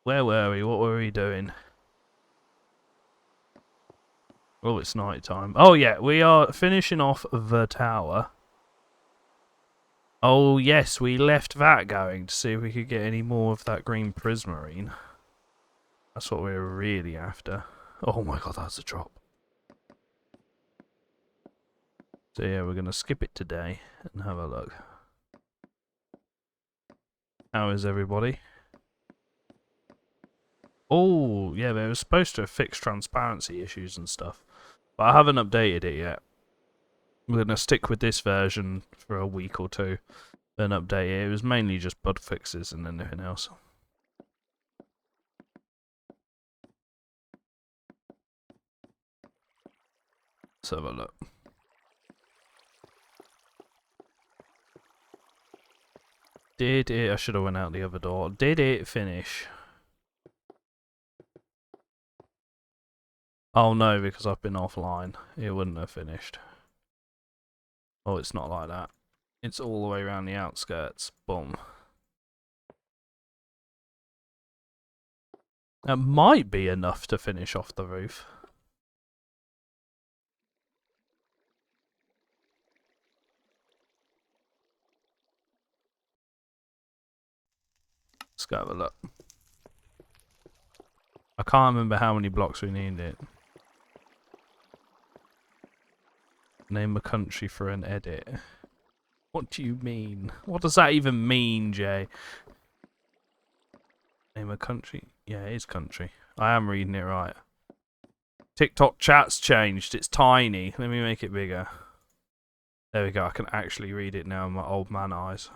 Where were we? What were we doing? Oh, it's night time. Oh yeah, we are finishing off the tower. Oh yes, we left that going to see if we could get any more of that green prismarine. That's what we were really after. Oh my god, that's a drop. So yeah, we're gonna skip it today and have a look. How is everybody? Oh yeah, they were supposed to have fixed transparency issues and stuff, but I haven't updated it yet. We're gonna stick with this version for a week or two, then update it. It was mainly just bug fixes and anything else. Let's have a look. Did it? I should have went out the other door. Did it finish? Oh no, because I've been offline. It wouldn't have finished. Oh, it's not like that. It's all the way around the outskirts. Boom. That might be enough to finish off the roof. Let's go have a look. I can't remember how many blocks we needed. Name a country for an edit. What do you mean? What does that even mean, Jay? Name a country? Yeah, it is country. I am reading it right. TikTok chat's changed. It's tiny. Let me make it bigger. There we go. I can actually read it now in my old man eyes.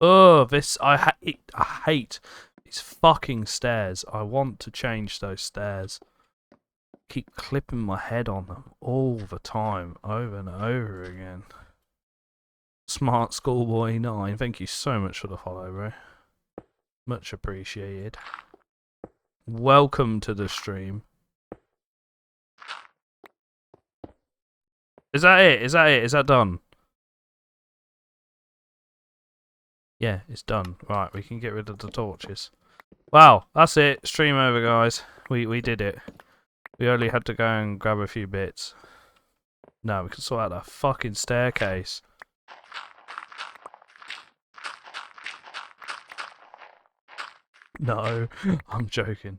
Oh, this I hate these fucking stairs. I want to change those stairs. Keep clipping my head on them all the time, over and over again. Smart Schoolboy 9, thank you so much for the follow, bro. Much appreciated. Welcome to the stream. Is that it? Is that it? Is that done? Yeah, it's done. Right, we can get rid of the torches. Wow, that's it. Stream over, guys. We did it. We only had to go and grab a few bits. No, we can sort out that fucking staircase. No, I'm joking.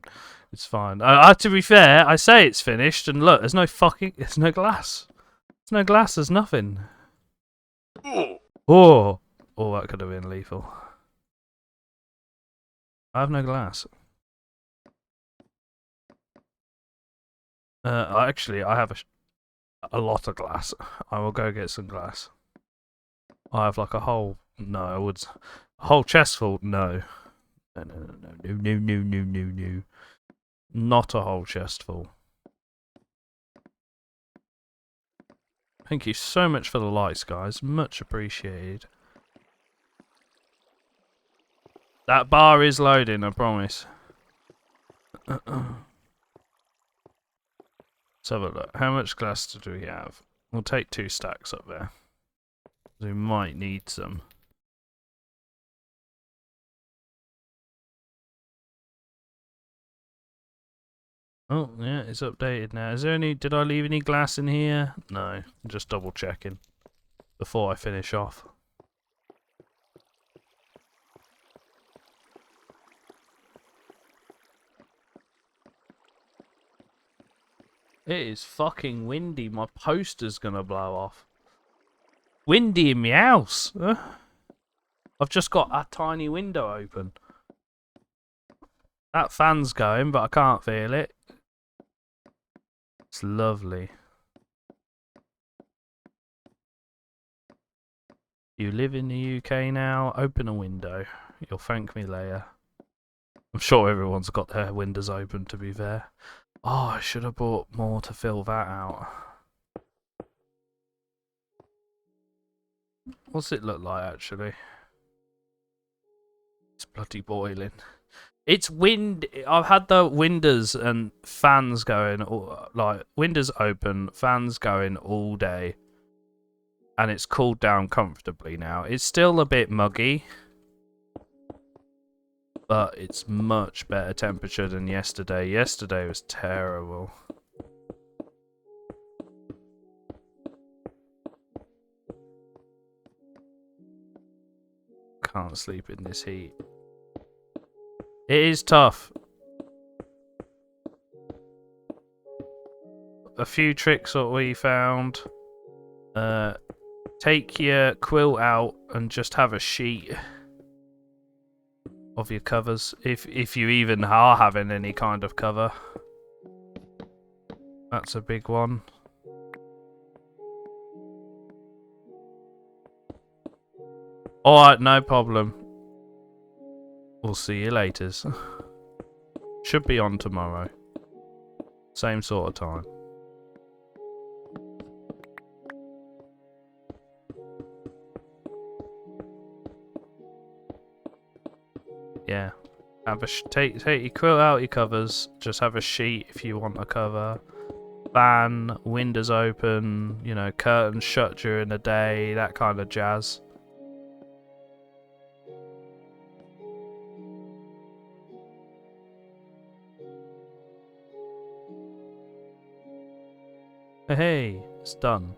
It's fine. To be fair, I say it's finished, and look, there's no glass. There's no glass, there's nothing. Oh, that could have been lethal. I have no glass. Actually, I have a lot of glass. I will go get some glass. I have like a whole... No, I would... A whole chest full? No. No. Not a whole chest full. Thank you so much for the likes, guys. Much appreciated. That bar is loading, I promise. Let's have a look. How much glass do we have? We'll take 2 stacks up there. We might need some. Oh, yeah, it's updated now. Is there any... Did I leave any glass in here? No. Just double checking before I finish off. It is fucking windy. My poster's gonna blow off. Windy in my house. I've just got a tiny window open. That fan's going, but I can't feel it. It's lovely. You live in the UK now? Open a window. You'll thank me later. I'm sure everyone's got their windows open, to be fair. Oh, I should have bought more to fill that out. What's it look like, actually? It's bloody boiling. It's wind. I've had the windows and fans going, like windows open, fans going all day, and it's cooled down comfortably now. It's still a bit muggy, but it's much better temperature than yesterday. Yesterday was terrible. Can't sleep in this heat. It is tough. A few tricks that we found. Take your quilt out and just have a sheet of your covers, if you even are having any kind of cover. That's a big one. Alright, no problem. We'll see you later. Should be on tomorrow. Same sort of time. Yeah. Have a take your quilt out your covers. Just have a sheet if you want a cover. Fan, windows open, you know, curtains shut during the day, that kind of jazz. Hey, it's done.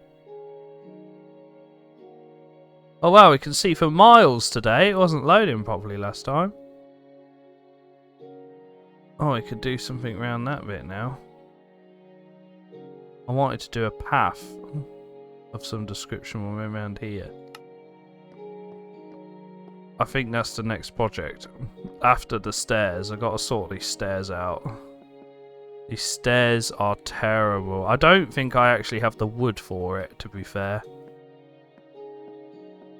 Oh wow, we can see for miles today. It wasn't loading properly last time. Oh, we could do something around that bit now. I wanted to do a path of some description when we're around here. I think that's the next project. After the stairs, I've got to sort these stairs out. These stairs are terrible. I don't think I actually have the wood for it, to be fair.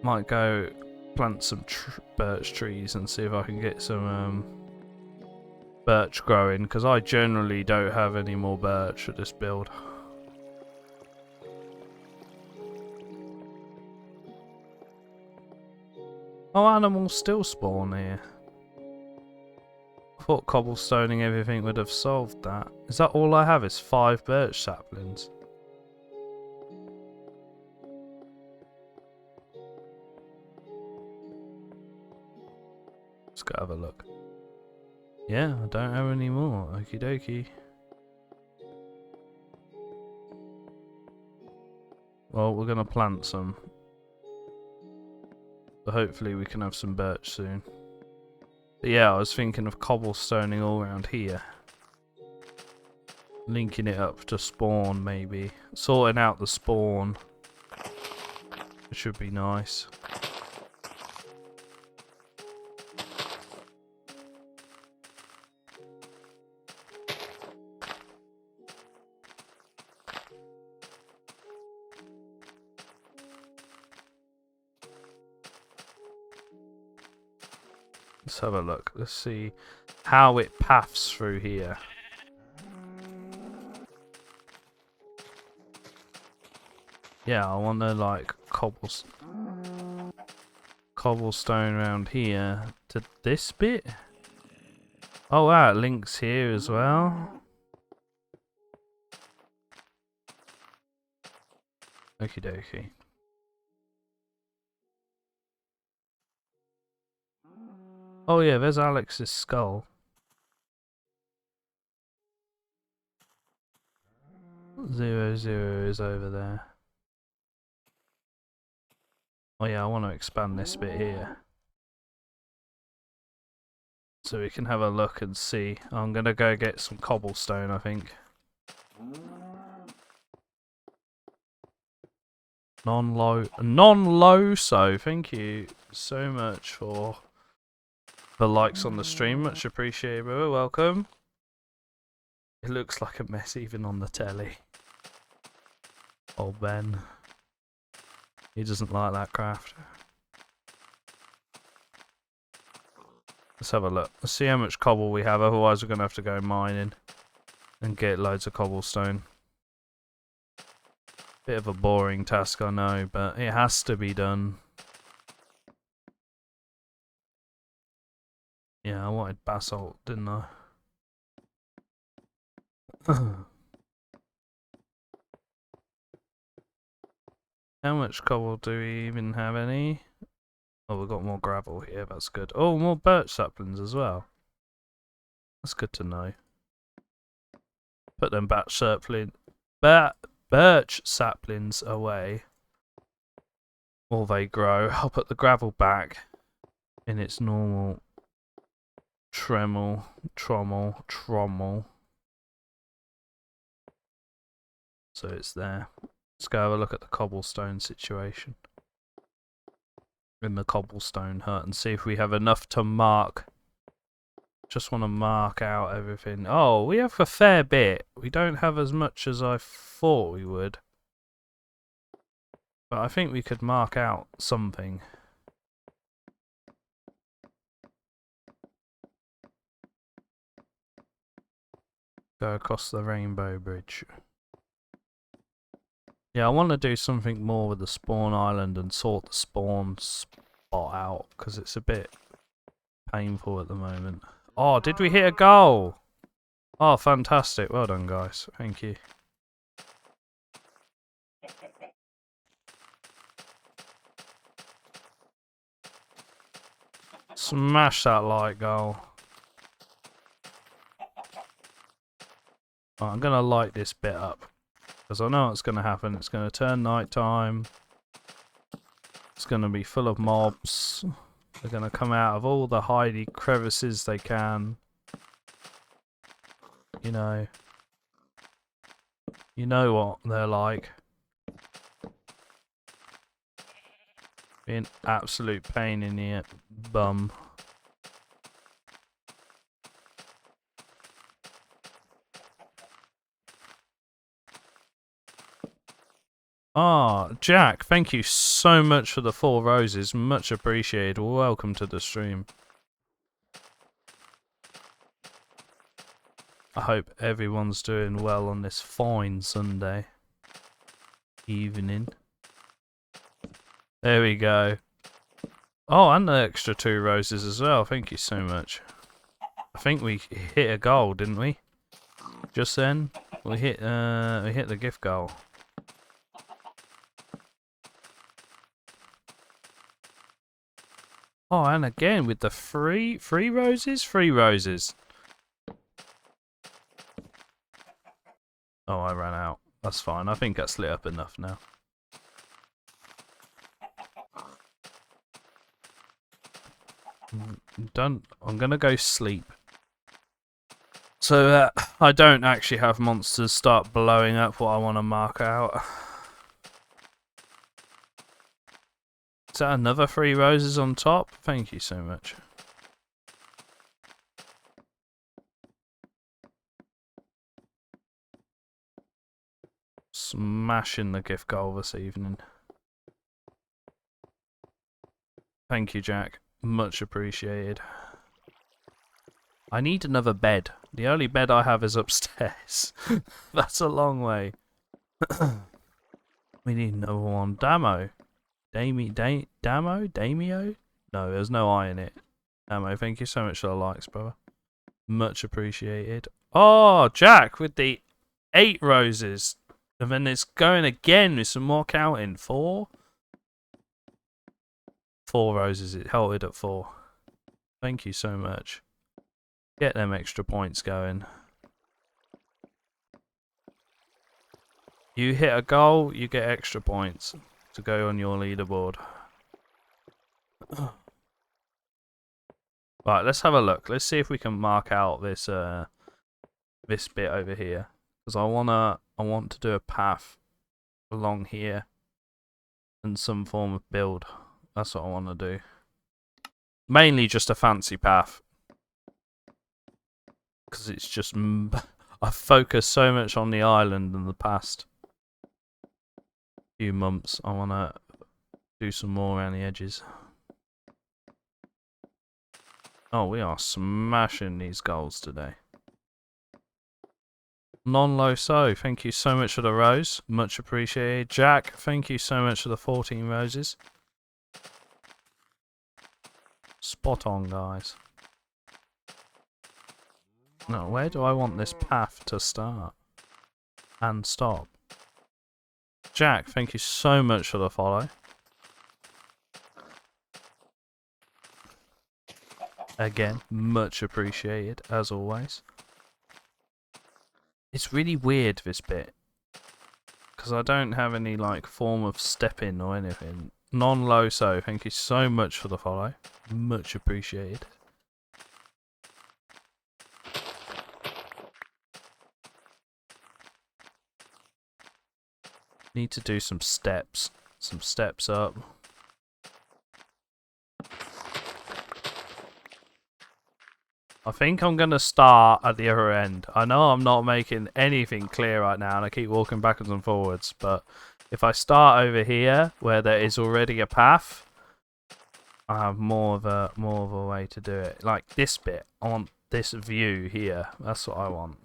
Might go plant some birch trees and see if I can get some birch growing, because I generally don't have any more birch for this build. Oh, animals still spawn here. I thought cobblestoning everything would have solved that. Is that all I have? Is 5 birch saplings? Let's go have a look. Yeah, I don't have any more. Okie dokie. Well, we're gonna plant some. So hopefully we can have some birch soon. But yeah, I was thinking of cobblestoning all around here. Linking it up to spawn, maybe. Sorting out the spawn. It should be nice. Let's have a look. Let's see how it paths through here. Yeah, I want to like cobblestone around here to this bit. Oh wow, it links here as well. Okie dokie. Oh yeah, there's Alex's skull. 0, 0 is over there. Oh yeah, I want to expand this bit here. So we can have a look and see. I'm gonna go get some cobblestone, I think. Non-low, so thank you so much for the likes on the stream, much appreciated, brother. Welcome. It looks like a mess even on the telly. Old Ben. He doesn't like that craft. Let's have a look. Let's see how much cobble we have, otherwise we're going to have to go mining and get loads of cobblestone. Bit of a boring task, I know, but it has to be done. Yeah, I wanted basalt, didn't I? How much cobble do we even have any? Oh, we've got more gravel here, that's good. Oh, more birch saplings as well. That's good to know. Put them birch saplings away. While they grow. I'll put the gravel back in its normal trommel. So it's there. Let's go have a look at the cobblestone situation. In the cobblestone hut and see if we have enough to mark. Just want to mark out everything. Oh, we have a fair bit. We don't have as much as I thought we would. But I think we could mark out something. Go across the rainbow bridge. Yeah, I want to do something more with the spawn island and sort the spawn spot out, because it's a bit painful at the moment. Oh, did we hit a goal? Oh, fantastic. Well done, guys. Thank you. Smash that light goal. Oh, I'm going to light this bit up, because I know what's going to happen. It's going to turn night time. It's going to be full of mobs. They're going to come out of all the hidey crevices they can. You know what they're like. Being absolute pain in the bum. Ah, Jack, thank you so much for the 4 roses. Much appreciated. Welcome to the stream. I hope everyone's doing well on this fine Sunday evening. There we go. Oh, and the extra 2 roses as well. Thank you so much. I think we hit a goal, didn't we? Just then, we hit the gift goal. Oh, and again with the three roses. Oh, I ran out. That's fine. I think that's lit up enough now. Done. I'm gonna go sleep. So that I don't actually have monsters start blowing up what I want to mark out. Is that another 3 roses on top? Thank you so much. Smashing the gift goal this evening. Thank you, Jack. Much appreciated. I need another bed. The only bed I have is upstairs. That's a long way. We need another one. Damio? No, there's no I in it. Damo, thank you so much for the likes, brother. Much appreciated. Oh, Jack with the 8 roses. And then it's going again with some more counting. 4? 4 roses. It halted at 4. Thank you so much. Get them extra points going. You hit a goal, you get extra points to go on your leaderboard. Right, let's have a look. Let's see if we can mark out this this bit over here, because I want to do a path along here and some form of build. That's what I want to do. Mainly just a fancy path, because it's just I focused so much on the island in the past few months. I want to do some more around the edges. Oh, we are smashing these goals today. Non-lo-so, thank you so much for the rose. Much appreciated. Jack, thank you so much for the 14 roses. Spot on, guys. No, where do I want this path to start? And stop. Jack, thank you so much for the follow. Again, much appreciated, as always. It's really weird, this bit. Because I don't have any, like, form of step-in or anything. Non-low-so, thank you so much for the follow. Much appreciated. Need to do some steps. Some steps up. I think I'm going to start at the other end. I know I'm not making anything clear right now and I keep walking backwards and forwards, but if I start over here where there is already a path, I have more of a way to do it. Like this bit. I want this view here. That's what I want.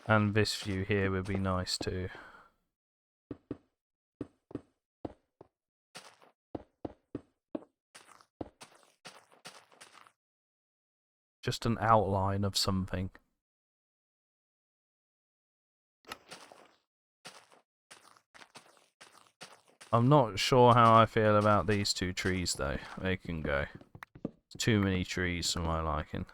And this view here would be nice too. Just an outline of something. I'm not sure how I feel about these two trees though. They can go. Too many trees for my liking.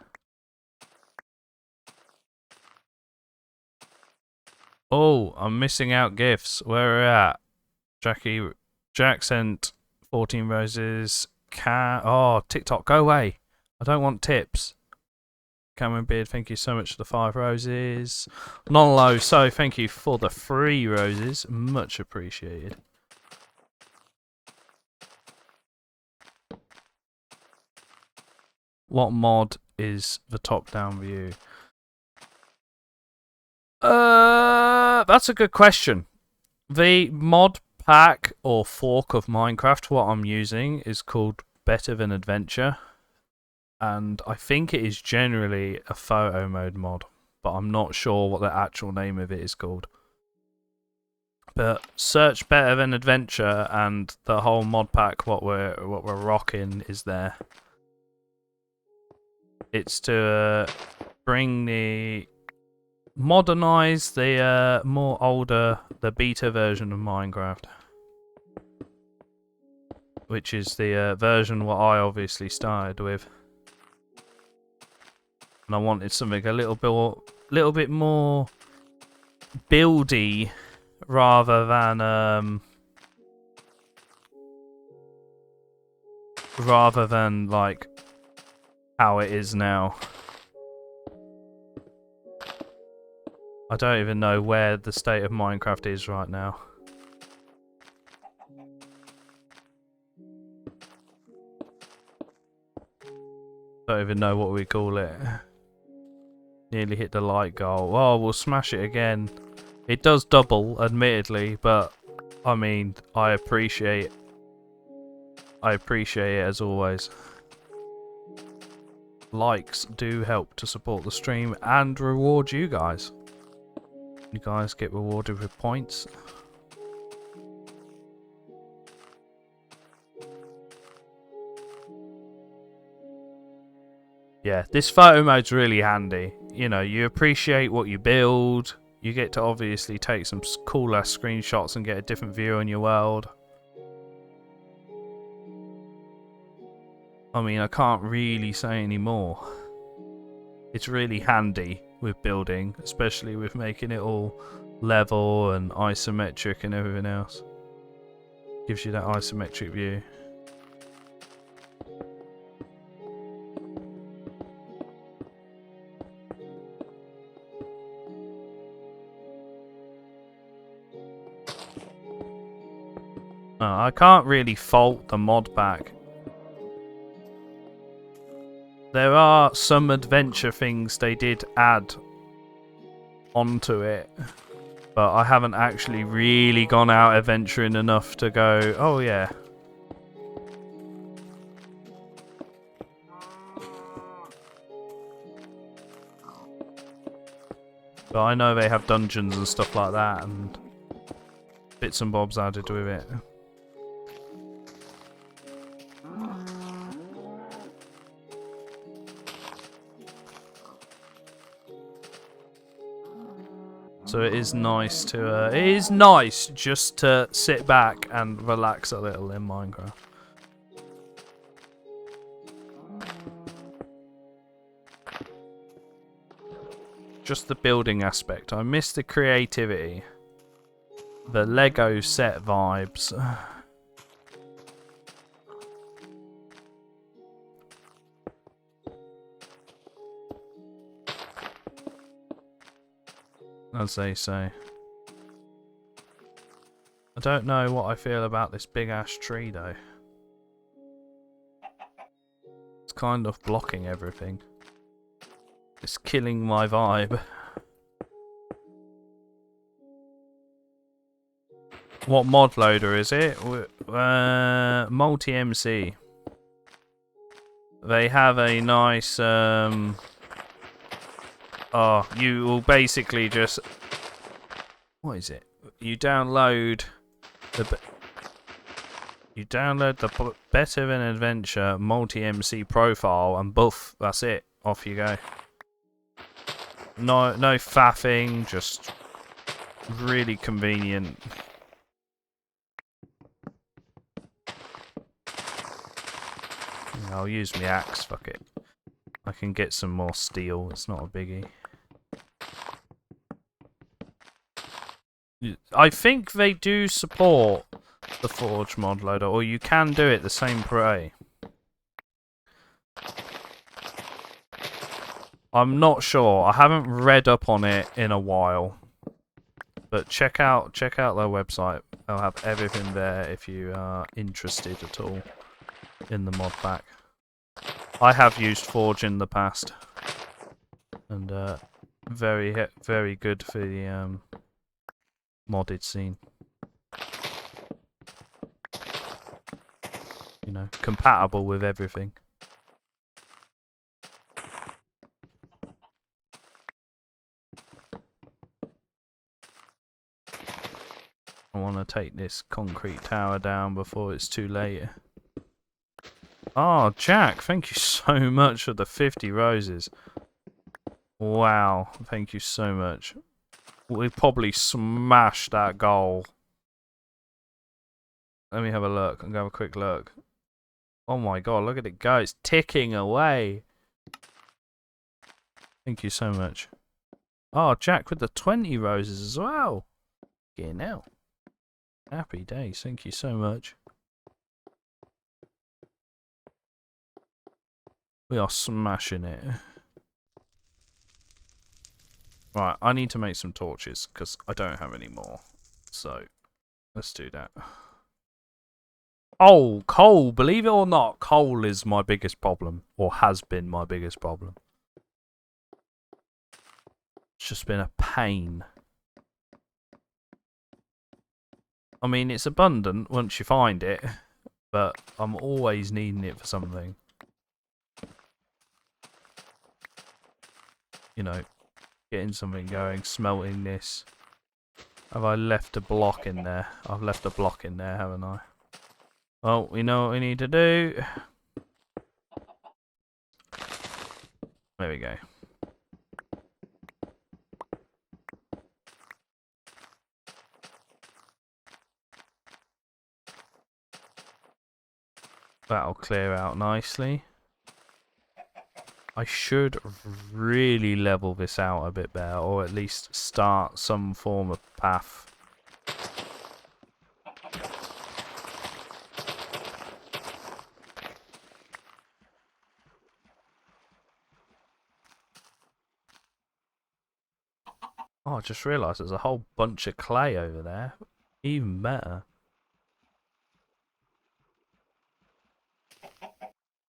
Oh, I'm missing out gifts. Where are we at? Jack sent 14 roses. Oh, TikTok, go away. I don't want tips. Cameron Beard, thank you so much for the 5 roses. Non-low, so thank you for the 3 roses. Much appreciated. What mod is the top-down view? That's a good question. The mod pack or fork of Minecraft, what I'm using, is called Better Than Adventure. And I think it is generally a photo mode mod, but I'm not sure what the actual name of it is called. But search Better Than Adventure and the whole mod pack, what we're rocking is there. It's to bring the modernize the more older, the beta version of Minecraft, which is the version what I obviously started with. And I wanted something a little bit more buildy rather than like how it is now. I don't even know where the state of Minecraft is right now. Don't even know what we call it. Nearly hit the like goal. Oh, we'll smash it again. It does double, admittedly, but I mean, I appreciate it as always. Likes do help to support the stream and reward you guys. You guys get rewarded with points. Yeah, this photo mode's really handy. You know, you appreciate what you build. You get to obviously take some cooler screenshots and get a different view on your world. I mean, I can't really say any more. It's really handy with building, especially with making it all level and isometric and everything else. Gives you that isometric view. I can't really fault the mod pack. There are some adventure things they did add onto it, but I haven't actually really gone out adventuring enough to go, oh yeah. But I know they have dungeons and stuff like that, and bits and bobs added with it. So it is nice to, it is nice just to sit back and relax a little in Minecraft. Just the building aspect. I miss the creativity. The Lego set vibes. As they say. I don't know what I feel about this big ash tree though. It's kind of blocking everything. It's killing my vibe. What mod loader is it? Multi-MC. They have a nice oh, you will basically just... What is it? You download the Better Than Adventure multi-MC profile and boof, that's it. Off you go. No faffing, just really convenient. I'll use my axe, fuck it. I can get some more steel, it's not a biggie. I think they do support the Forge mod loader, or you can do it the same way. I'm not sure. I haven't read up on it in a while. But check out their website. They'll have everything there if you are interested at all in the mod pack. I have used Forge in the past. And very good for the modded scene. You know, compatible with everything. I want to take this concrete tower down before it's too late. Oh, Jack, thank you so much for the 50 roses. Wow, thank you so much. We probably smashed that goal. Let me have a look. I'm going to have a quick look. Oh my god, look at it go. It's ticking away. Thank you so much. Oh, Jack with the 20 roses as well. Yeah, now. Happy days. Thank you so much. We are smashing it. Right, I need to make some torches because I don't have any more. So, let's do that. Oh, coal. Believe it or not, coal is my biggest problem. Or has been my biggest problem. It's just been a pain. I mean, it's abundant once you find it. But I'm always needing it for something. You know, getting something going, smelting this. Have I left a block in there? I've left a block in there, haven't I? Well, we know what we need to do. There we go. That'll clear out nicely. I should really level this out a bit better, or at least start some form of path. Oh, I just realised there's a whole bunch of clay over there. Even better.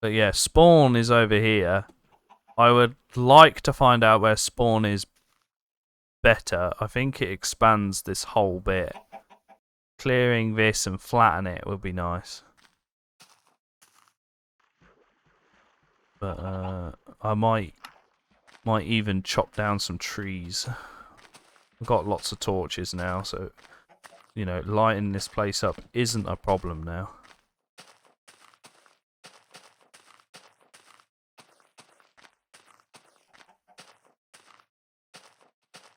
But yeah, spawn is over here. I would like to find out where spawn is better. I think it expands this whole bit. Clearing this and flatten it would be nice. But I might even chop down some trees. I've got lots of torches now, so you know, lighting this place up isn't a problem now.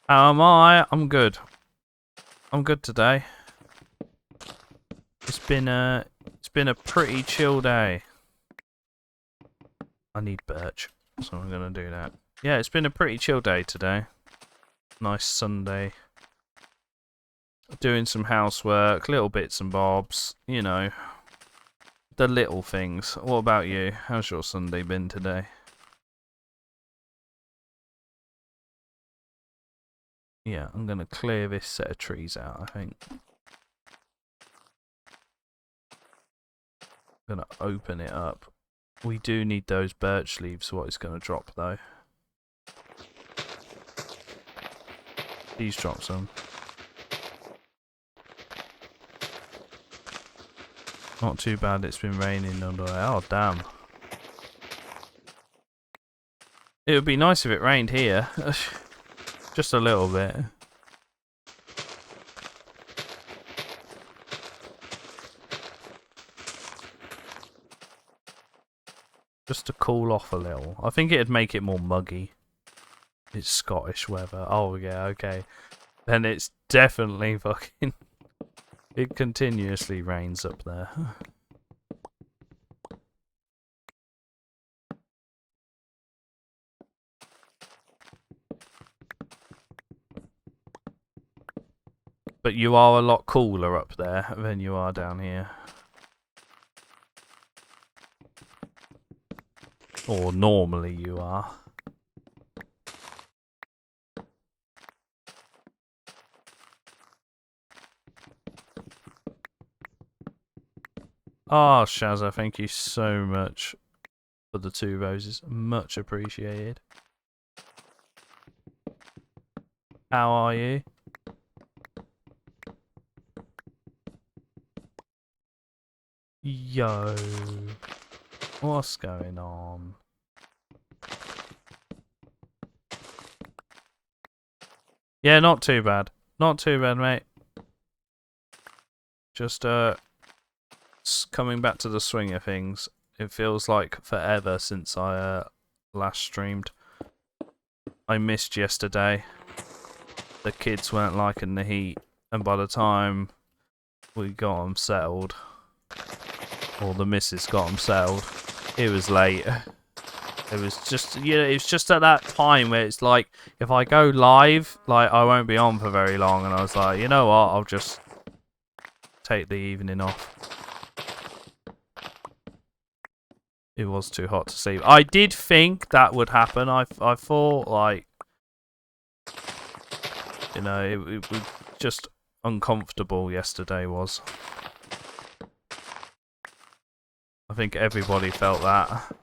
How am I? I'm good. I'm good today. It's been a pretty chill day. I need birch, so I'm gonna do that. Yeah, it's been a pretty chill day today. Nice Sunday. Doing some housework, little bits and bobs, you know. The little things. What about you? How's your Sunday been today? Yeah, I'm gonna clear this set of trees out, I think. I'm gonna open it up. We do need those birch leaves, what it's gonna drop though. Please drop some. Not too bad, it's been raining all the way. Oh, damn. It would be nice if it rained here. Just a little bit. Just to cool off a little. I think it'd make it more muggy. It's Scottish weather. Oh, yeah, okay. Then it's definitely fucking... It continuously rains up there. But you are a lot cooler up there than you are down here. Or normally you are. Ah, Shazza, thank you so much for the 2 roses. Much appreciated. How are you? Yo. What's going on? Yeah, not too bad. Not too bad, mate. Just, coming back to the swing of things. It feels like forever since I, last streamed. I missed yesterday. The kids weren't liking the heat, and by the time we got them settled, or the missus got them settled, it was late. It was just, you know, it's just at that time where it's like, if I go live, like, I won't be on for very long, and I was like, you know what, I'll just take the evening off. It was too hot to sleep. I did think that would happen. I thought, like, you know, it was just uncomfortable yesterday was. I think everybody felt that.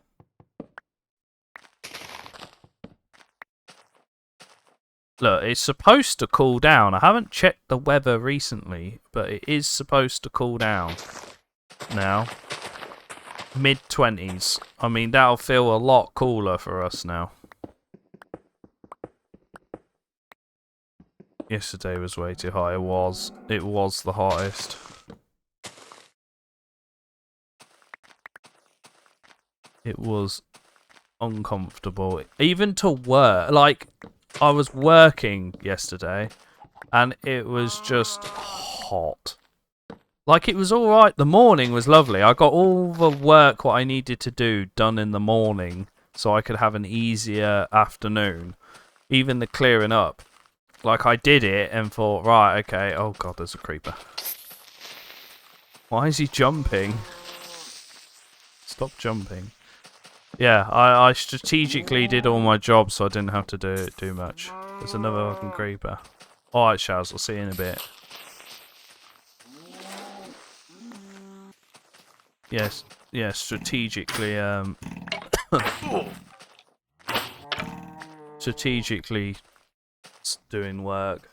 Look, it's supposed to cool down. I haven't checked the weather recently, but it is supposed to cool down now. Mid-20s. I mean, that'll feel a lot cooler for us now. Yesterday was way too hot. It was the hottest. It was uncomfortable. Even to work. Like, I was working yesterday, and it was just hot. Like, it was alright. The morning was lovely. I got all the work what I needed to do done in the morning, so I could have an easier afternoon. Even the clearing up. Like, I did it and thought, right, okay. Oh, God, there's a creeper. Why is he jumping? Stop jumping. Yeah, I strategically did all my jobs so I didn't have to do much. There's another fucking creeper. Alright, Shaz, I'll see you in a bit. Yes, yeah, strategically, strategically doing work.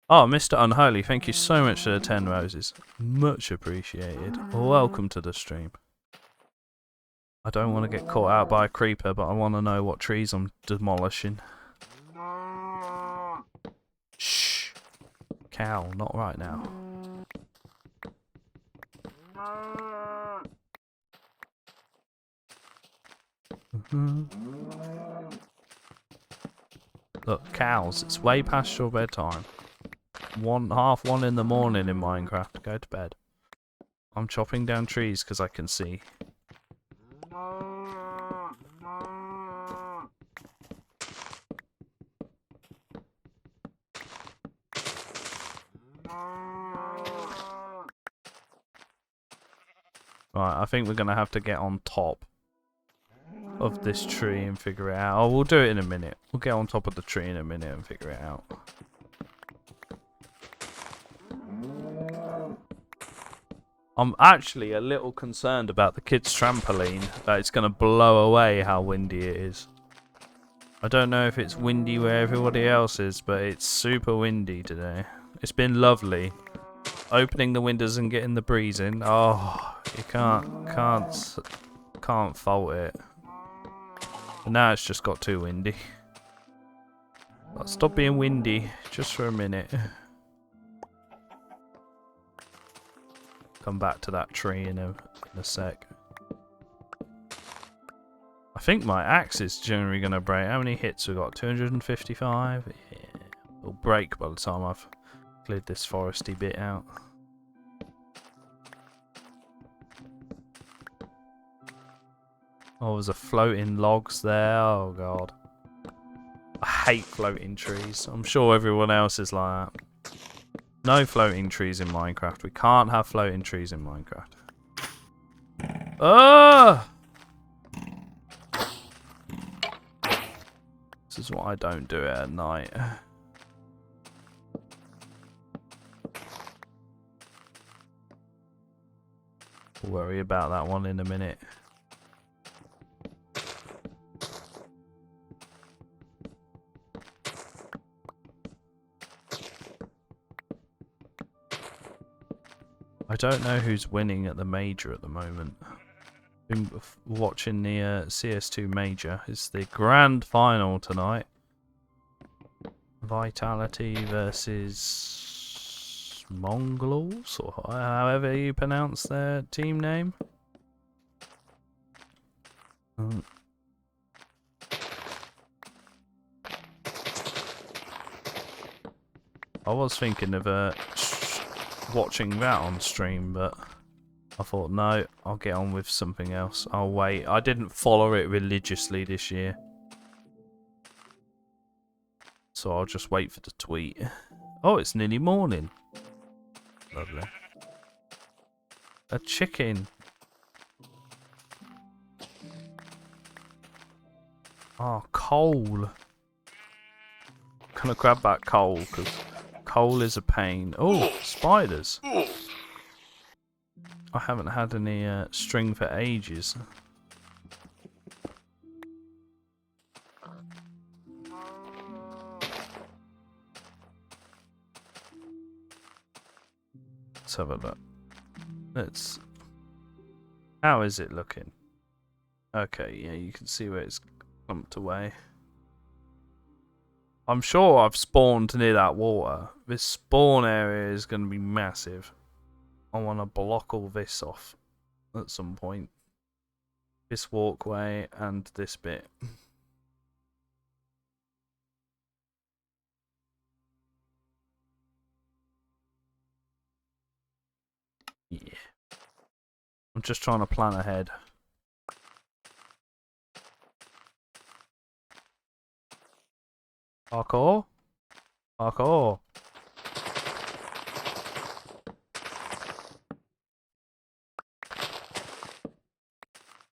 Oh, Mr. Unholy, thank you so much for the 10 roses. Much appreciated. Welcome to the stream. I don't want to get caught out by a creeper, but I want to know what trees I'm demolishing. Shh. Cow, not right now. Look, cows, it's way past your bedtime. 1:30 in the morning in Minecraft. Go to bed. I'm chopping down trees because I can see. Right, I think we're going to have to get on top of this tree and figure it out. Oh, we'll do it in a minute. We'll get on top of the tree in a minute and figure it out. I'm actually a little concerned about the kids' trampoline, that it's going to blow away how windy it is. I don't know if it's windy where everybody else is, but it's super windy today. It's been lovely. Opening the windows and getting the breeze in. Oh, you can't fault it. But now it's just got too windy. Stop being windy just for a minute. Come back to that tree in a sec. I think my axe is generally going to break. How many hits we got? 255? Yeah. It'll break by the time I've cleared this foresty bit out. Oh, there's a floating logs there. Oh, God. I hate floating trees. I'm sure everyone else is like that. No floating trees in Minecraft. We can't have floating trees in Minecraft. Ah! This is why I don't do it at night. We'll worry about that one in a minute. I don't know who's winning at the major at the moment. Been watching the CS2 major. It's the grand final tonight. Vitality versus Mongols, or however you pronounce their team name. I was thinking of watching that on stream, but I thought, no, I'll get on with something else. I'll wait. I didn't follow it religiously this year, so I'll just wait for the tweet. Oh, it's nearly morning. Lovely. A chicken. Oh, coal. I'm gonna grab that coal, because coal is a pain. Oh, spiders. I haven't had any string for ages. Let's have a look. Let's... How is it looking? Okay, yeah, you can see where it's clumped away. I'm sure I've spawned near that water. This spawn area is going to be massive. I want to block all this off at some point. This walkway and this bit. Yeah. I'm just trying to plan ahead. Parkour? Parkour.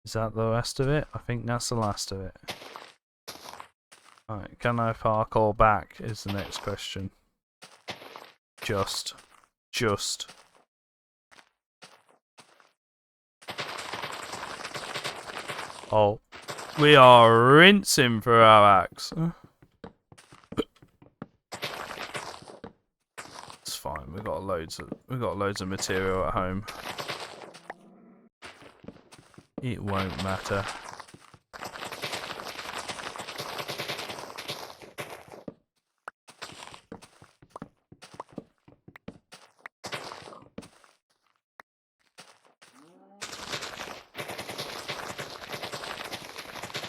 Is that the rest of it? I think that's the last of it. Alright, can I parkour back is the next question. Just. Oh. We are rinsing for our axe. It's fine, we've got loads of material at home. It won't matter.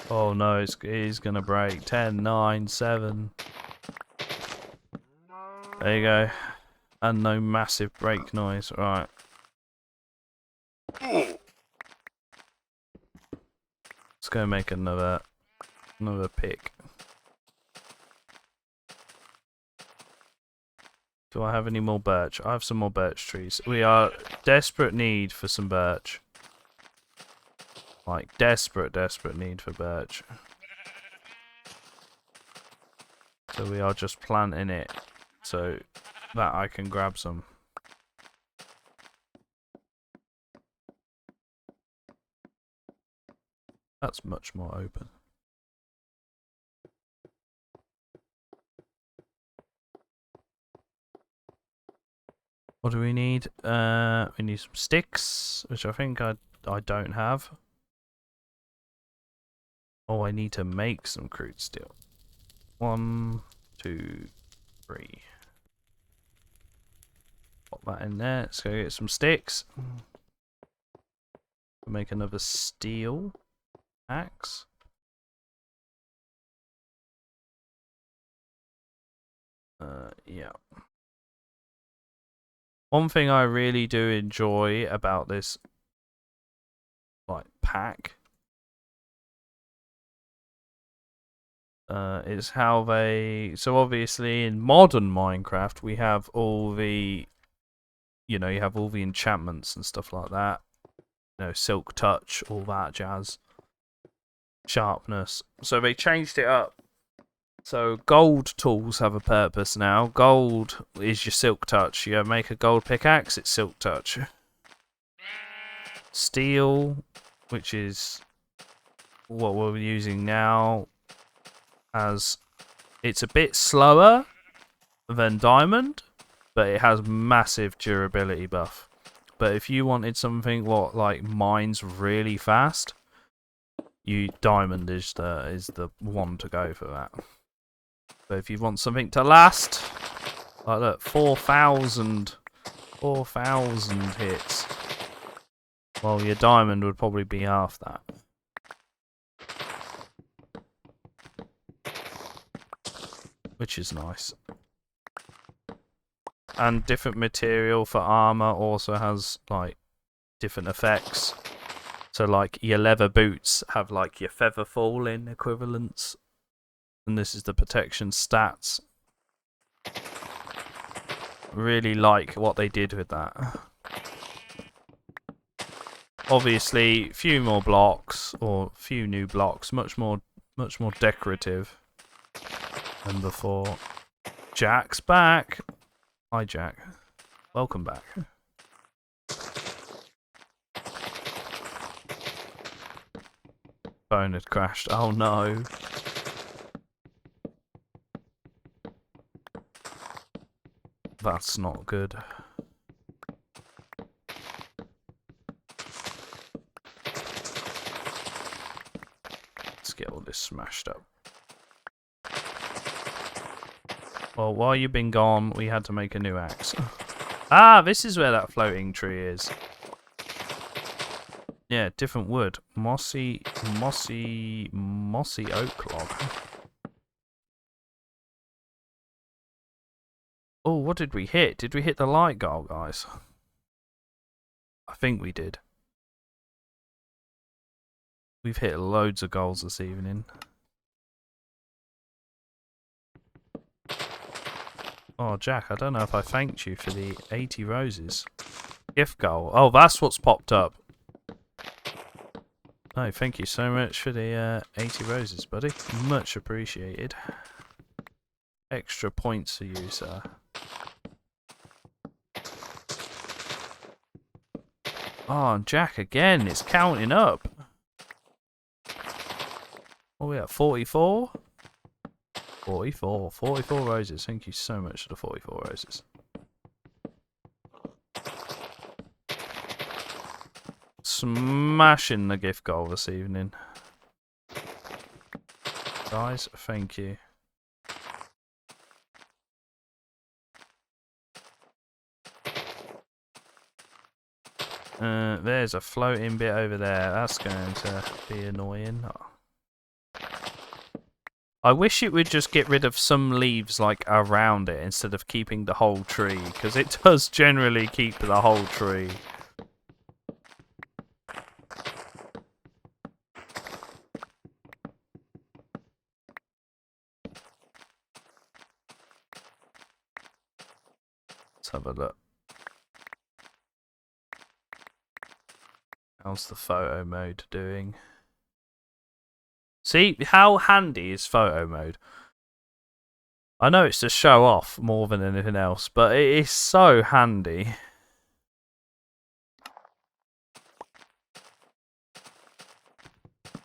Oh no, it's gonna break. 10, 9, 7. There you go. And no massive break noise. Right. Let's go make another pick. Do I have any more birch? I have some more birch trees. We are desperate need for some birch. Like desperate need for birch. So we are just planting it so that I can grab some. That's much more open. What do we need? We need some sticks, which I think I don't have. Oh, I need to make some crude steel. 1, 2, 3. Pop that in there. Let's go get some sticks. Make another steel axe. Yeah. One thing I really do enjoy about this like pack is how they, so obviously in modern Minecraft we have all the, you know, you have all the enchantments and stuff like that, you know, silk touch, all that jazz, sharpness. So they changed it up. So gold tools have a purpose now. Gold is your silk touch. You make a gold pickaxe, it's silk touch. Steel, which is what we're using now, as it's a bit slower than diamond, but it has massive durability buff. But if you wanted something what like mines really fast, diamond is the one to go for that. But if you want something to last, like look, 4,000 hits. Well, your diamond would probably be half that. Which is nice. And different material for armor also has like different effects. So like your leather boots have like your feather falling equivalents. And this is the protection stats. Really like what they did with that. Obviously, few more blocks, or few new blocks, much more decorative than before. Jack's back. Hi, Jack. Welcome back. Phone had crashed. Oh no. That's not good. Let's get all this smashed up. Well, while you've been gone, we had to make a new axe. Ah, this is where that floating tree is. Yeah, different wood. Mossy oak log. Oh, what did we hit? Did we hit the light goal, guys? I think we did. We've hit loads of goals this evening. Oh, Jack, I don't know if I thanked you for the 80 roses. Gift goal. Oh, that's what's popped up. Oh, thank you so much for the 80 roses, buddy. Much appreciated. Extra points for you, sir. Oh, and Jack again. It's counting up. Oh, we at 44? 44 roses. Thank you so much for the 44 roses. Smashing the gift goal this evening. Guys, thank you. There's a floating bit over there. That's going to be annoying. I wish it would just get rid of some leaves like around it instead of keeping the whole tree, because it does generally keep the whole tree. Let's have a look. How's the photo mode doing? See, how handy is photo mode? I know it's to show off more than anything else, but it is so handy.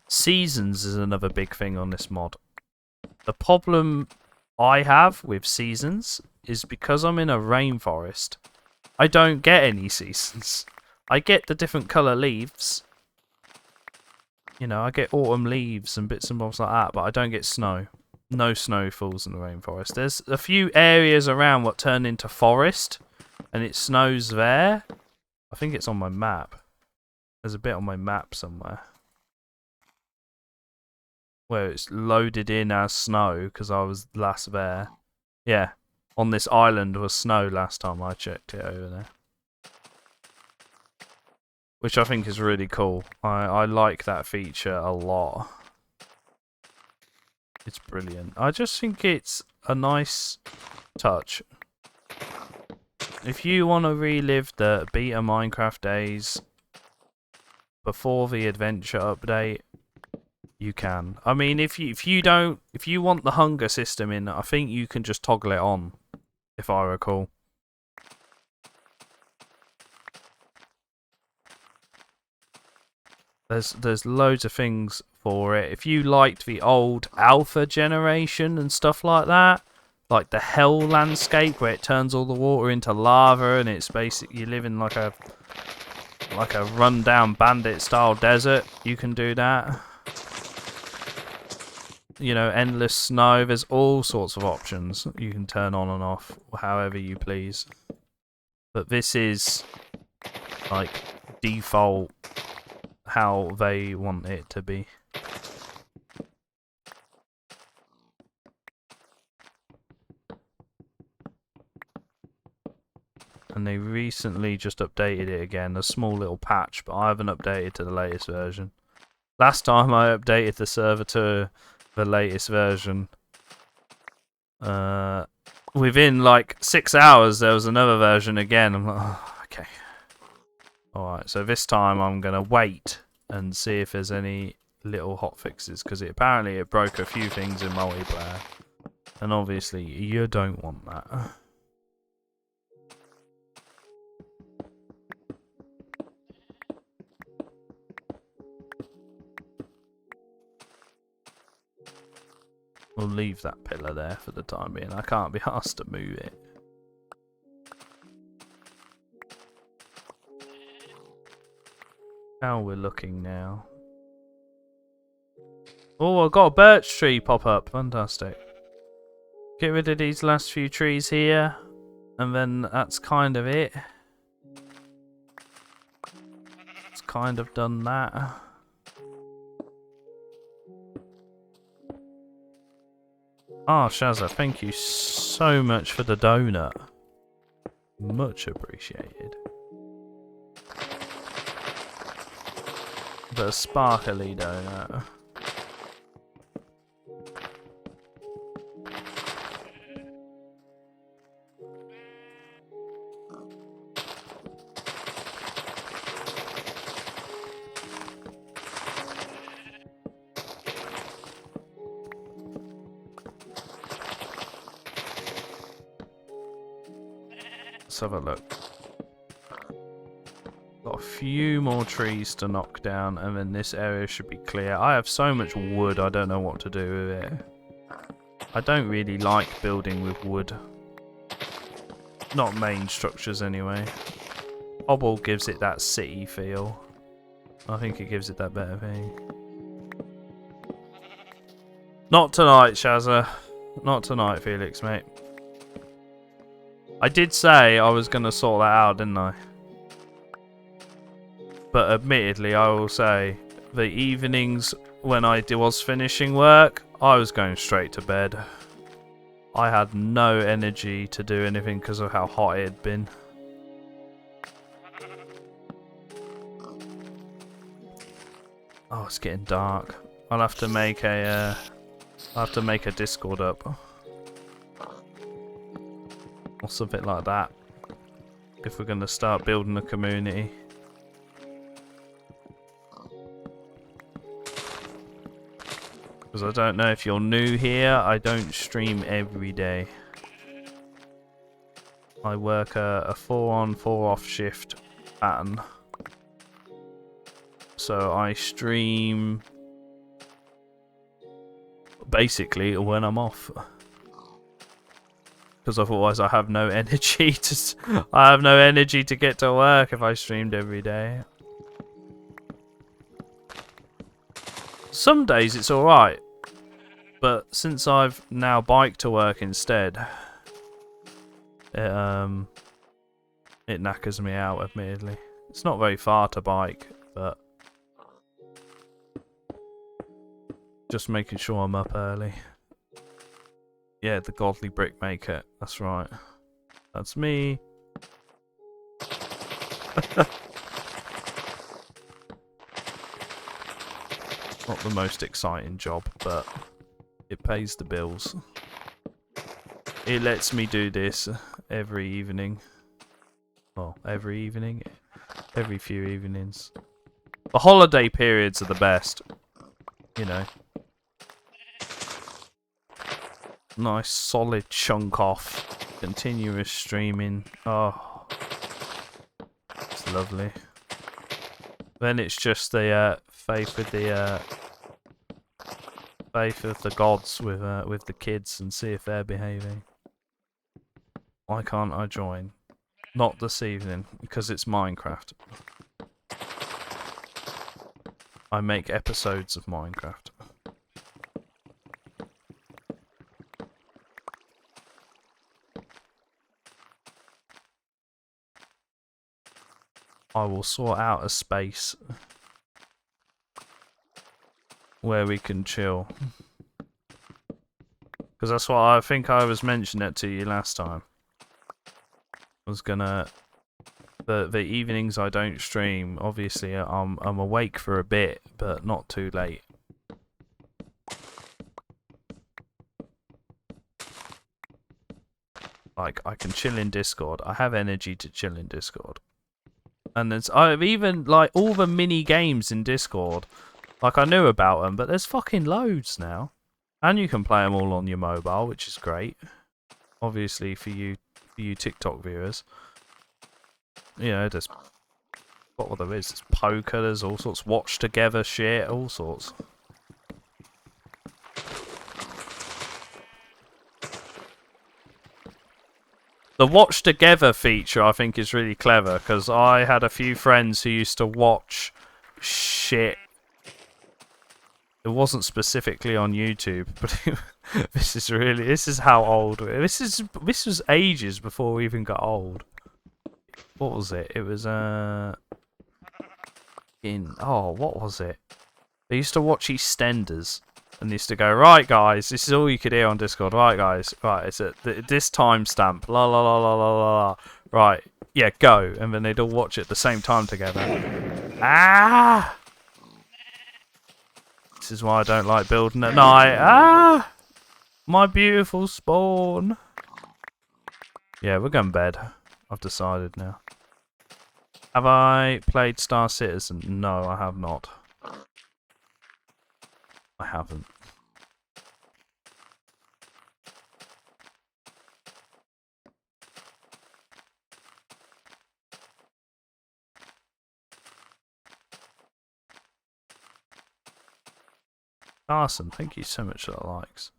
Seasons is another big thing on this mod. The problem I have with seasons is because I'm in a rainforest, I don't get any seasons. I get the different colour leaves. You know, I get autumn leaves and bits and bobs like that, but I don't get snow. No snow falls in the rainforest. There's a few areas around what turn into forest, and it snows there. I think it's on my map. There's a bit on my map somewhere where it's loaded in as snow because I was last there. Yeah, on this island was snow last time I checked it over there. Which I think is really cool. I like that feature a lot. It's brilliant. I just think it's a nice touch. If you want to relive the beta Minecraft days before the adventure update, you can. I mean, if you want the hunger system in, I think you can just toggle it on, if I recall. There's loads of things for it. If you liked the old alpha generation and stuff like that, like the hell landscape where it turns all the water into lava and it's basically you live in like a rundown bandit style desert, you can do that. You know, endless snow, there's all sorts of options you can turn on and off however you please. But this is like default how they want it to be. And they recently just updated it again, a small little patch, but I haven't updated to the latest version. Last time I updated the server to the latest version, within like 6 hours there was another version again. I'm like, oh, okay. Alright, so this time I'm going to wait and see if there's any little hotfixes, because apparently it broke a few things in multiplayer. And obviously you don't want that. We'll leave that pillar there for the time being. I can't be asked to move it. How we're looking now. Oh, I've got a birch tree pop up. Fantastic. Get rid of these last few trees here. And then that's kind of it. It's kind of done that. Ah, Shazza, thank you so much for the donut. Much appreciated. The sparkly donut. Let's have a look. Got a few more trees to knock down and then this area should be clear. I have so much wood, I don't know what to do with it. I don't really like building with wood. Not main structures anyway. Hobble gives it that city feel. I think it gives it that better thing. Not tonight, Shazza. Not tonight, Felix, mate. I did say I was going to sort that out, didn't I? But admittedly, I will say, the evenings when I was finishing work, I was going straight to bed. I had no energy to do anything because of how hot it had been. Oh, it's getting dark. I'll have to make a Discord up. Or something like that. If we're going to start building a community. Because I don't know if you're new here, I don't stream every day. I work a 4 on 4 off shift pattern. So I stream basically when I'm off. Because otherwise I have no energy to get to work if I streamed every day. Some days it's alright, but since I've now biked to work instead, it knackers me out, admittedly. It's not very far to bike, but just making sure I'm up early. Yeah, the godly brickmaker, that's right. That's me. Not the most exciting job, but it pays the bills. It lets me do this every evening. Well, every evening? Every few evenings. The holiday periods are the best. You know. Nice solid chunk off. Continuous streaming. Oh. It's lovely. Then it's just the faith with the gods with the kids and see if they're behaving. Why can't I join? Not this evening because it's Minecraft. I make episodes of Minecraft. I will sort out a space where we can chill. Because that's what I think I was mentioning it to you last time. I was gonna... The evenings I don't stream, obviously I'm awake for a bit, but not too late. Like, I can chill in Discord. I have energy to chill in Discord. And I've even, like, all the mini games in Discord, like, I knew about them, but there's fucking loads now. And you can play them all on your mobile, which is great. Obviously, for you TikTok viewers. You know, there's... What there is? There's poker, there's all sorts. Watch together shit, all sorts. The watch together feature, I think, is really clever, because I had a few friends who used to watch shit. It wasn't specifically on YouTube, but this is how old. This was ages before we even got old. What was it? It was what was it? They used to watch EastEnders. And used to go, right guys, this is all you could hear on Discord. Right guys, right, it's at this timestamp. La la la la la la la. Right, yeah, go. And then they'd all watch it at the same time together. Ah! This is why I don't like building at night. Ah! My beautiful spawn. Yeah, we're going to bed. I've decided now. Have I played Star Citizen? No, I have not. I haven't. Carson, thank you so much for the likes.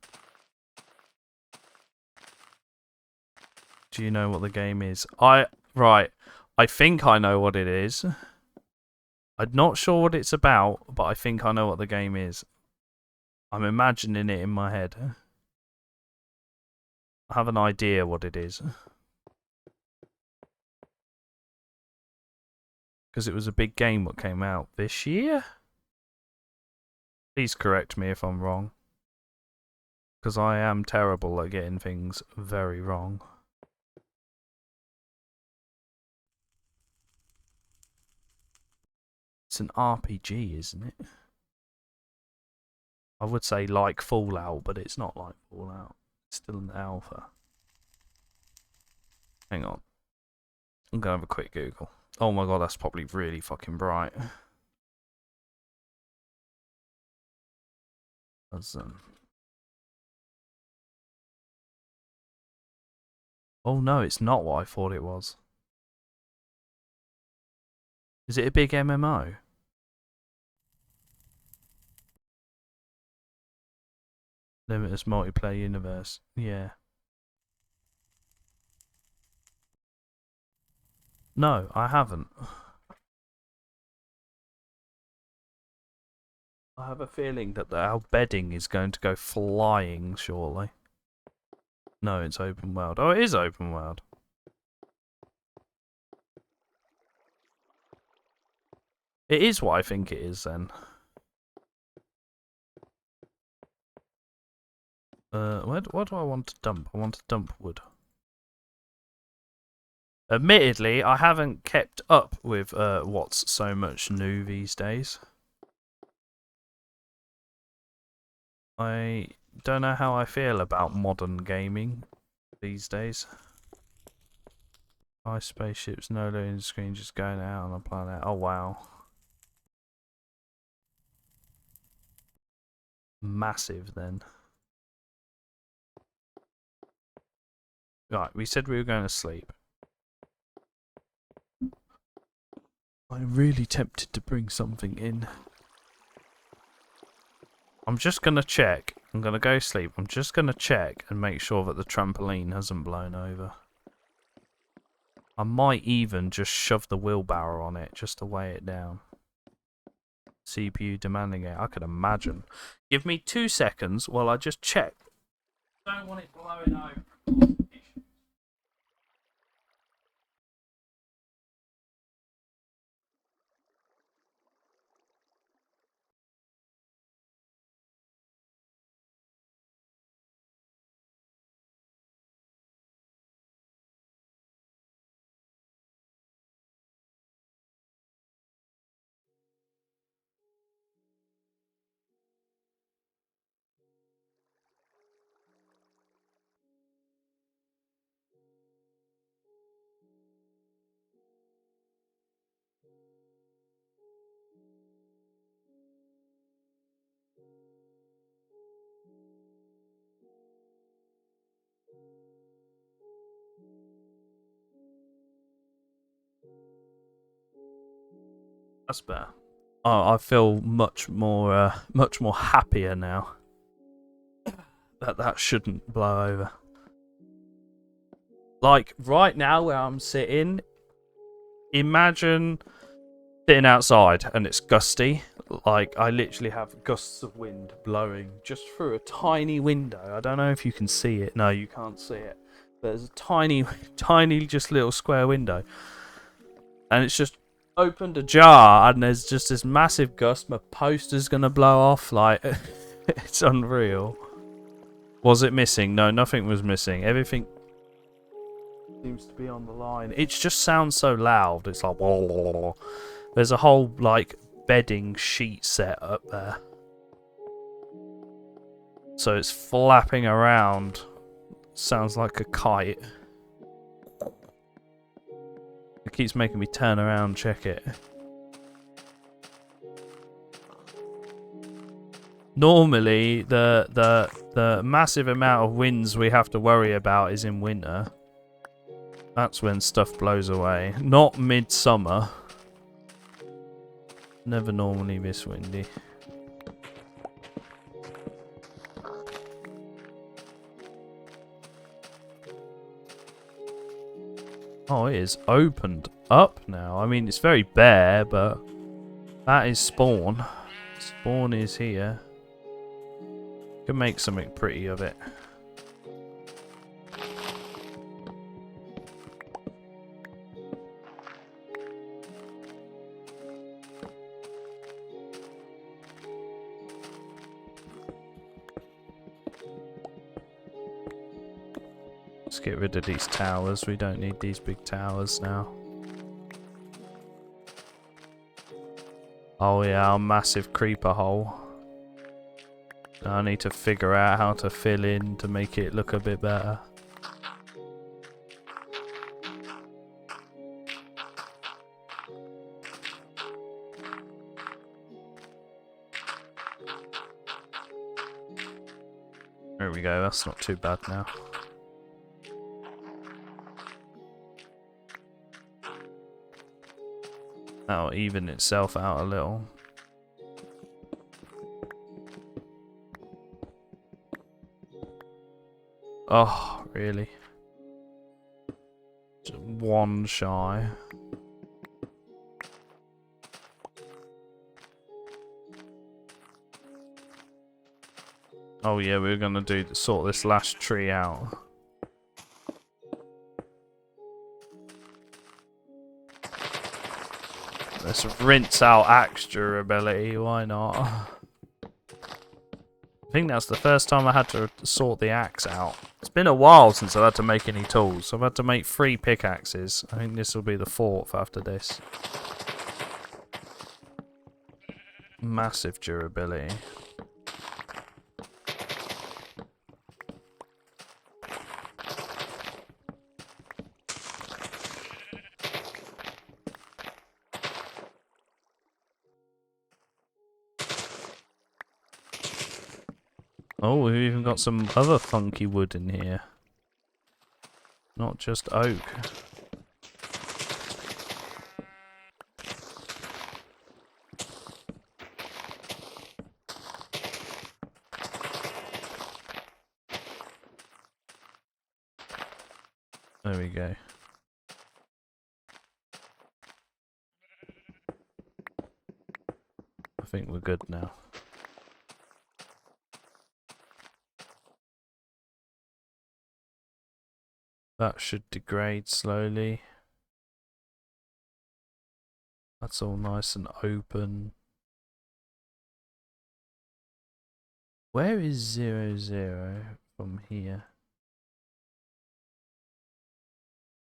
Do you know what the game is? Right. I think I know what it is. I'm not sure what it's about, but I think I know what the game is. I'm imagining it in my head. I have an idea what it is. Because it was a big game that came out this year? Please correct me if I'm wrong. Because I am terrible at getting things very wrong. It's an RPG, isn't it? I would say like Fallout, but it's not like Fallout. It's still an alpha. Hang on. I'm going to have a quick Google. Oh my god, that's probably really fucking bright. Oh no, it's not what I thought it was. Is it a big MMO? Limitless multiplayer universe. Yeah. No, I haven't. I have a feeling that our bedding is going to go flying shortly. No, it's open world. Oh, it is open world. It is what I think it is then. What do I want to dump? I want to dump wood. Admittedly, I haven't kept up with what's so much new these days. I don't know how I feel about modern gaming these days. High spaceships, no loading screen, just going out on the planet. Oh wow. Massive then. Right, we said we were going to sleep. I'm really tempted to bring something in. I'm just going to check. I'm going to go sleep. I'm just going to check and make sure that the trampoline hasn't blown over. I might even just shove the wheelbarrow on it just to weigh it down. CPU demanding it. I could imagine. Give me 2 seconds while I just check. Don't want it blowing over. That's better. Oh, I feel much more happier now. That shouldn't blow over. Like right now where I'm sitting, imagine sitting outside and it's gusty. Like I literally have gusts of wind blowing just through a tiny window. I don't know if you can see it. No, you can't see it. There's a tiny just little square window. And it's just opened ajar and there's just this massive gust. My poster's gonna blow off. Like it's unreal. Was it missing? No, nothing was missing. Everything seems to be on the line. It just sounds so loud. It's like there's a whole like bedding sheet set up there, so it's flapping around. Sounds like a kite. It keeps making me turn around, check it. Normally, the massive amount of winds we have to worry about is in winter. That's when stuff blows away. Not midsummer. Never normally this windy. Oh, it is opened up now. I mean, it's very bare, but that is spawn. Spawn is here. Can make something pretty of it. Let's get rid of these towers. We don't need these big towers now. Oh yeah, our massive creeper hole. Now I need to figure out how to fill in to make it look a bit better. There we go, that's not too bad now. That'll even itself out a little. Oh, really? Just one shy. Oh yeah, we're gonna sort this last tree out. Let's rinse out axe durability, why not? I think that's the first time I had to sort the axe out. It's been a while since I've had to make any tools, so I've had to make 3 pickaxes. I think this will be the 4th after this. Massive durability. Oh, we've even got some other funky wood in here. Not just oak. There we go. I think we're good now. That should degrade slowly. That's all nice and open. Where is 0, from here?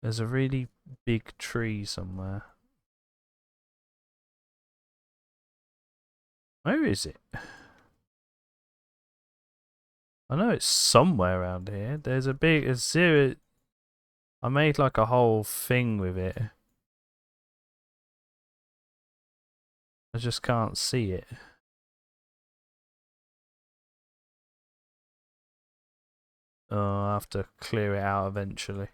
There's a really big tree somewhere. Where is it? I know it's somewhere around here. There's a 0. I made like a whole thing with it. I just can't see it. Oh, I'll have to clear it out eventually.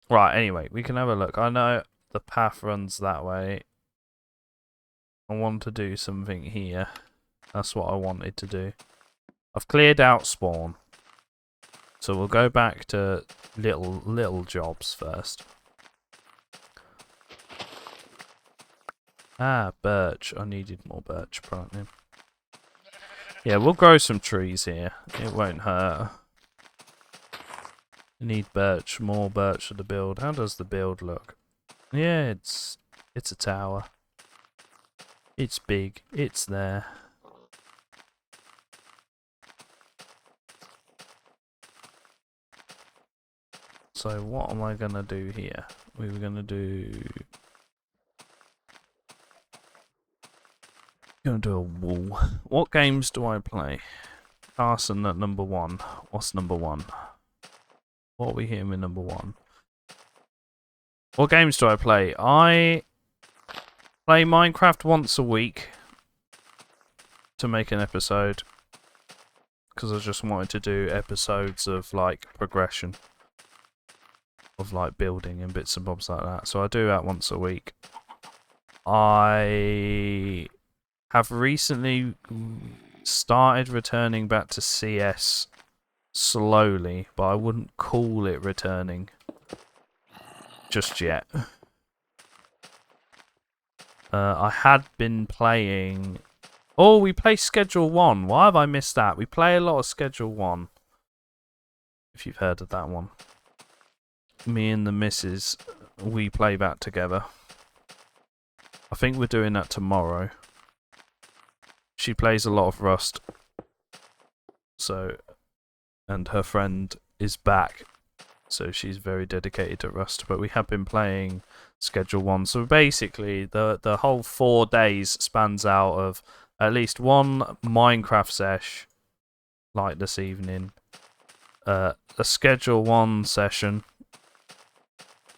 Right, anyway, we can have a look. I know the path runs that way. I want to do something here. That's what I wanted to do. I've cleared out spawn. So we'll go back to little jobs first. Ah, birch. I needed more birch apparently. Yeah, we'll grow some trees here. It won't hurt. I need birch, more birch for the build. How does the build look? Yeah, it's a tower. It's big. It's there. So what am I gonna do here? We were gonna do a wall. What games do I play? Carson at number 1. What's number 1? What are we hitting with number 1? What games do I play? I play Minecraft once a week to make an episode. Because I just wanted to do episodes of like progression. Of like building and bits and bobs like that. So I do that once a week. I have recently started returning back to CS slowly, but I wouldn't call it returning just yet. I had been playing... Oh, we play Schedule 1. Why have I missed that? We play a lot of Schedule 1. If you've heard of that one. Me and the missus, we play that together. I think we're doing that tomorrow. She plays a lot of Rust. So, and her friend is back, so she's very dedicated to Rust. But we have been playing Schedule 1, so basically the whole 4 days spans out of at least one Minecraft sesh, like this evening, a Schedule 1 session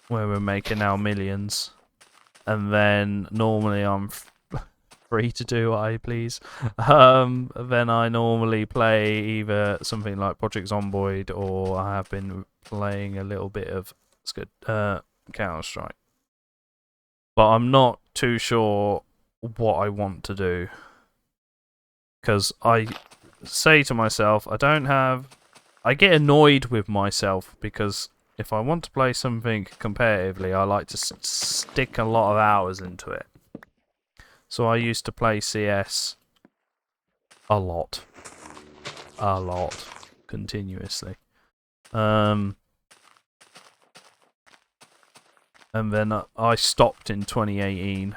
where we're making our millions, and then normally I'm free to do what I please. Then I normally play either something like Project Zomboid, or I have been playing a little bit of Counter-Strike. But I'm not too sure what I want to do, because I say to myself, I get annoyed with myself, because if I want to play something competitively, I like to stick a lot of hours into it. So I used to play CS a lot, continuously. And then I stopped in 2018.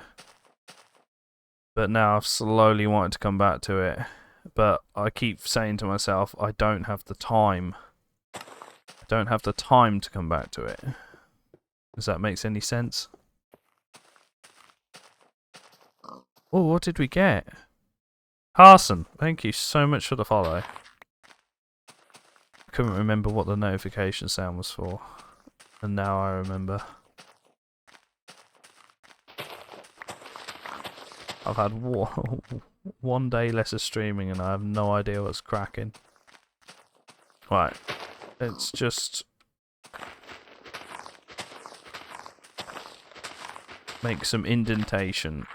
But now I've slowly wanted to come back to it. But I keep saying to myself, I don't have the time. I don't have the time to come back to it. Does that make any sense? Oh, what did we get? Carson, thank you so much for the follow. I couldn't remember what the notification sound was for. And now I remember. I've had one day less of streaming and I have no idea what's cracking. Right, let's just make some indentation,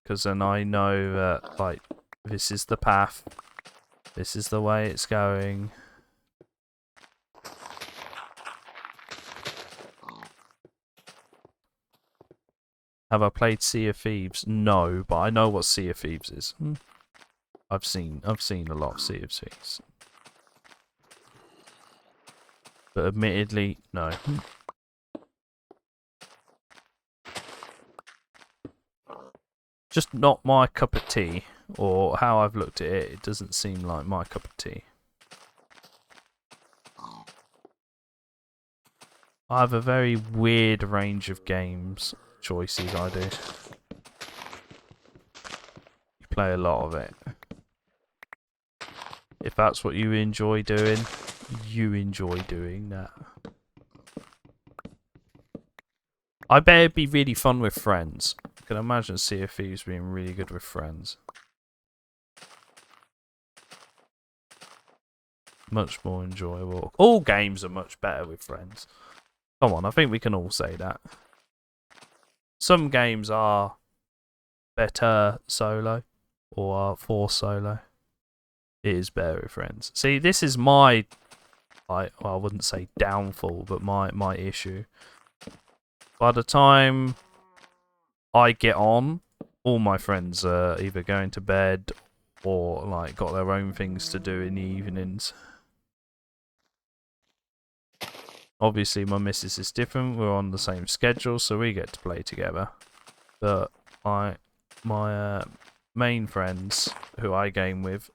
because then I know that, like, this is the path, this is the way it's going. Have I played Sea of Thieves? No, but I know what Sea of Thieves is. I've seen a lot of Sea of Thieves. But admittedly, no. Just not my cup of tea, or how I've looked at it, it doesn't seem like my cup of tea. I have a very weird range of games choices, I do. You play a lot of it. If that's what you enjoy doing, you enjoy doing that. I bet it'd be really fun with friends. I can imagine Sea of Thieves being really good with friends. Much more enjoyable. All games are much better with friends. Come on, I think we can all say that. Some games are better solo, or are for solo. It is better with friends. See, this is my, well, I wouldn't say downfall, but my issue. By the time I get on, all my friends are either going to bed or like got their own things to do in the evenings. Obviously, my missus is different. We're on the same schedule, so we get to play together. But my main friends who I game with,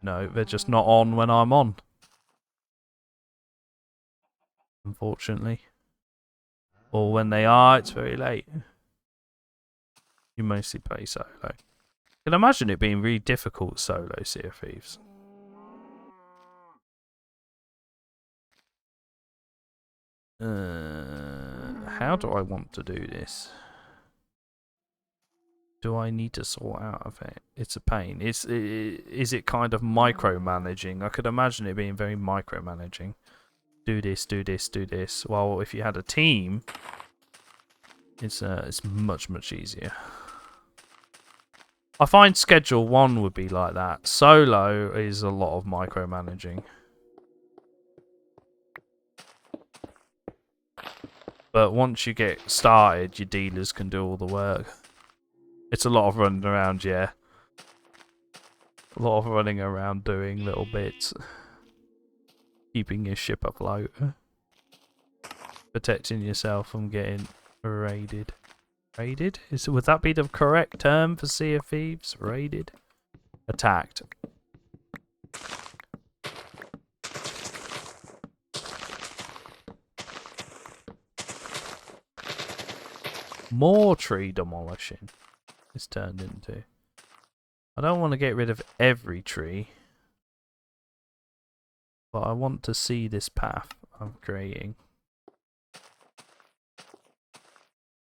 no, they're just not on when I'm on. Unfortunately. Or when they are, it's very late. You mostly play solo. I can imagine it being really difficult solo Sea of Thieves. How do I want to do this? Do I need to sort out of it? It's a pain. Is it kind of micromanaging? I could imagine it being very micromanaging. Do this, do this, do this. Well, if you had a team, it's much easier. I find Schedule 1 would be like that. Solo is a lot of micromanaging. But once you get started, your dealers can do all the work. It's a lot of running around, yeah. A lot of running around doing little bits. Keeping your ship afloat. Protecting yourself from getting raided. Raided? Would that be the correct term for Sea of Thieves? Raided? Attacked. more tree demolishing is turned into. I don't want to get rid of every tree, but I want to see this path I'm creating.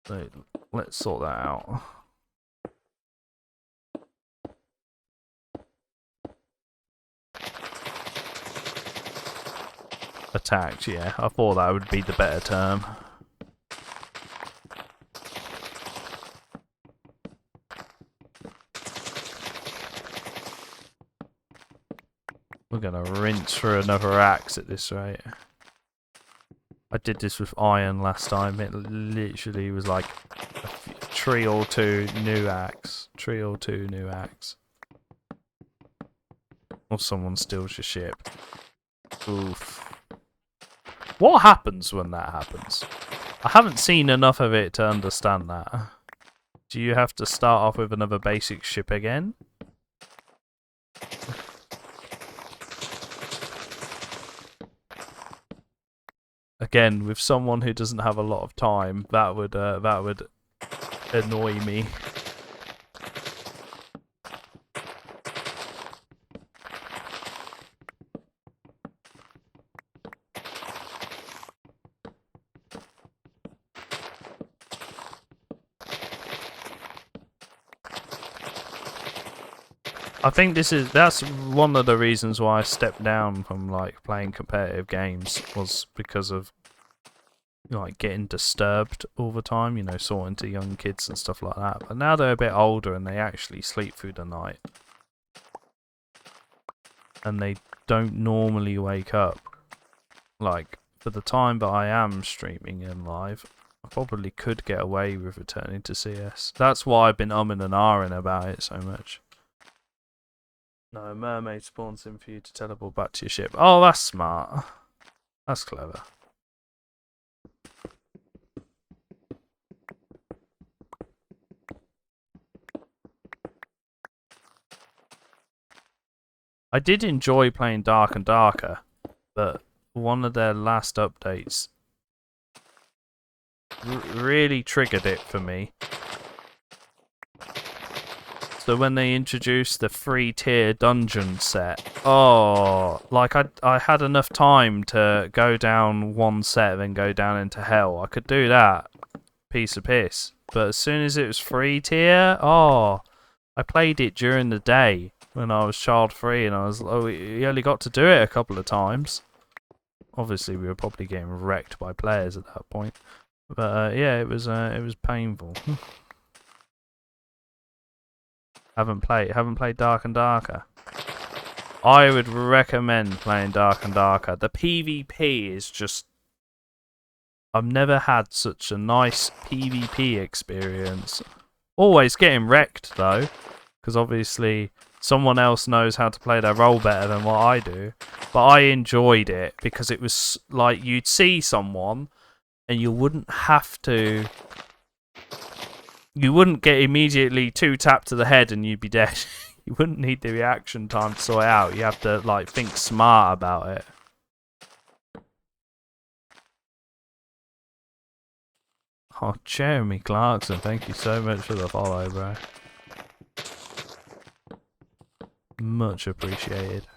So let's sort that out. Attacked, yeah. I thought that would be the better term. We're gonna rinse through another axe at this rate. I did this with iron last time. It literally was like a tree or two new axe. Tree or two new axe. Or someone steals your ship. Oof. What happens when that happens? I haven't seen enough of it to understand that. Do you have to start off with another basic ship again? Again, with someone who doesn't have a lot of time, that would annoy me. I think that's one of the reasons why I stepped down from like playing competitive games, was because of like getting disturbed all the time, you know, sorting to young kids and stuff like that. But now they're a bit older and they actually sleep through the night. And they don't normally wake up. Like, for the time that I am streaming in live, I probably could get away with returning to CS. That's why I've been umming and ahhing about it so much. No, mermaid spawns in for you to teleport back to your ship. Oh, that's smart. That's clever. I did enjoy playing Dark and Darker, but one of their last updates really triggered it for me. So when they introduced the free tier dungeon set, oh, like I had enough time to go down one set and then go down into hell. I could do that, piece of piss. But as soon as it was free tier, oh, I played it during the day when I was child free, and we only got to do it a couple of times. Obviously, we were probably getting wrecked by players at that point. But yeah, it was painful. Haven't played Dark and Darker. I would recommend playing Dark and Darker. The PvP is just... I've never had such a nice PvP experience. Always getting wrecked though, because obviously someone else knows how to play their role better than what I do. But I enjoyed it because it was like you'd see someone and you wouldn't have to... You wouldn't get immediately 2-tapped to the head and you'd be dead. You wouldn't need the reaction time to sort it out. You have to like think smart about it. Oh, Jeremy Clarkson, thank you so much for the follow, bro. Much appreciated.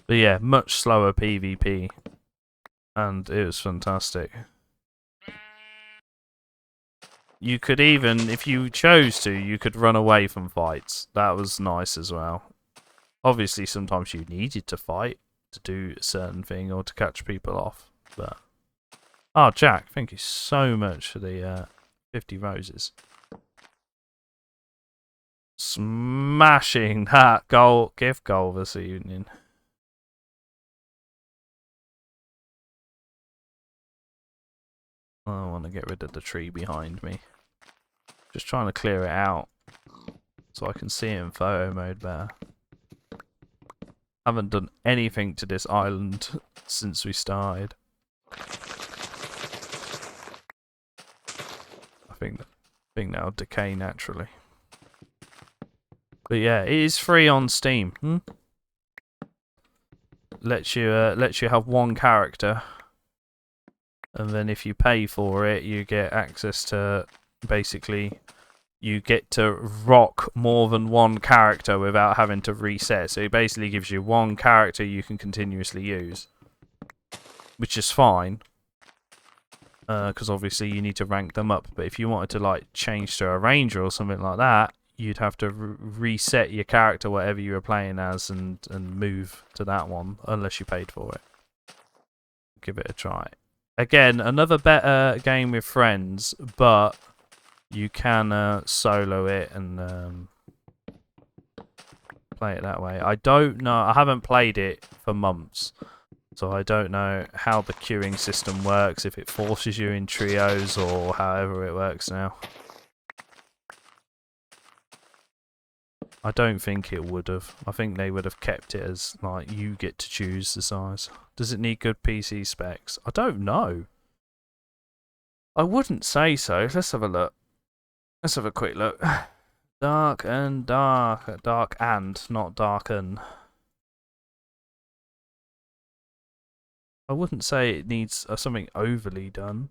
But yeah, much slower PvP. And it was fantastic. You could even, if you chose to, you could run away from fights. That was nice as well. Obviously, sometimes you needed to fight to do a certain thing or to catch people off. But oh, Jack, thank you so much for the 50 roses. Smashing that gift goal this evening. I want to get rid of the tree behind me. Just trying to clear it out so I can see it in photo mode better. Haven't done anything to this island since we started. I think that'll decay naturally. But yeah, it is free on Steam. lets you have one character, and then if you pay for it, you get access to basically. You get to rock more than one character without having to reset. So it basically gives you one character you can continuously use, which is fine, because obviously you need to rank them up. But if you wanted to like change to a ranger or something like that, you'd have to reset your character, whatever you were playing as, and move to that one unless you paid for it. Give it a try. Again, another better game with friends, but you can solo it and play it that way. I don't know. I haven't played it for months, so I don't know how the queuing system works, if it forces you in trios or however it works now. I don't think it would have. I think they would have kept it as, like, you get to choose the size. Does it need good PC specs? I don't know. I wouldn't say so. Let's have a look. Let's have a quick look. Dark and dark. Dark and, not darken. I wouldn't say it needs something overly done.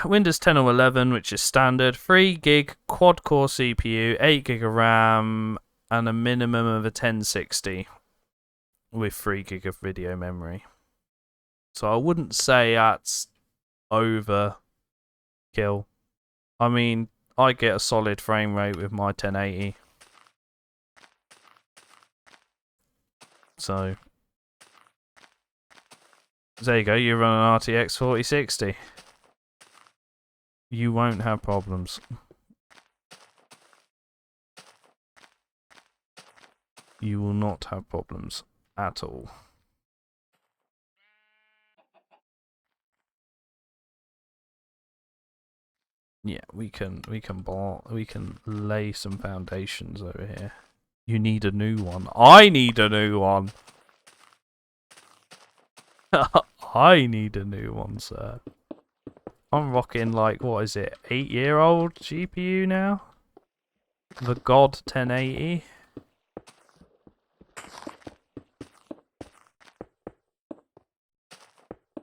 Windows 10 or 11, which is standard. 3 gig quad-core CPU, 8 gig of RAM, and a minimum of a 1060 with 3 gig of video memory. So I wouldn't say that's overkill. I mean, I get a solid frame rate with my 1080. So there you go, you run an RTX 4060. You won't have problems. You will not have problems at all. Yeah, we can lay some foundations over here. You need a new one. I need a new one. I need a new one, sir. I'm rocking, like, what is it, 8-year-old GPU now? The God 1080.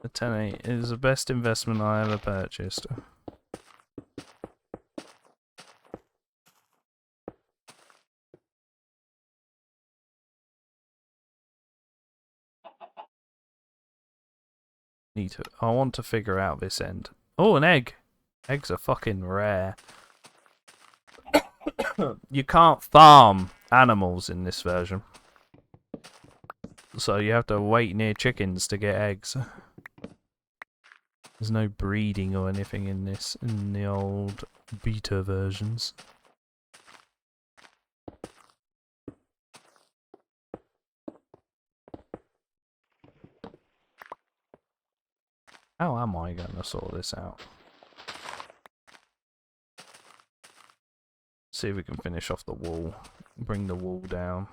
The 1080 is the best investment I ever purchased. I want to figure out this end. Oh, an egg! Eggs are fucking rare. You can't farm animals in this version. So you have to wait near chickens to get eggs. There's no breeding or anything in this, in the old beta versions. How am I going to sort this out? See if we can finish off the wall. Bring the wall down.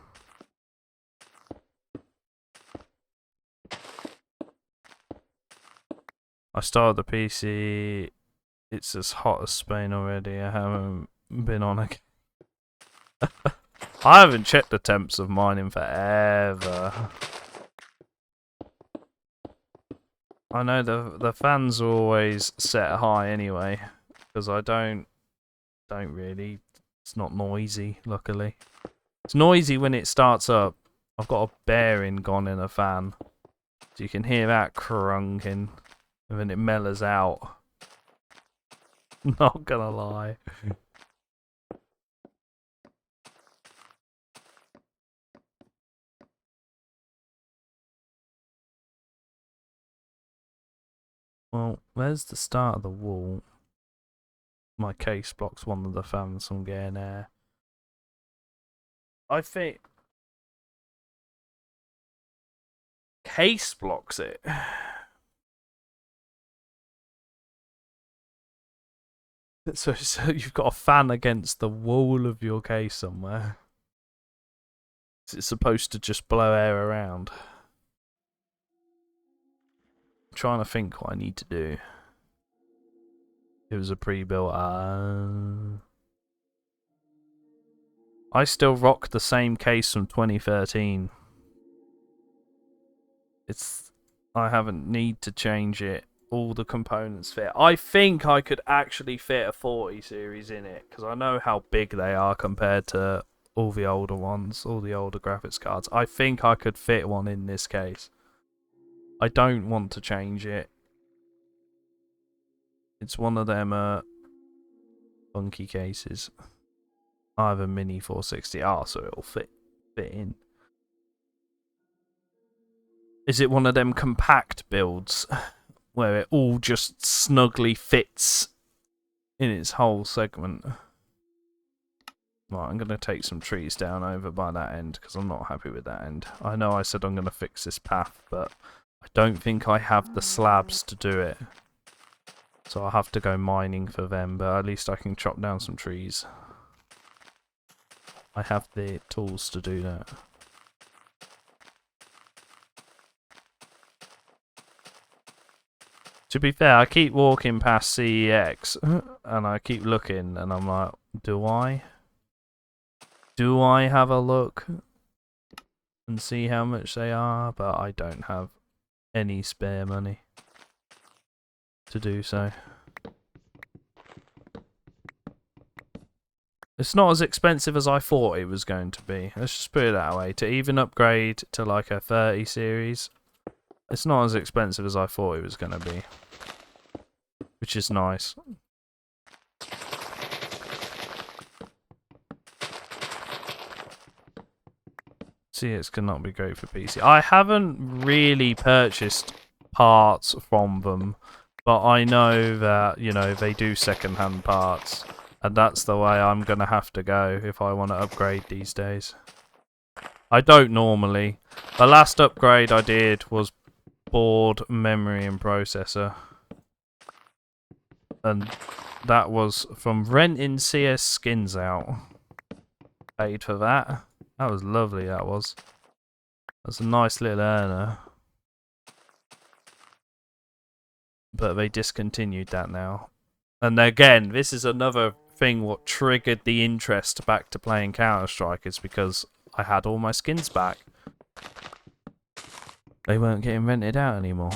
I started the PC. It's as hot as Spain already. I haven't been on again. I haven't checked the temps of mine in forever. I know the fans are always set high anyway, because I don't really. It's not noisy, luckily. It's noisy when it starts up. I've got a bearing gone in a fan, so you can hear that crunking, and then it mellows out. Not gonna lie. Well, there's the start of the wall. My case blocks one of the fans from getting air. I think case blocks it. So you've got a fan against the wall of your case somewhere. Is it supposed to just blow air around? I'm trying to think what I need to do. It was a pre-built. I still rock the same case from 2013. I haven't need to change it. All the components fit. I think I could actually fit a 40 series in it, because I know how big they are compared to all the older ones, all the older graphics cards. I think I could fit one in this case. I don't want to change it. It's one of them funky cases. I have a mini 460R, so it'll fit in. Is it one of them compact builds where it all just snugly fits in its whole segment? Right, I'm going to take some trees down over by that end because I'm not happy with that end. I know I said I'm going to fix this path, but I don't think I have the slabs to do it. So I'll have to go mining for them, but at least I can chop down some trees. I have the tools to do that. To be fair, I keep walking past CEX and I keep looking and I'm like, do I? Do I have a look and see how much they are? But I don't have any spare money to do so. It's not as expensive as I thought it was going to be. Let's just put it that way. To even upgrade to like a 30 series, it's not as expensive as I thought it was going to be. Which is nice. CX cannot be great for PC. I haven't really purchased parts from them, but I know that, you know, they do second-hand parts. And that's the way I'm going to have to go if I want to upgrade these days. I don't normally. The last upgrade I did was board, memory and processor. And that was from renting CS skins out. Paid for that. That was lovely, that was. That's a nice little earner. But they discontinued that now. And again, this is another thing what triggered the interest back to playing Counter-Strike, is because I had all my skins back. They weren't getting rented out anymore.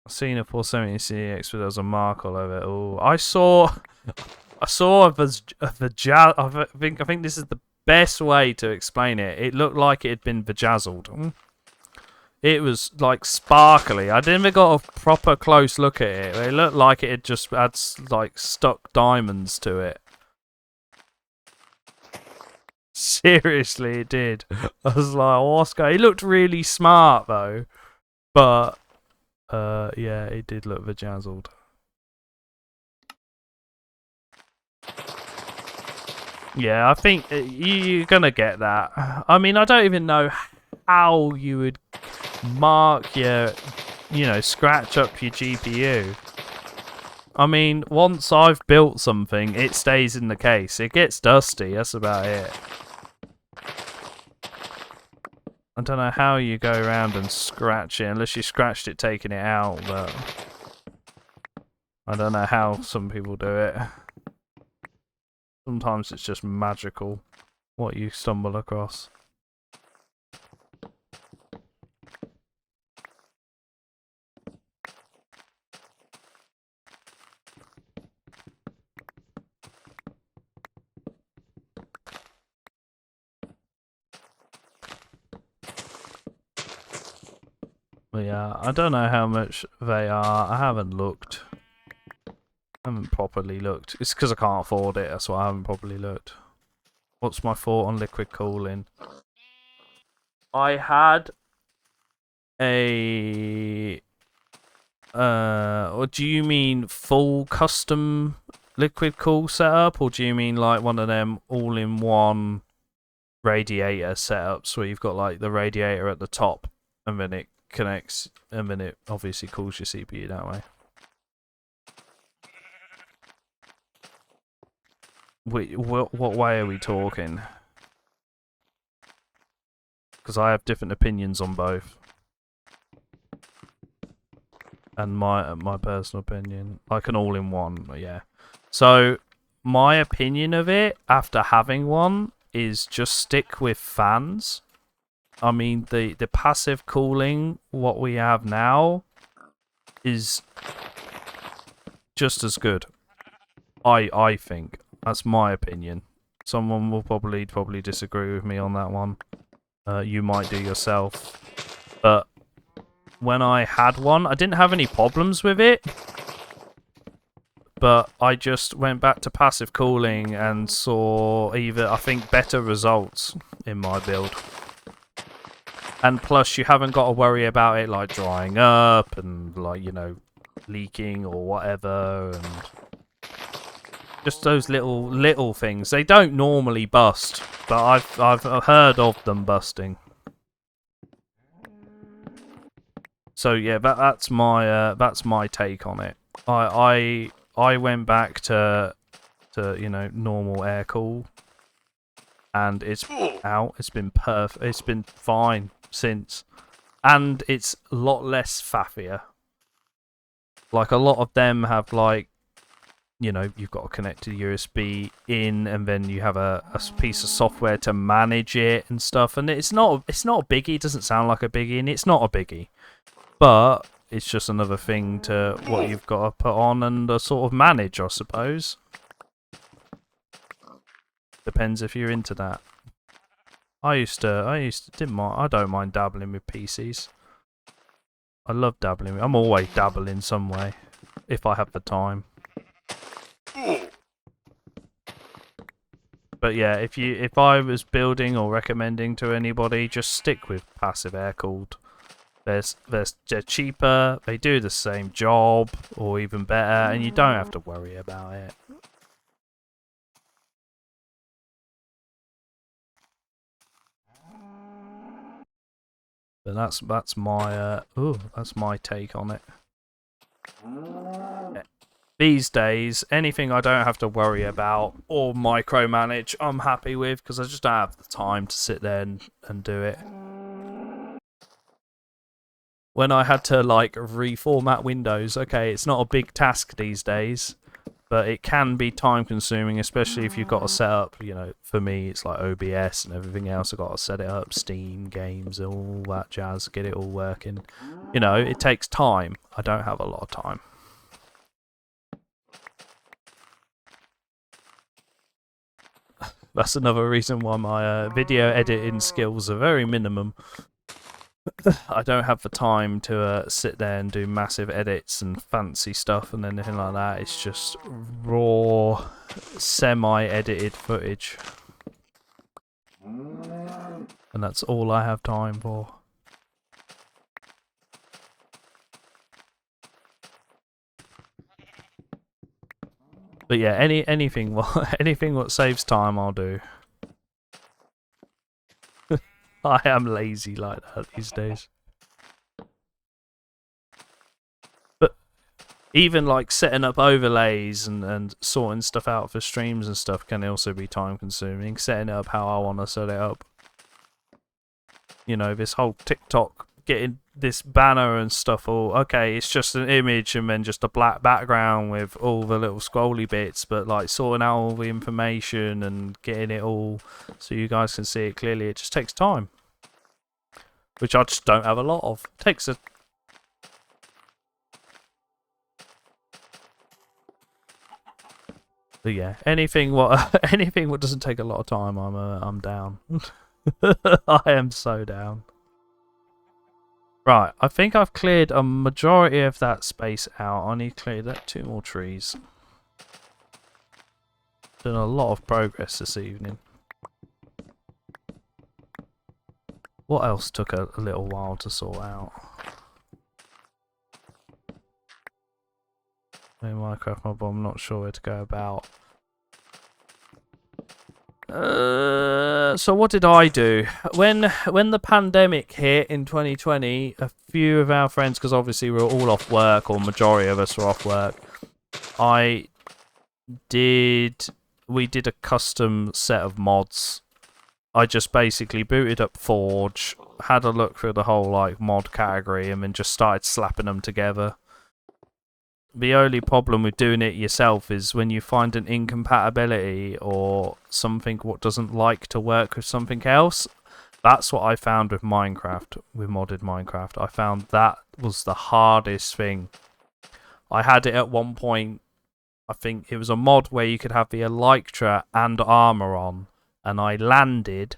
I've seen a 470 CX, but there was a mark all over it. Oh, I saw a I think this is the best way to explain it. It looked like it had been bejazzled. It was like sparkly. I didn't even got a proper close look at it. It looked like it had just had like stuck diamonds to it. Seriously, it did. I was like, what's going? It looked really smart though, but yeah, it did look bejazzled. Yeah, I think you're gonna get that. I mean, I don't even know how you would mark your, you know, scratch up your GPU. I mean, once I've built something, it stays in the case. It gets dusty, that's about it. I don't know how you go around and scratch it, unless you scratched it taking it out, but I don't know how some people do it. Sometimes it's just magical what you stumble across. But yeah, I don't know how much they are. I haven't looked. I haven't properly looked. It's because I can't afford it, that's why I haven't properly looked. What's my thought on liquid cooling? I had a... or do you mean full custom liquid cool setup, or do you mean like one of them all-in-one radiator setups where you've got like the radiator at the top and then it connects and then it obviously cools your CPU that way? Wait, what way are we talking? Because I have different opinions on both. and my personal opinion, like an all-in-one. Yeah. So my opinion of it after having one is just stick with fans. I mean, the passive cooling, what we have now, is just as good. I think that's my opinion. Someone will probably disagree with me on that one. You might do yourself, but when I had one, I didn't have any problems with it. But I just went back to passive cooling and saw I think, better results in my build. And plus, you haven't got to worry about it like drying up and like, you know, leaking or whatever, and just those little things. They don't normally bust, but I've heard of them busting. So yeah, that's my take on it. I went back to you know, normal air cool, and it's out. It's been perfect. It's been fine since, and it's a lot less faffier. Like, a lot of them have, like, you know, you've got to connect to USB in, and then you have a piece of software to manage it and stuff. And it's not a biggie. It doesn't sound like a biggie, and it's not a biggie, but it's just another thing to what you've got to put on and sort of manage, I suppose. Depends if you're into that. I don't mind dabbling with PCs. I love dabbling. I'm always dabbling some way, if I have the time. But yeah, if I was building or recommending to anybody, just stick with passive air cooled. They're cheaper, they do the same job, or even better, and you don't have to worry about it. But that's my take on it. These days, anything I don't have to worry about or micromanage, I'm happy with, because I just don't have the time to sit there and do it. When I had to, like, reformat Windows, okay, it's not a big task these days, but it can be time consuming, especially if you've got to set up, you know, for me it's like OBS and everything else. I've got to set it up, Steam, games, all that jazz, get it all working. You know, it takes time. I don't have a lot of time. That's another reason why my video editing skills are very minimum. I don't have the time to sit there and do massive edits and fancy stuff and anything like that. It's just raw, semi-edited footage. And that's all I have time for. But yeah, anything what saves time, I'll do. I am lazy like that these days. But even like setting up overlays and sorting stuff out for streams and stuff can also be time consuming. Setting it up how I want to set it up. You know, this whole TikTok, getting this banner and stuff, all okay, it's just an image and then just a black background with all the little scrolly bits, but like sorting out all the information and getting it all so you guys can see it clearly, it just takes time, which I just don't have a lot of. It takes a but yeah, anything what doesn't take a lot of time, I'm down. I am so down. Right, I think I've cleared a majority of that space out. I need to clear that 2 more trees. Done a lot of progress this evening. What else took a little while to sort out? In Minecraft mob, I'm not sure where to go about. So what did I do when the pandemic hit in 2020? A few of our friends, because obviously we were all off work, or majority of us were off work. We did a custom set of mods. I just basically booted up Forge, had a look through the whole like mod category, and then just started slapping them together. the only problem with doing it yourself is when you find an incompatibility or something what doesn't like to work with something else. That's what I found with Minecraft, with modded Minecraft. I found that was the hardest thing. I had it at one point, I think it was a mod where you could have the Elytra and armor on, and I landed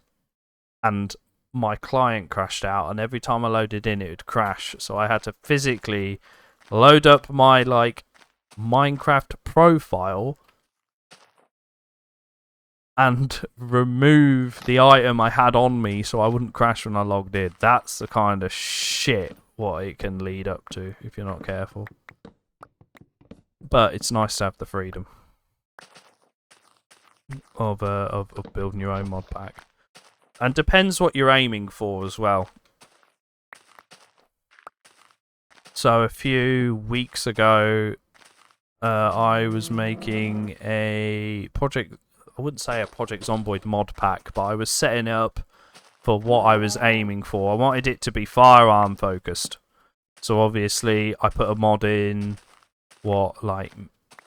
and my client crashed out, and every time I loaded in it would crash, so I had to physically load up my Minecraft profile and remove the item I had on me so I wouldn't crash when I logged in. That's the kind of shit what it can lead up to if you're not careful. But it's nice to have the freedom of building your own mod pack. And depends what you're aiming for as well. So a few weeks ago, I was making a project. I wouldn't say a Project Zomboid mod pack, but I was setting it up for what I was aiming for. I wanted it to be firearm focused. So obviously, I put a mod in what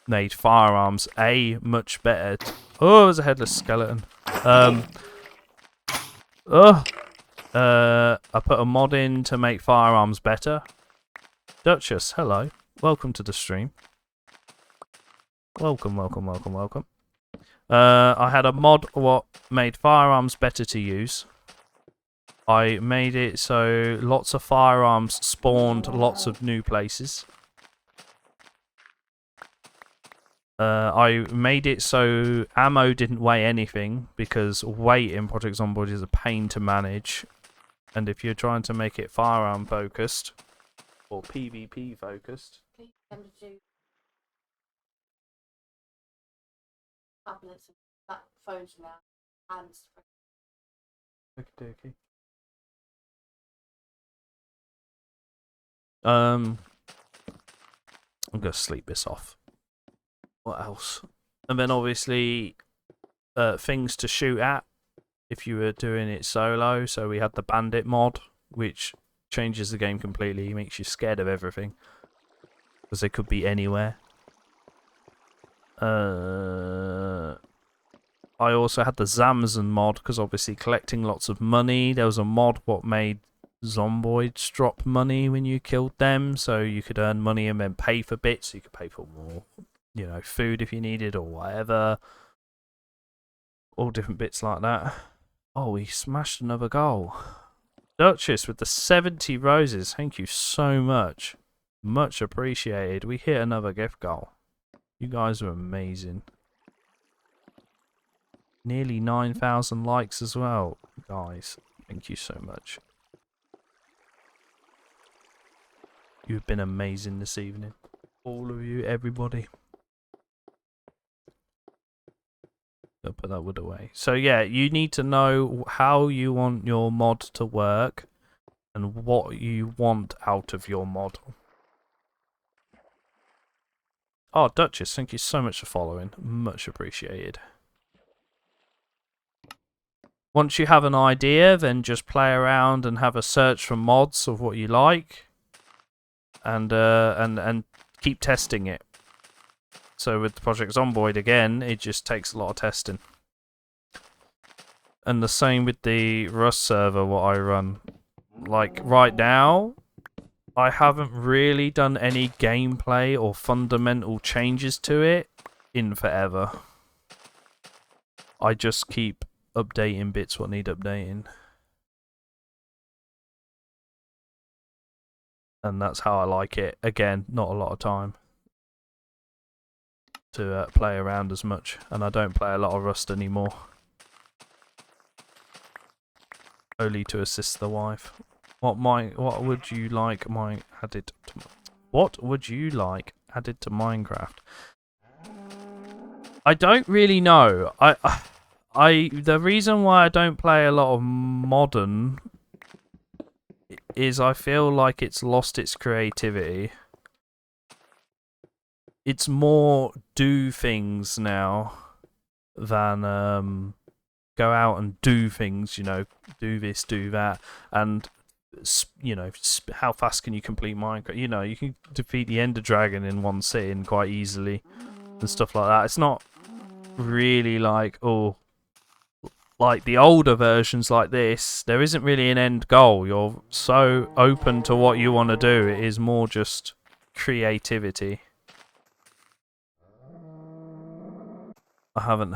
made firearms much better. Oh, there's a headless skeleton. I put a mod in to make firearms better. Duchess, hello. Welcome to the stream. Welcome. I had a mod what made firearms better to use. I made it so lots of firearms spawned lots of new places. I made it so ammo didn't weigh anything, because weight in Project Zomboid is a pain to manage. And if you're trying to make it firearm focused, or PvP focused... Tablets and phones now, hands. Okey-dokey. I'm gonna sleep this off. What else? And then obviously things to shoot at if you were doing it solo. So we had the bandit mod, which changes the game completely, makes you scared of everything because they could be anywhere. I also had the Zamazon mod because obviously collecting lots of money. There was a mod what made zomboids drop money when you killed them, so you could earn money and then pay for bits. You could pay for more, food if you needed or whatever. All different bits like that. Oh, we smashed another goal. Duchess with the 70 roses. Thank you so much. Much appreciated. We hit another gift goal. You guys are amazing. Nearly 9,000 likes as well, guys. Thank you so much. You've been amazing this evening. All of you, everybody. I'll put that wood away. So yeah, you need to know how you want your mod to work and what you want out of your mod. Oh, Duchess, thank you so much for following. Much appreciated. Once you have an idea, then just play around and have a search for mods of what you like, and keep testing it. So with Project Zomboid again, it just takes a lot of testing. And the same with the Rust server what I run. Like right now, I haven't really done any gameplay or fundamental changes to it in forever. I just keep updating bits what need updating. And that's how I like it. Again, not a lot of time to play around as much, and I don't play a lot of Rust anymore. Only to assist the wife. What would you like added to Minecraft? I don't really know. The reason why I don't play a lot of modern is I feel like it's lost its creativity. It's more do things now than go out and do things, do this, do that. And you know, how fast can you complete Minecraft? You know, you can defeat the Ender Dragon in one sitting quite easily and stuff like that. It's not really like, oh, like the older versions like this, there isn't really an end goal. You're so open to what you want to do. It is more just creativity. I haven't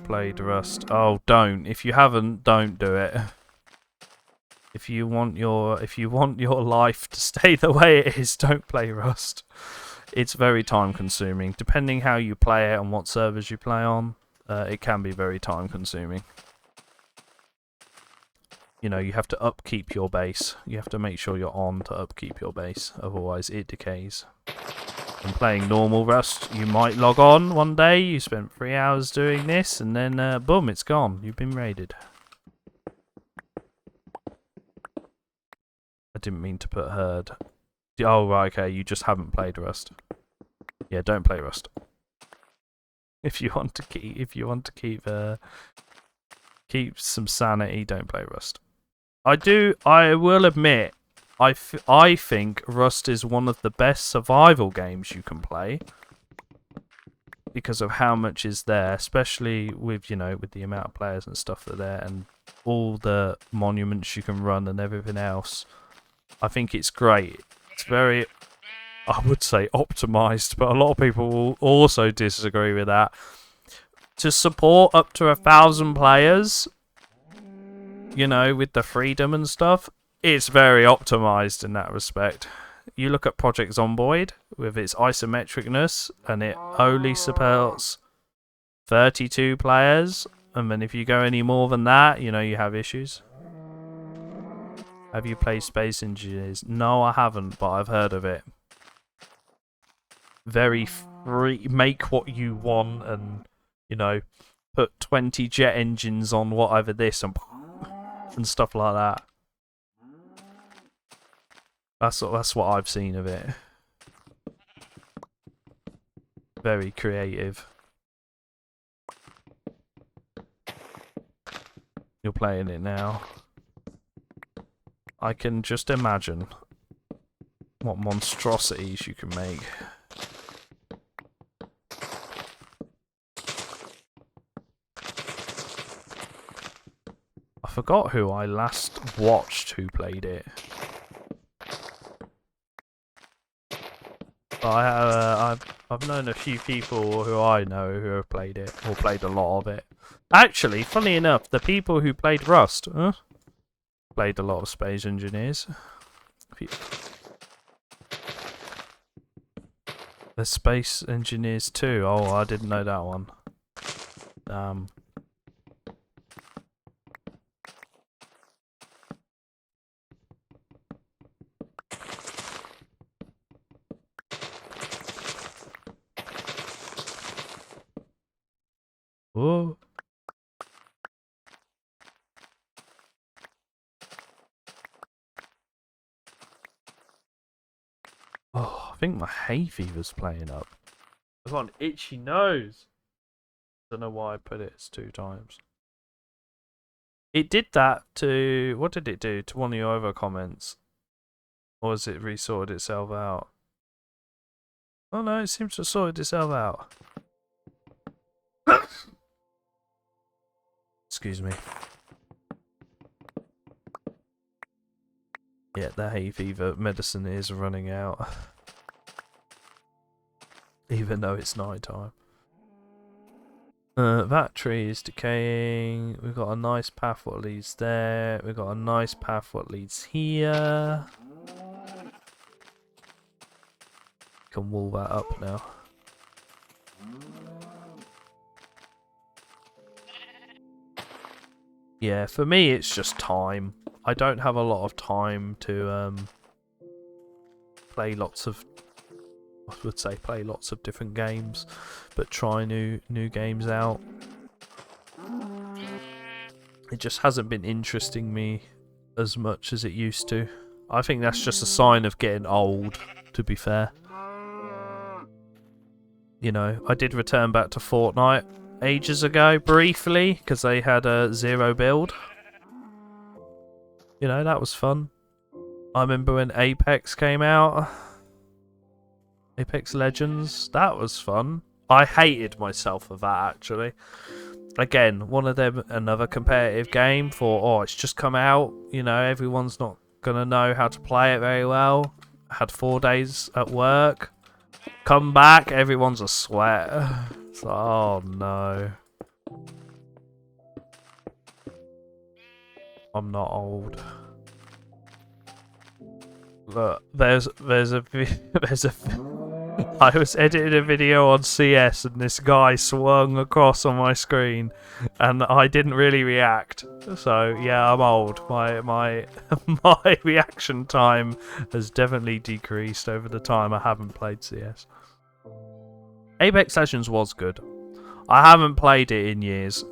played Rust. Oh, don't. If you haven't, don't do it. If you want your life to stay the way it is, don't play Rust. It's very time consuming. Depending how you play it and what servers you play on, it can be very time consuming. You know, you have to upkeep your base. You have to make sure you're on to upkeep your base, otherwise it decays. And playing normal Rust, you might log on one day, you spent 3 hours doing this, and then boom, it's gone. You've been raided. I didn't mean to put herd. Oh, right, okay, you just haven't played Rust. Yeah, don't play Rust. If you want to keep some sanity, don't play Rust. I will admit, I think Rust is one of the best survival games you can play because of how much is there, especially with, you know, with the amount of players and stuff that are there and all the monuments you can run and everything else. I think it's great. It's very, I would say, optimized, but a lot of people will also disagree with that. To support up to 1,000 players, you know, with the freedom and stuff, it's very optimized in that respect. You look at Project Zomboid with its isometricness, and it only supports 32 players, and then if you go any more than that, you know, you have issues. Have you played Space Engineers? No, I haven't, but I've heard of it. Very free, make what you want, and, you know, put 20 jet engines on whatever this and stuff like that. That's what I've seen of it. Very creative. You're playing it now. I can just imagine what monstrosities you can make. I forgot who I last watched who played it. But I've known a few people who I know who have played it, or played a lot of it. Actually, funny enough, the people who played Rust, played a lot of Space Engineers. The Space Engineers 2. Oh, I didn't know that one. Whoa. Oh, I think my hay fever's playing up. I've got an itchy nose. Don't know why I put it as 2 times. It did that to... What did it do to one of your other comments? Or has it resorted itself out? Oh no, it seems to have sorted itself out. Excuse me. Yeah, the hay fever medicine is running out. Even though it's night time. That tree is decaying. We've got a nice path what leads there. We've got a nice path what leads here. Can wall that up now. Yeah, for me it's just time. I don't have a lot of time to play lots of, I would say play lots of different games, but try new games out. It just hasn't been interesting me as much as it used to. I think that's just a sign of getting old, to be fair. You know, I did return back to Fortnite ages ago, briefly, because they had a 0 build. You know, that was fun. I remember when Apex came out. Apex Legends. That was fun. I hated myself for that, actually. Again, one of them, another competitive game for, oh, it's just come out. You know, everyone's not going to know how to play it very well. Had 4 days at work. Come back, everyone's a sweat. It's like, oh no. I'm not old. Look, there's a I was editing a video on CS and this guy swung across on my screen and I didn't really react. So yeah, I'm old. My my reaction time has definitely decreased over the time I haven't played CS. Apex Legends was good. I haven't played it in years.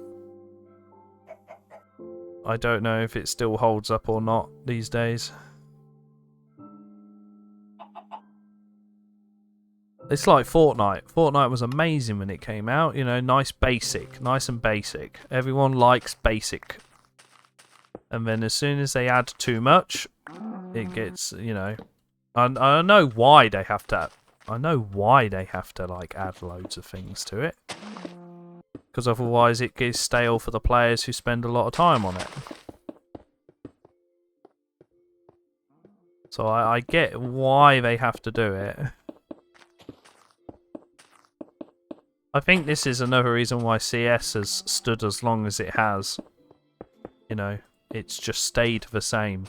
I don't know if it still holds up or not these days. It's like Fortnite. Fortnite was amazing when it came out. You know, nice and basic. Everyone likes basic. And then as soon as they add too much, it gets, you know... I know why they have to... I know why they have to, like, add loads of things to it. Because otherwise it gets stale for the players who spend a lot of time on it. So I get why they have to do it. I think this is another reason why CS has stood as long as it has. You know, it's just stayed the same.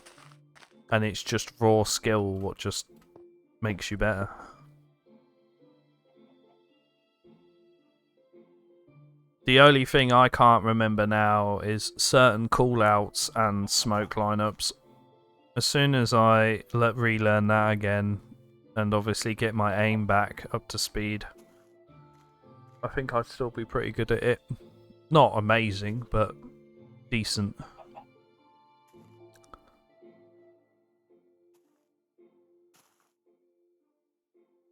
And it's just raw skill what just makes you better. The only thing I can't remember now is certain callouts and smoke lineups. As soon as I relearn that again, and obviously get my aim back up to speed, I think I'd still be pretty good at it. Not amazing, but decent.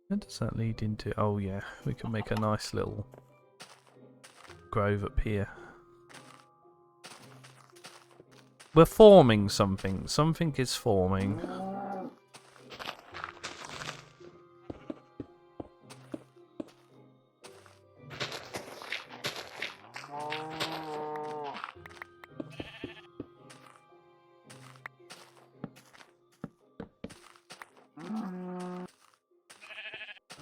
Where does that lead into? Oh yeah, we can make a nice little grove up here. We're forming something. Something is forming.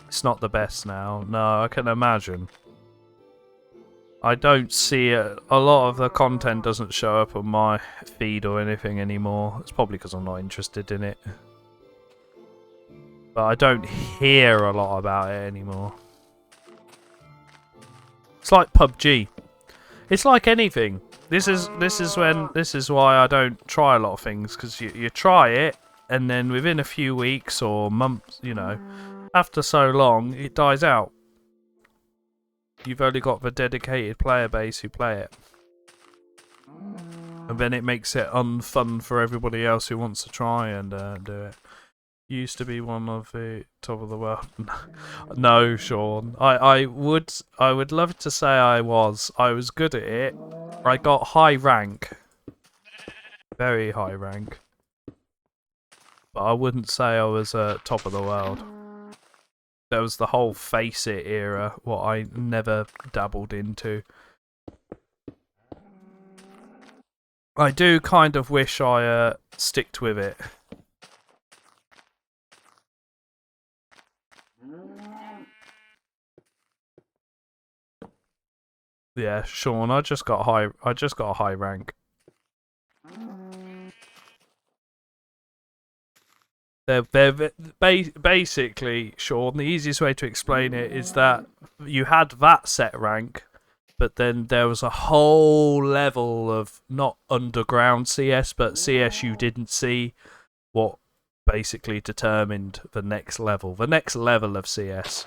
It's not the best now. No, I can imagine. I don't see it. A lot of the content doesn't show up on my feed or anything anymore. It's probably because I'm not interested in it. But I don't hear a lot about it anymore. It's like PUBG. It's like anything. This is why I don't try a lot of things, because you try it and then within a few weeks or months, you know, after so long, it dies out. You've only got the dedicated player base who play it. And then it makes it unfun for everybody else who wants to try and do it. Used to be one of the top of the world. No, Sean. I would love to say I was. I was good at it. I got high rank. Very high rank. But I wouldn't say I was top of the world. There was the whole Face It era, what I never dabbled into. I do kind of wish I sticked with it. Yeah, Sean, I just got a high rank. Basically, Sean, the easiest way to explain it is that you had that set rank, but then there was a whole level of not underground CS, but CS you didn't see, what basically determined the next level of CS,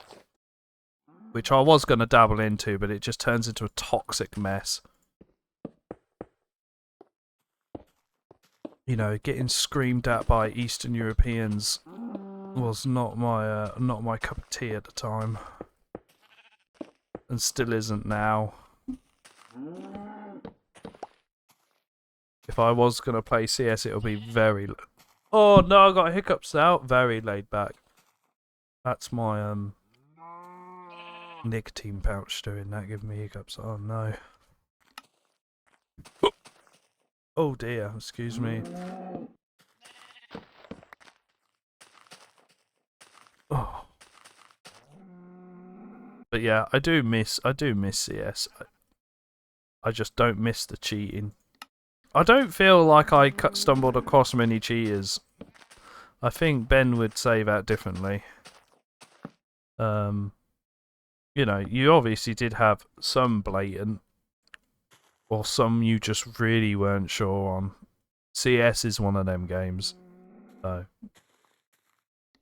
which I was going to dabble into, but it just turns into a toxic mess. You know, getting screamed at by Eastern Europeans was not my cup of tea at the time, and still isn't now. If I was gonna play CS, it'll be very Oh no, I got hiccups now. Very laid back. That's my nicotine pouch doing that, giving me hiccups. Oh no. Oh dear, excuse me. Oh. But yeah, I do miss CS. I just don't miss the cheating. I don't feel like I stumbled across many cheaters. I think Ben would say that differently. You know, you obviously did have some blatant, or some you just really weren't sure on. CS is one of them games. So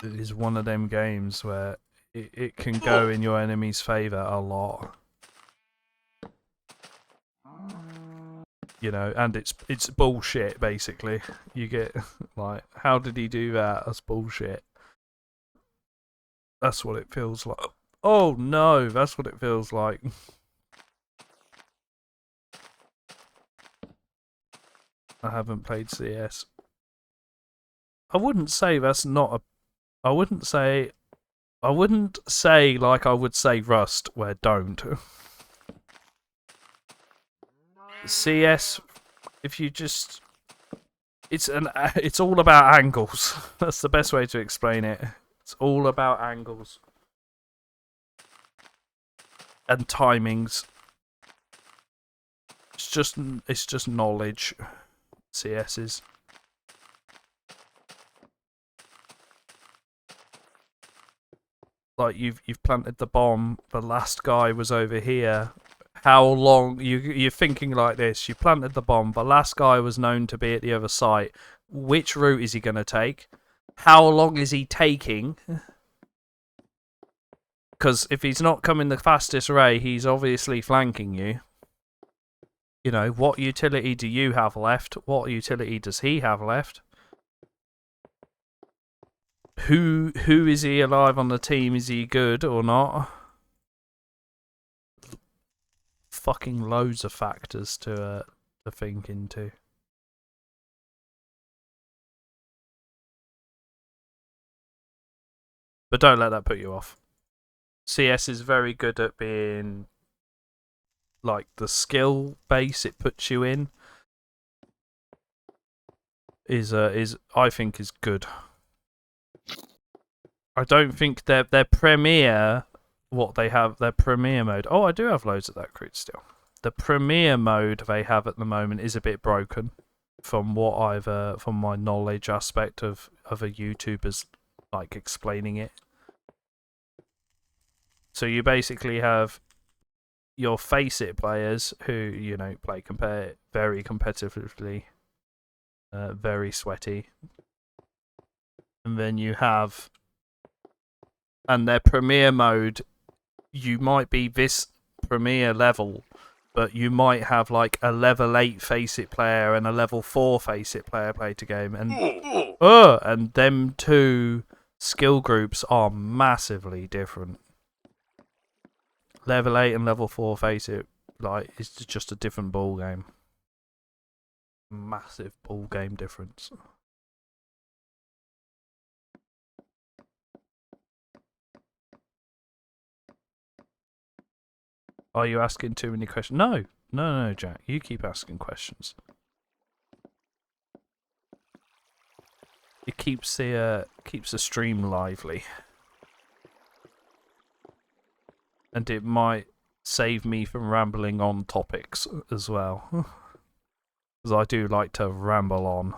it is one of them games where it can go in your enemy's favour a lot. You know, and it's bullshit basically. You get like, how did he do that? That's bullshit. That's what it feels like. Oh no, that's what it feels like. I haven't played CS. I wouldn't say that's not a. I wouldn't say like I would say Rust, where don't. CS, if you just, it's all about angles. That's the best way to explain it. It's all about angles and timings. It's just knowledge. CS is. Like you've planted the bomb. The last guy was over here. How long you're thinking like this? You planted the bomb. The last guy was known to be at the other site. Which route is he going to take? How long is he taking? Because if he's not coming the fastest way, he's obviously flanking you. You know, what utility do you have left? What utility does he have left? Who is he alive on the team? Is he good or not? Fucking loads of factors to think into. But don't let that put you off. CS is very good at being like the skill base it puts you in is I think is good. I don't think their premier what they have their premier mode. Oh, I do have loads of that crit still. The premier mode they have at the moment is a bit broken from what I've from my knowledge aspect of other YouTubers like explaining it. So you basically have your face it players who, you know, play very competitively, very sweaty, and then you have, and their premier mode, you might be this premier level, but you might have like a level 8 face it player and a level 4 face it player play to game, and them two skill groups are massively different. Level 8 and level 4 face it, like, it's just a different ball game. Massive ball game difference. Are you asking too many questions? No, Jack. You keep asking questions. It keeps the stream lively, and it might save me from rambling on topics as well, because I do like to ramble on.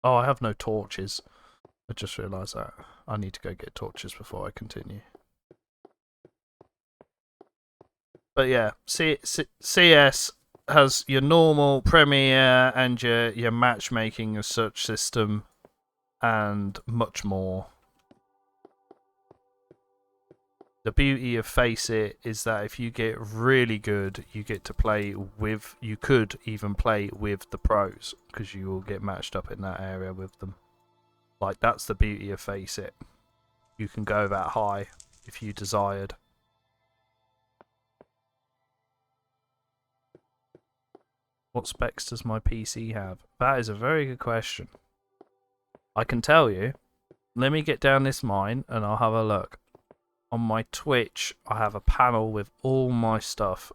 Oh, I have no torches. I just realised that. I need to go get torches before I continue. But yeah, CS has your normal Premiere and your matchmaking as such system, and much more. The beauty of Face It is that if you get really good, you get to play with. You could even play with the pros because you will get matched up in that area with them. Like, that's the beauty of Face It. You can go that high if you desired. What specs does my PC have? That is a very good question. I can tell you. Let me get down this mine and I'll have a look. On my Twitch, I have a panel with all my stuff.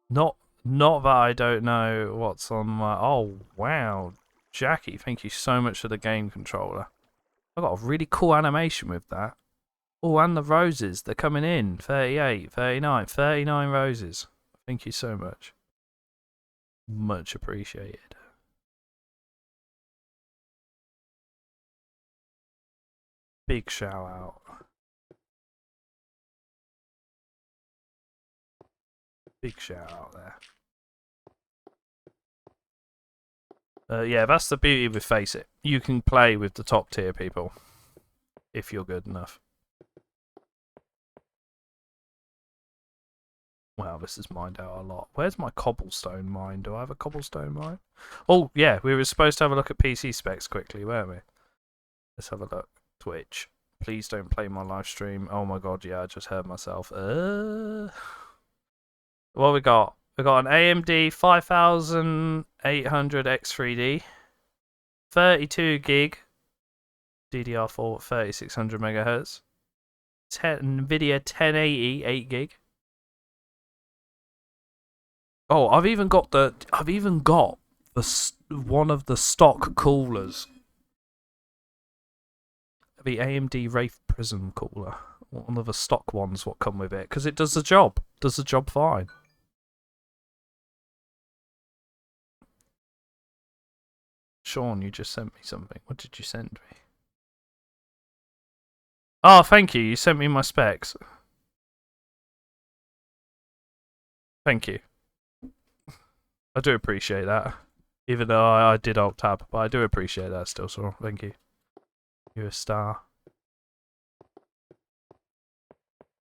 Not that I don't know what's on my... Oh, wow. Jackie, thank you so much for the game controller. I got a really cool animation with that. Oh, and the roses. They're coming in. 38, 39, 39 roses. Thank you so much. Much appreciated. Big shout out. Big shout out there. Yeah, that's the beauty with Face It. You can play with the top tier people. If you're good enough. Wow, this is mined out a lot. Where's my cobblestone mine? Do I have a cobblestone mine? Oh, yeah, we were supposed to have a look at PC specs quickly, weren't we? Let's have a look. Twitch. Please don't play my live stream. Oh my god, yeah, I just heard myself. What we got? We got an AMD 5800 X3D, 32 gig DDR4, 3600 megahertz, NVIDIA 1080 8 gig. Oh, I've even got one of the stock coolers. The AMD Wraith Prism cooler. One of the stock ones what come with it. Because it does the job. Does the job fine. Sean, you just sent me something. What did you send me? Oh, thank you. You sent me my specs. Thank you. I do appreciate that. Even though I did alt tab. But I do appreciate that still, so thank you. You're a star.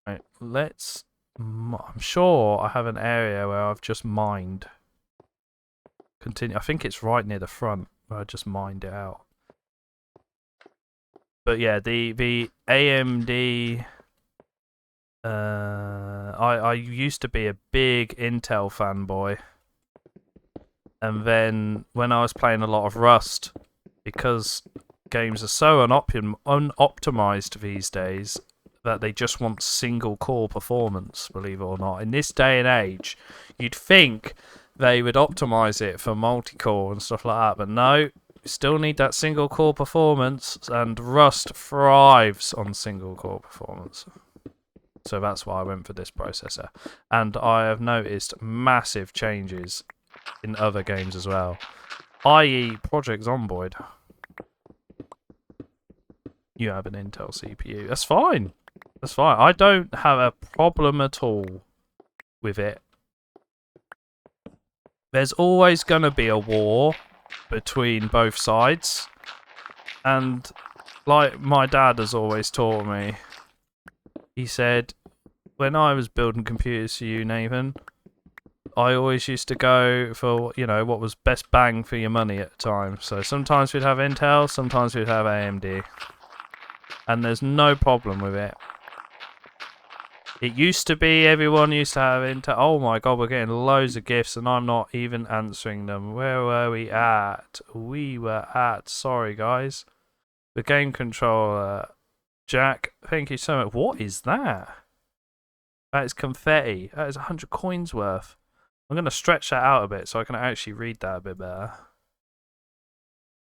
Right, let's... I'm sure I have an area where I've just mined. Continue. I think it's right near the front where I just mined it out. But yeah, the AMD... I used to be a big Intel fanboy. And then when I was playing a lot of Rust, because games are so unoptimized these days that they just want single core performance, believe it or not. In this day and age, you'd think they would optimize it for multi-core and stuff like that, but no, you still need that single core performance, and Rust thrives on single core performance. So that's why I went for this processor. And I have noticed massive changes in other games as well, i.e. Project Zomboid. You have an Intel CPU. That's fine. That's fine. I don't have a problem at all with it. There's always going to be a war between both sides. And like my dad has always taught me, he said, when I was building computers for you, Nathan, I always used to go for, you know, what was best bang for your money at the time. So sometimes we'd have Intel, sometimes we'd have AMD. And there's no problem with it. It used to be everyone used to have Intel. Oh my god, we're getting loads of gifts and I'm not even answering them. Where were we at? We were at, sorry guys, the game controller. Jack, thank you so much. What is that? That is confetti. That is 100 coins worth. I'm going to stretch that out a bit so I can actually read that a bit better.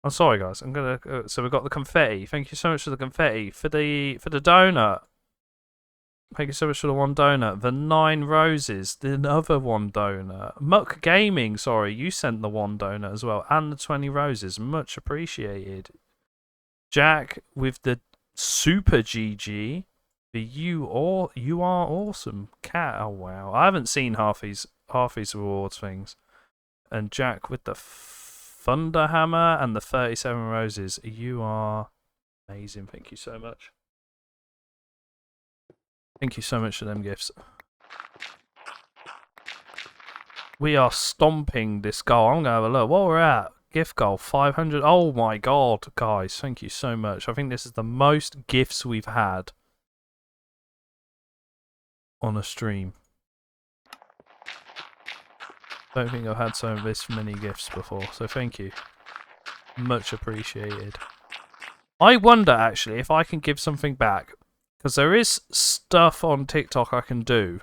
I'm sorry, guys. I'm gonna. So we've got the confetti. Thank you so much for the confetti. For the donut. Thank you so much for the one donut. The 9 roses. The other one donut. Muck Gaming. Sorry, you sent the one donut as well, and the 20 roses. Much appreciated. Jack with the super GG. The you are awesome. Cat. Oh wow. I haven't seen half these rewards things. And Jack with the Thunderhammer and the 37 roses. You are amazing. Thank you so much. Thank you so much for them gifts. We are stomping this goal. I'm going to have a look. What we're at? Gift goal 500. Oh my god, guys. Thank you so much. I think this is the most gifts we've had on a stream. Don't think I've had this many gifts before, so thank you. Much appreciated. I wonder, actually, if I can give something back. Because there is stuff on TikTok I can do.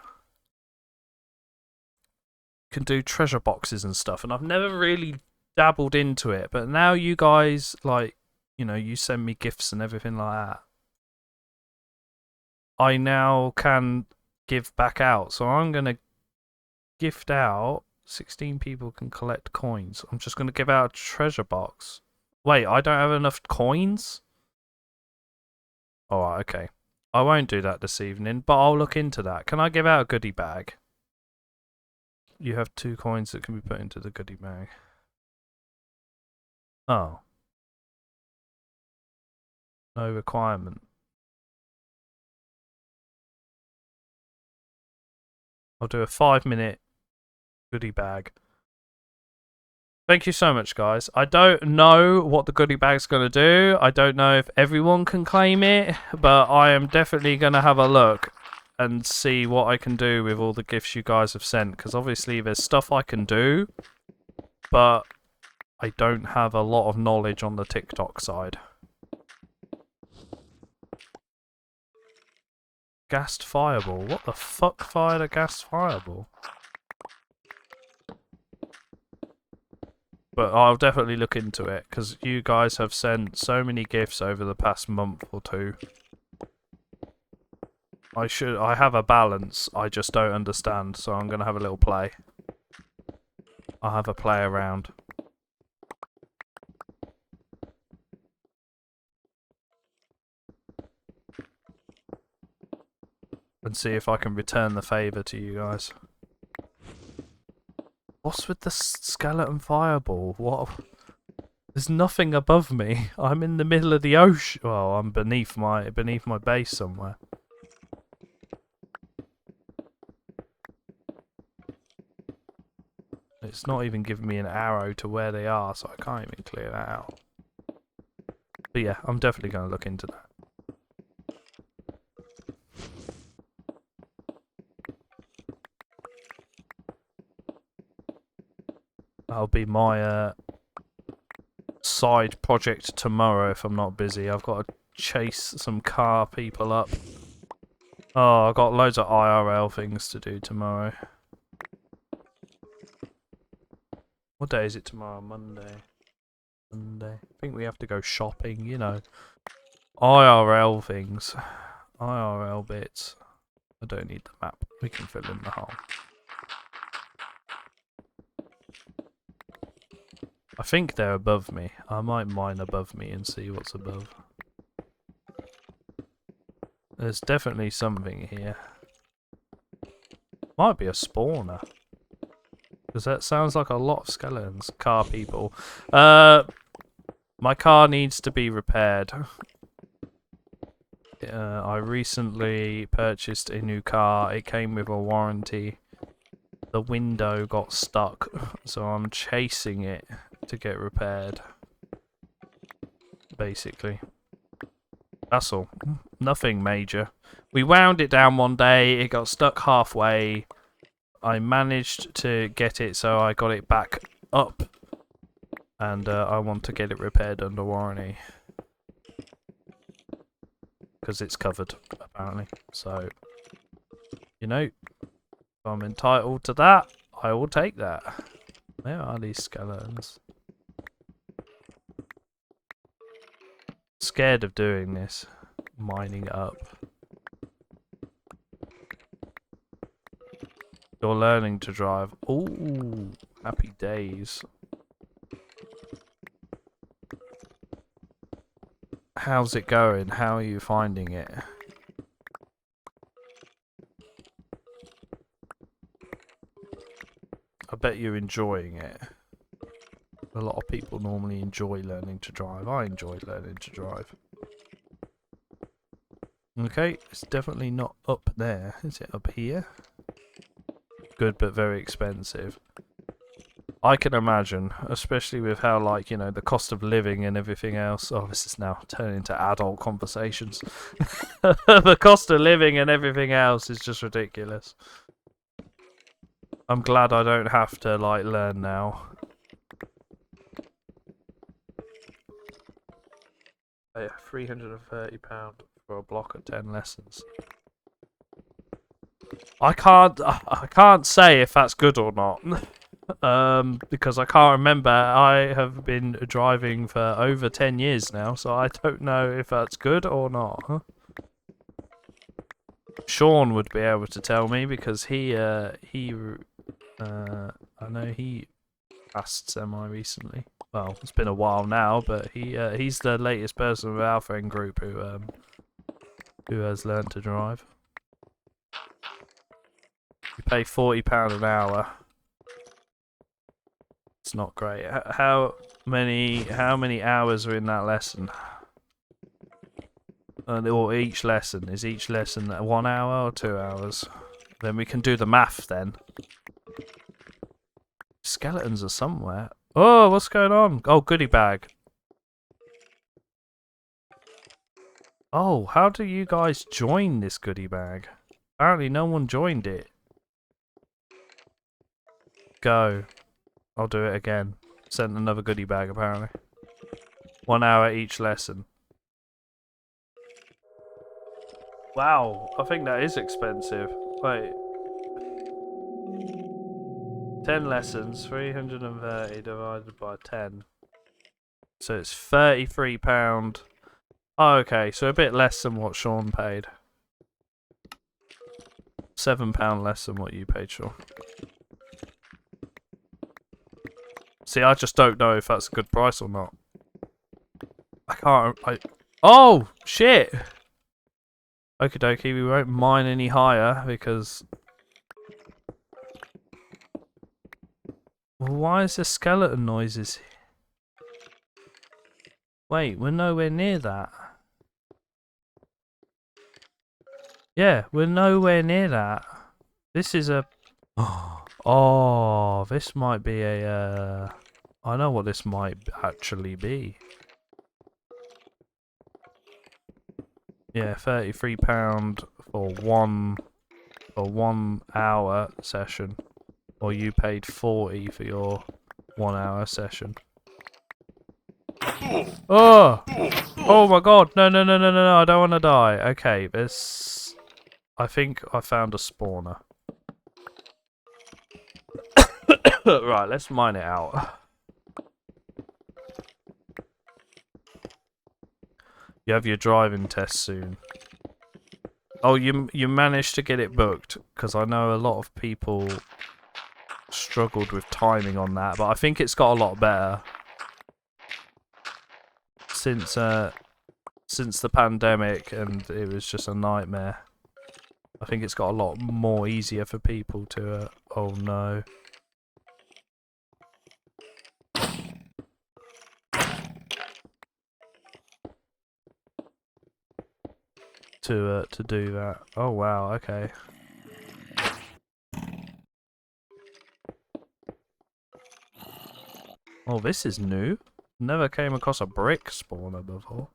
Can do treasure boxes and stuff, and I've never really dabbled into it. But now you guys, like, you know, you send me gifts and everything like that. I now can give back out. So I'm going to gift out. 16 people can collect coins. I'm just going to give out a treasure box. Wait, I don't have enough coins? Alright, okay. I won't do that this evening, but I'll look into that. Can I give out a goodie bag? You have 2 coins that can be put into the goodie bag. Oh. No requirement. I'll do a 5-minute goodie bag. Thank you so much, guys. I don't know what the goodie bag's going to do. I don't know if everyone can claim it, but I am definitely going to have a look and see what I can do with all the gifts you guys have sent. Because obviously there's stuff I can do, but I don't have a lot of knowledge on the TikTok side. Gassed fireball? What the fuck fired a gassed fireball? But I'll definitely look into it, because you guys have sent so many gifts over the past month or 2. I have a balance, I just don't understand, so I'm going to have a little play. I'll have a play around. And see if I can return the favour to you guys. What's with the skeleton fireball? What? There's nothing above me. I'm in the middle of the ocean. Well, I'm beneath my base somewhere. It's not even giving me an arrow to where they are, so I can't even clear that out. But yeah, I'm definitely going to look into that. That'll be my side project tomorrow if I'm not busy. I've got to chase some car people up. Oh, I've got loads of IRL things to do tomorrow. What day is it tomorrow? Monday. I think we have to go shopping, you know. IRL things. IRL bits. I don't need the map. We can fill in the hole. I think they're above me. I might mine above me and see what's above. There's definitely something here. Might be a spawner. Because that sounds like a lot of skeletons. Car people. My car needs to be repaired. I recently purchased a new car. It came with a warranty. The window got stuck, so I'm chasing it to get repaired. Basically. That's all. Nothing major. We wound it down one day, it got stuck halfway. I managed to get it so I got it back up. And I want to get it repaired under warranty. Because it's covered, apparently. So, you know, if I'm entitled to that, I will take that. Where are these skeletons? Scared of doing this. Mining it up. You're learning to drive. Ooh, happy days. How's it going? How are you finding it? I bet you're enjoying it. A lot of people normally enjoy learning to drive. I enjoy learning to drive. Okay, it's definitely not up there. Is it up here? Good, but very expensive. I can imagine, especially with how, like, you know, the cost of living and everything else. Oh, this is now turning into adult conversations. The cost of living and everything else is just ridiculous. I'm glad I don't have to like learn now. £330 for a block of 10 lessons. I can't say if that's good or not. Because I can't remember. I have been driving for over 10 years now, so I don't know if that's good or not. Huh? Sean would be able to tell me because I know he passed semi recently. Well, it's been a while now, but he's the latest person with our friend group who has learned to drive. You pay £40 an hour. It's not great. How many hours are in that lesson? Or each lesson? Is each lesson 1 hour or 2 hours? Then we can do the math then. Skeletons are somewhere. Oh, what's going on? Oh, goodie bag. Oh, how do you guys join this goodie bag? Apparently no one joined it. Go. I'll do it again. Sent another goodie bag apparently. 1 hour each lesson. Wow, I think that is expensive. Wait. 10 lessons, 330 divided by 10. So it's £33. Oh, okay, so a bit less than what Sean paid. £7 less than what you paid, Sean. See, I just don't know if that's a good price or not. Oh, shit! Okie dokie, we won't mine any higher because... Well, why is there skeleton noises? Wait, we're nowhere near that. Yeah, we're nowhere near that. This is a... Oh, this might be a... I know what this might actually be. Yeah, £33 for one hour session. Or you paid 40 for your 1 hour session. Oh! Oh my god! No, no, no, no, no, no, I don't want to die. Okay, this... I think I found a spawner. Right, let's mine it out. You have your driving test soon. Oh, you managed to get it booked, because I know a lot of people struggled with timing on that, but I think it's got a lot better since the pandemic, and it was just a nightmare. I think it's got a lot more easier for people to. Oh no. To do that. Oh wow. Okay. Oh, this is new. Never came across a brick spawner before.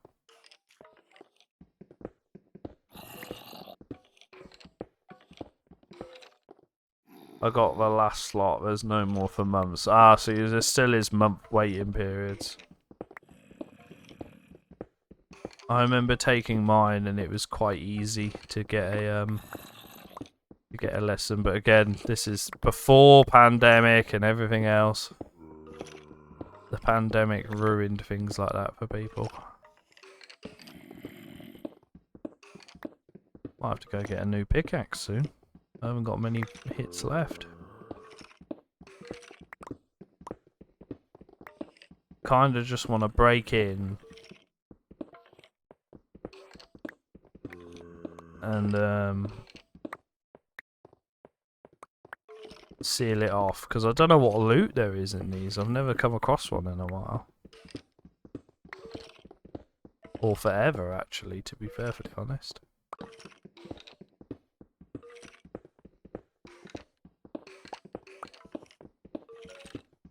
I got the last slot. There's no more for months. Ah, so there still is month waiting periods. I remember taking mine, and it was quite easy to get a lesson. But again, this is before pandemic and everything else. The pandemic ruined things like that for people. Might have to go get a new pickaxe soon. I haven't got many hits left. Kinda just want to break in and seal it off, because I don't know what loot there is in these. I've never come across one in a while. Or forever, actually, to be perfectly honest.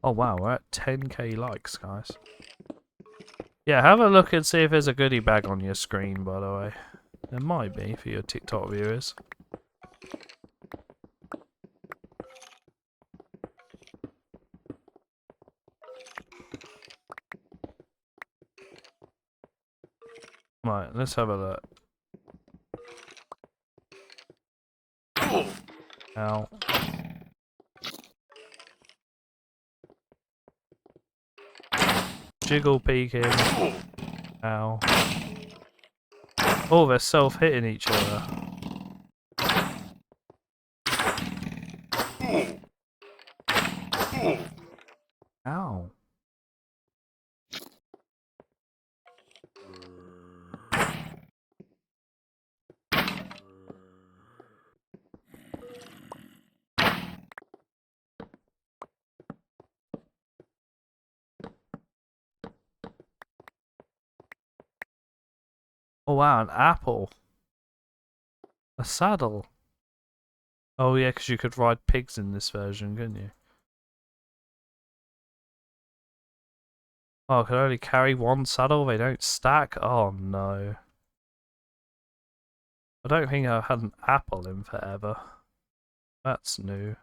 Oh wow, we're at 10k likes, guys. Yeah, have a look and see if there's a goodie bag on your screen, by the way. There might be for your TikTok viewers. Right, let's have a look. Ow. Jiggle peeking. Ow. Oh, they're self-hitting each other. Ow. Oh wow, an apple. A saddle. Oh yeah, because you could ride pigs in this version, couldn't you? Oh, I could only carry one saddle, they don't stack? Oh no. I don't think I've had an apple in forever. That's new.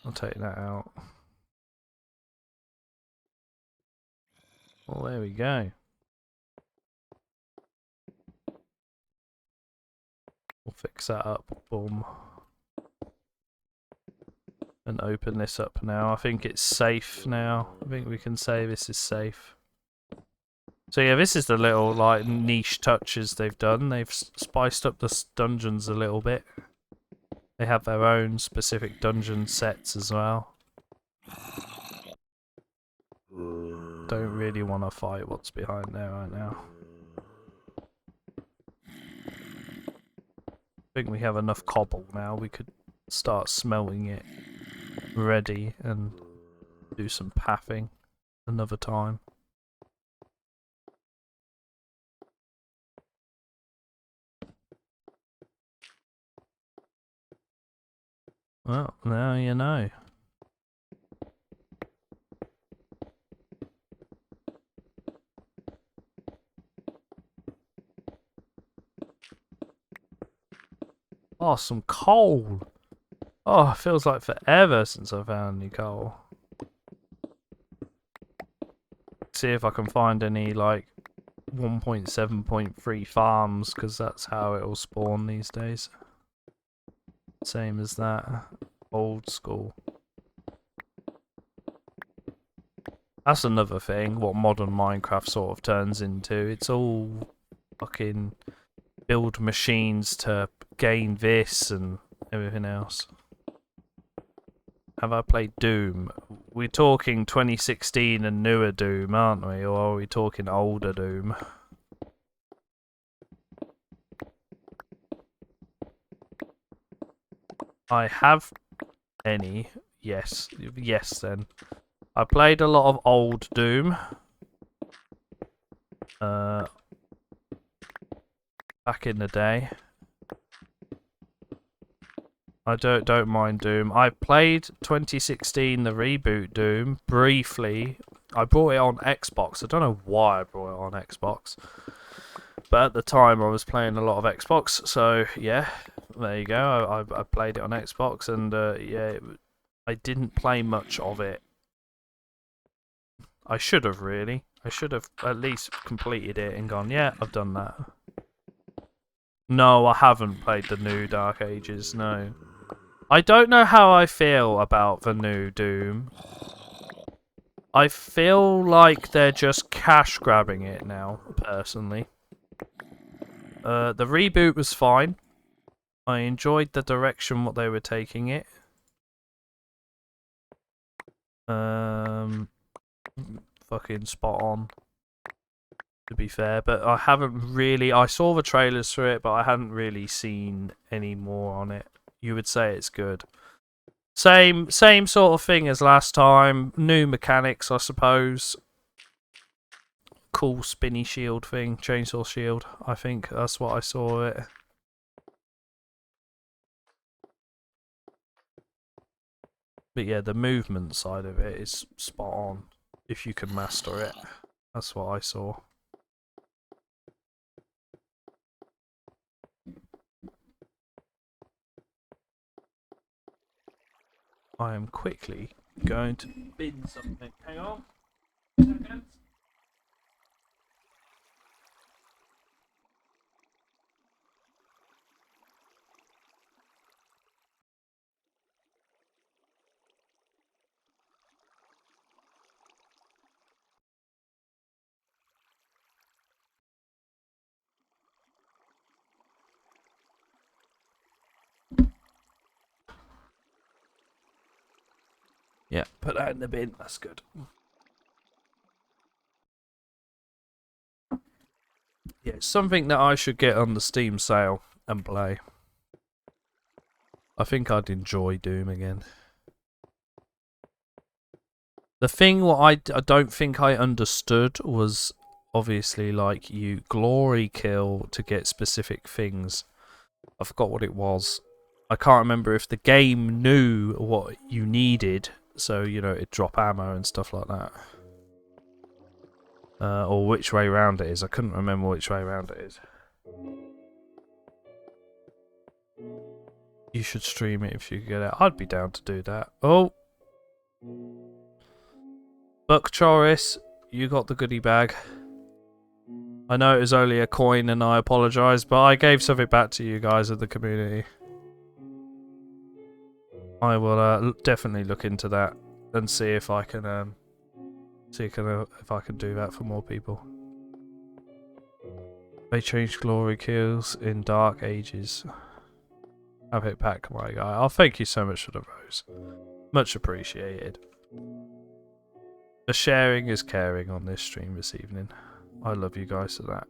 I'll take that out. Well, there we go. We'll fix that up. Boom. And open this up now. I think it's safe now. I think we can say this is safe. So yeah, this is the little like niche touches they've done. They've spiced up the dungeons a little bit. They have their own specific dungeon sets as well. Don't really want to fight what's behind there right now. I think we have enough cobble now. We could start smelting it ready and do some pathing another time. Well, now you know. Oh, some coal! Oh, it feels like forever since I found any coal. See if I can find any, like, 1.7.3 farms, because that's how it'll spawn these days. Same as that. Old school. That's another thing, what modern Minecraft sort of turns into. It's all fucking build machines to gain this and everything else. Have I played Doom? We're talking 2016 and newer Doom, aren't we? Or are we talking older Doom? I have any. Yes. Yes, then. I played a lot of old Doom. Back in the day. I don't mind Doom. I played 2016, the reboot Doom, briefly. I brought it on Xbox. I don't know why I brought it on Xbox. But at the time I was playing a lot of Xbox, so yeah, there you go. I played it on Xbox, and yeah, I didn't play much of it. I should have really. I should have at least completed it and gone, yeah, I've done that. No, I haven't played the new Dark Ages, no. I don't know how I feel about the new Doom. I feel like they're just cash grabbing it now, personally. The reboot was fine. I enjoyed the direction what they were taking it. Fucking spot on, to be fair, but I haven't really. I saw the trailers for it, but I hadn't really seen any more on it. You would say it's good. Same sort of thing as last time. New mechanics, I suppose. Cool spinny shield thing, chainsaw shield. I think that's what I saw it. But yeah, the movement side of it is spot on if you can master it. That's what I saw. I am quickly going to bin something. Hang on. 2 seconds. Yeah, put that in the bin. That's good. Yeah, it's something that I should get on the Steam sale and play. I think I'd enjoy Doom again. The thing what I don't think I understood was obviously like you glory kill to get specific things. I forgot what it was. I can't remember if the game knew what you needed, so you know it'd drop ammo and stuff like that. Or which way round it is. I couldn't remember which way round it is. You should stream it if you get it. I'd be down to do that. Oh! Buck Choris, you got the goodie bag. I know it was only a coin and I apologise, but I gave something back to you guys of the community. I will definitely look into that and see if I can if I can do that for more people. They changed glory kills in Dark Ages. Have it back, my guy. Oh, thank you so much for the rose. Much appreciated. The sharing is caring on this stream this evening. I love you guys for that.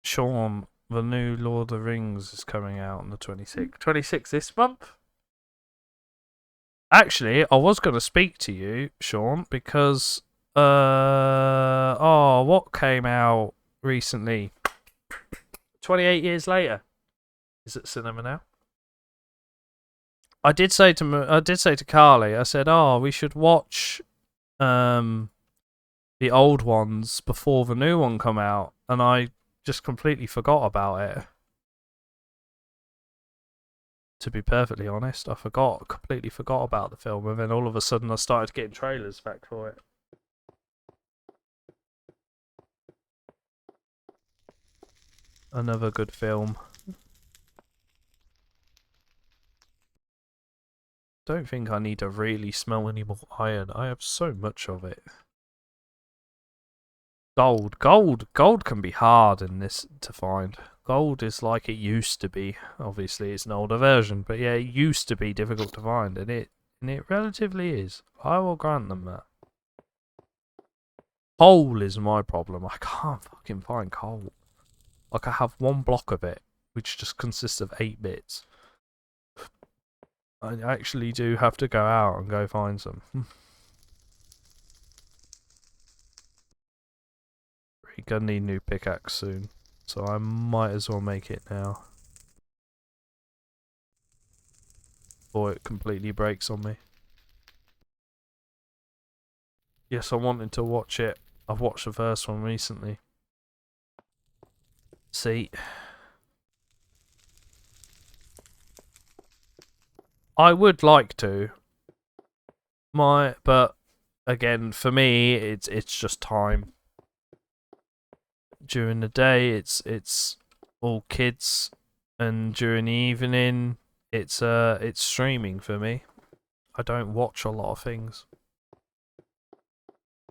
Sean, the new Lord of the Rings is coming out on the 26th. 26th this month? Actually, I was going to speak to you, Sean, because what came out recently? 28 years later. Is it cinema now? I did say to Carly, I said, "Oh, we should watch the old ones before the new one come out," and I just completely forgot about it. To be perfectly honest, I completely forgot about the film, and then all of a sudden I started getting trailers back for it. Another good film. Don't think I need to really smell any more iron. I have so much of it. Gold can be hard in this to find. Gold is like it used to be. Obviously, it's an older version, but yeah, it used to be difficult to find, and it relatively is. I will grant them that. Coal is my problem. I can't fucking find coal. Like I have one block of it, which just consists of 8 bits. I actually do have to go out and go find some. We're gonna need a new pickaxe soon, so I might as well make it now. Before it completely breaks on me. Yes, I wanted to watch it. I've watched the first one recently. See, I would like to. But again, for me, it's just time. During the day, it's all kids, and during the evening, it's streaming for me. I don't watch a lot of things.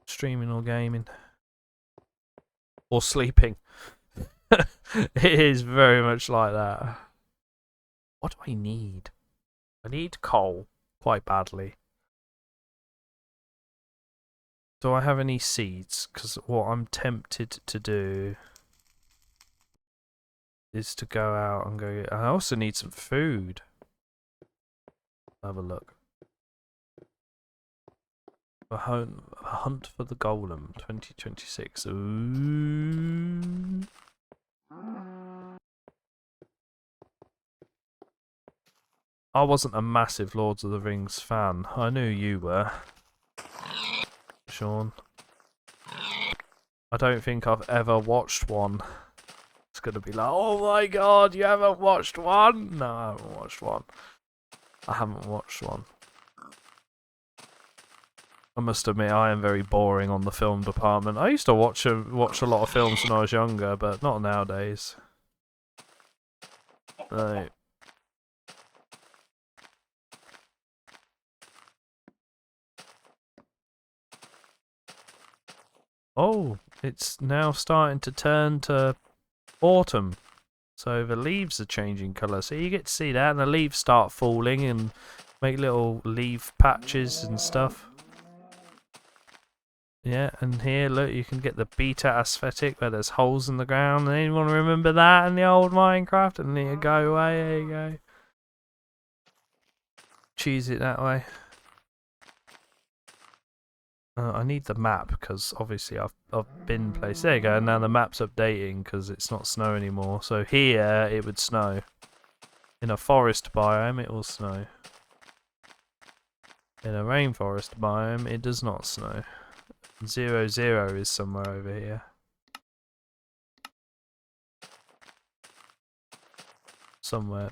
Streaming or gaming. Or sleeping. It is very much like that. What do I need? I need coal quite badly. Do I have any seeds? Because what I'm tempted to do is to go out and go. I also need some food. Have a look. A hunt for the golem, 2026. Ooh. I wasn't a massive Lords of the Rings fan. I knew you were, Sean. I don't think I've ever watched one. It's gonna be like, oh my god, you haven't watched one? No, I haven't watched one. I haven't watched one. I must admit, I am very boring on the film department. I used to watch a lot of films when I was younger, but not nowadays. Right. Oh, it's now starting to turn to autumn. So the leaves are changing colour. So you get to see that, and the leaves start falling and make little leaf patches and stuff. Yeah, and here, look, you can get the beta aesthetic where there's holes in the ground. Anyone remember that in the old Minecraft? And there you go away, there you go. Choose it that way. I need the map because obviously I've been placed. There you go. Now the map's updating because it's not snow anymore. So here it would snow. In a forest biome it will snow. In a rainforest biome it does not snow. 0, 0 is somewhere over here. Somewhere.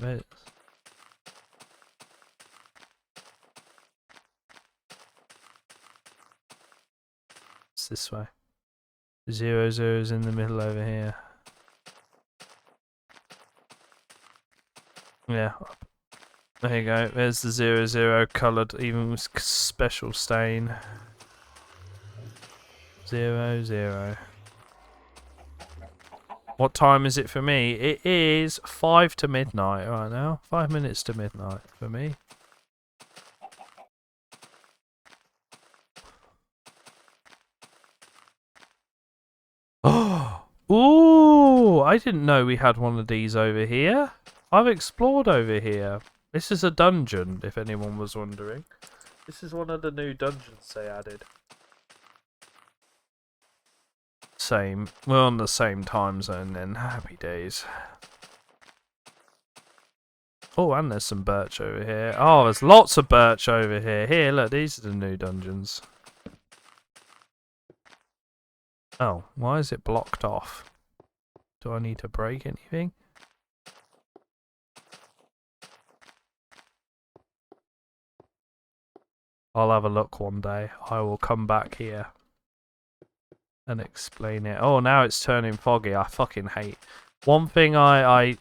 It's this way. 0, 0 is in the middle over here. Yeah. There you go. There's the 0, 0 coloured, even with special stain. 0, 0. What time is it for me? It is 5 to midnight right now. 5 minutes to midnight for me. Oh! Ooh! I didn't know we had one of these over here. I've explored over here. This is a dungeon, if anyone was wondering. This is one of the new dungeons they added. Same. We're on the same time zone then. Happy days. Oh, and there's some birch over here. Oh, there's lots of birch over here. Here, look, these are the new dungeons. Oh, why is it blocked off? Do I need to break anything? I'll have a look one day. I will come back here and explain it. Oh, now it's turning foggy. I fucking hate. One thing I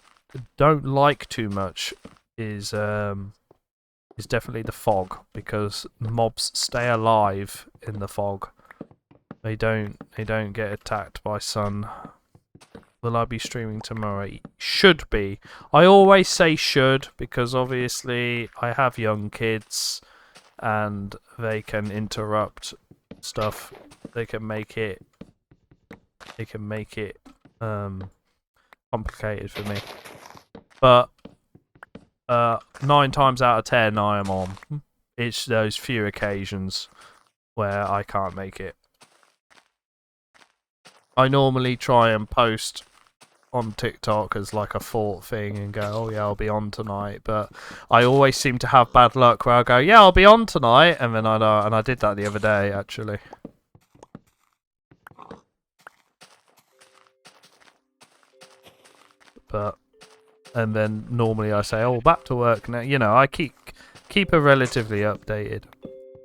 don't like too much is definitely the fog, because mobs stay alive in the fog. They don't get attacked by sun. Will I be streaming tomorrow? Should be. I always say should because obviously I have young kids and they can interrupt stuff. They can make it complicated for me. But 9 times out of 10 I am on. It's those few occasions where I can't make it. I normally try and post on TikTok as like a thought thing and go, oh yeah, I'll be on tonight. But I always seem to have bad luck where I go, yeah, I'll be on tonight, and then I don't. And I did that the other day, actually. But, and then normally I say, oh, back to work now. You know, I keep it relatively updated.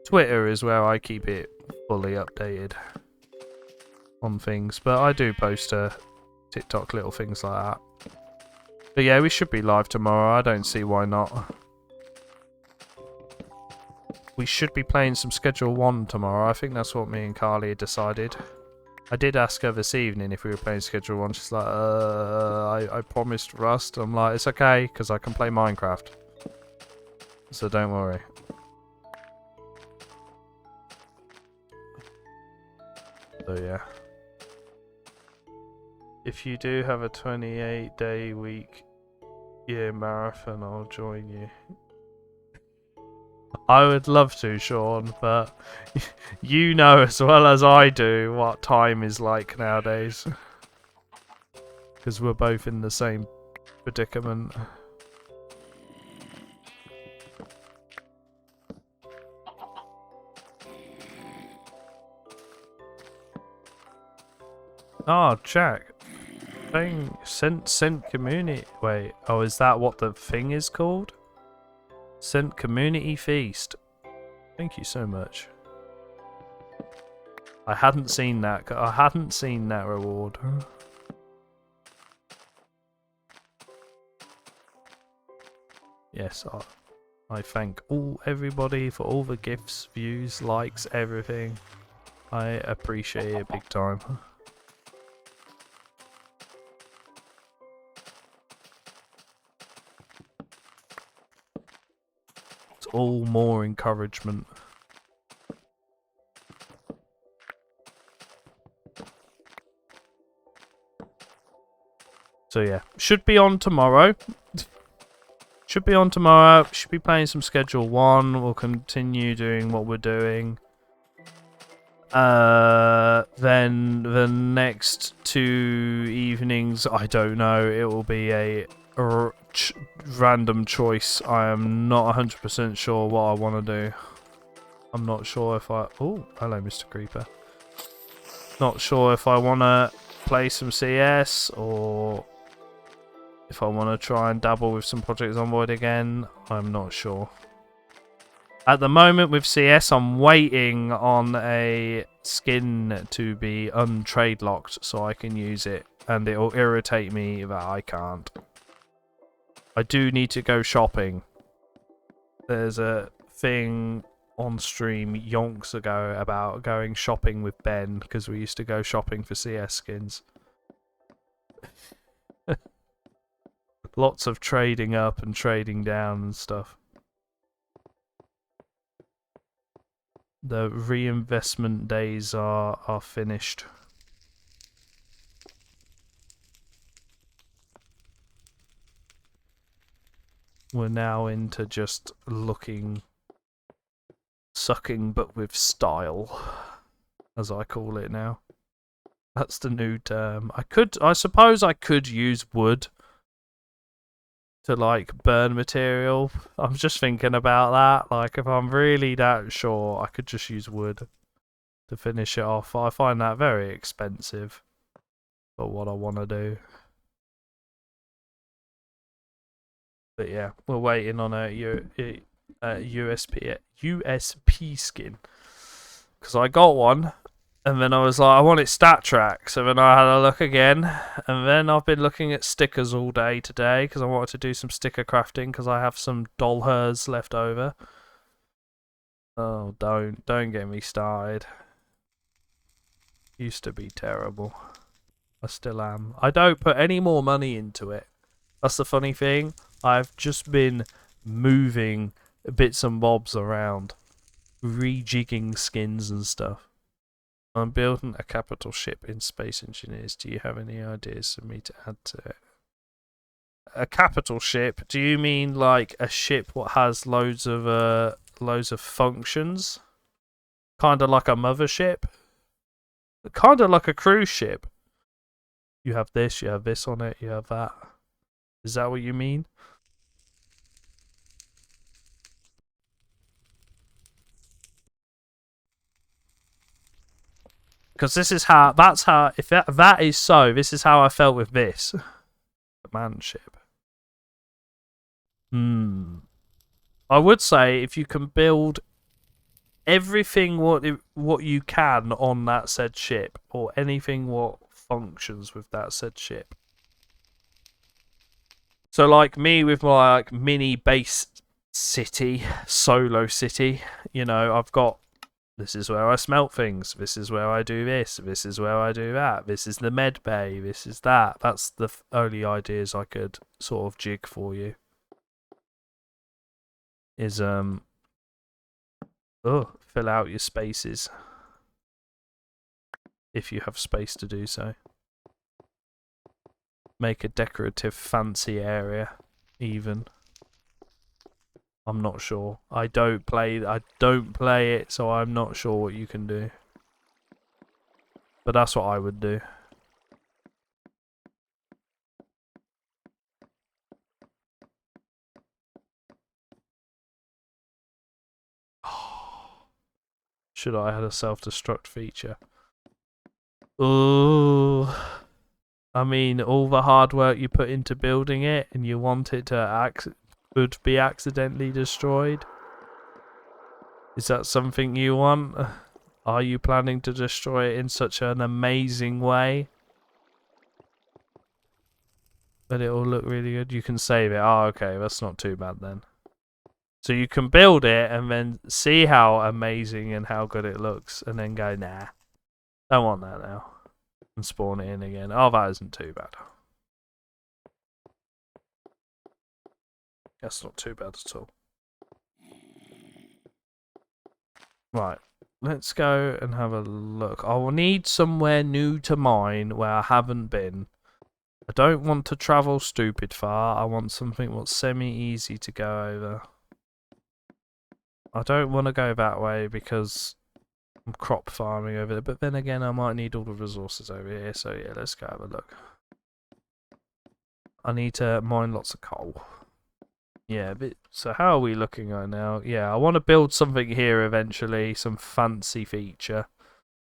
Twitter is where I keep it fully updated on things, but I do post TikTok little things like that. But yeah, we should be live tomorrow. I don't see why not. We should be playing some Schedule 1 tomorrow. I think that's what me and Carly decided. I did ask her this evening if we were playing Schedule 1. She's like, I promised Rust. I'm like, it's okay, because I can play Minecraft. So don't worry. So yeah. If you do have a 28-day week year marathon, I'll join you. I would love to, Sean, but you know as well as I do what time is like nowadays. Because we're both in the same predicament. Oh, Jack. Thing sent community. Wait, oh, is that what the thing is called? Sent community feast. Thank you so much. I hadn't seen that. I hadn't seen that reward. Yes, I thank everybody for all the gifts, views, likes, everything. I appreciate it big time. all more encouragement. So yeah, should be on tomorrow. Should be on tomorrow. Should be playing some Schedule 1. We'll continue doing what we're doing. Then the next 2 evenings, I don't know. It will be a random choice. I am not 100% sure what I want to do. I'm not sure if I... Oh, hello, Mr. Creeper. Not sure if I want to play some CS or if I want to try and dabble with some Project Zomboid again. I'm not sure. At the moment with CS, I'm waiting on a skin to be untrade locked so I can use it, and it'll irritate me that I can't. I do need to go shopping. There's a thing on stream yonks ago about going shopping with Ben, because we used to go shopping for CS skins. Lots of trading up and trading down and stuff. The reinvestment days are finished. We're now into just looking, sucking but with style, as I call it now. That's the new term. I suppose I could use wood to like burn material. I'm just thinking about that. Like if I'm really that sure, I could just use wood to finish it off. I find that very expensive for what I want to do. But yeah, we're waiting on a USP skin, because I got one. And then I was like, I want it stat track. So then I had a look again. And then I've been looking at stickers all day today, because I wanted to do some sticker crafting, because I have some doll hers left over. Oh, don't get me started. Used to be terrible. I still am. I don't put any more money into it. That's the funny thing. I've just been moving bits and bobs around. Rejigging skins and stuff. I'm building a capital ship in Space Engineers. Do you have any ideas for me to add to it? A capital ship? Do you mean like a ship what has loads of functions? Kind of like a mothership? Kind of like a cruise ship. You have this on it, you have that. Is that what you mean? Because this is how, if that is so, this is how I felt with this. The man ship. I would say if you can build everything what you can on that said ship, or anything what functions with that said ship. So like me with my like mini base city, solo city, you know, I've got, this is where I smelt things, this is where I do this is where I do that, this is the med bay, this is that. That's the only ideas I could sort of jig for you. Is fill out your spaces if you have space to do so. Make a decorative fancy area even. I'm not sure. I don't play it, so I'm not sure what you can do. But that's what I would do. Should I have a self-destruct feature? Ooh. I mean, all the hard work you put into building it, and you want it to could be accidentally destroyed? Is that something you want? Are you planning to destroy it in such an amazing way that it will look really good? You can save it. Oh, okay, that's not too bad then. So you can build it and then see how amazing and how good it looks, and then go, nah, don't want that now, and spawn it in again. Oh, that isn't too bad. That's not too bad at all. Right. Let's go and have a look. I will need somewhere new to mine where I haven't been. I don't want to travel stupid far. I want something what's semi-easy to go over. I don't want to go that way because I'm crop farming over there. But then again, I might need all the resources over here. So yeah, let's go have a look. I need to mine lots of coal. Yeah, but so how are we looking right now? Yeah, I want to build something here eventually, some fancy feature.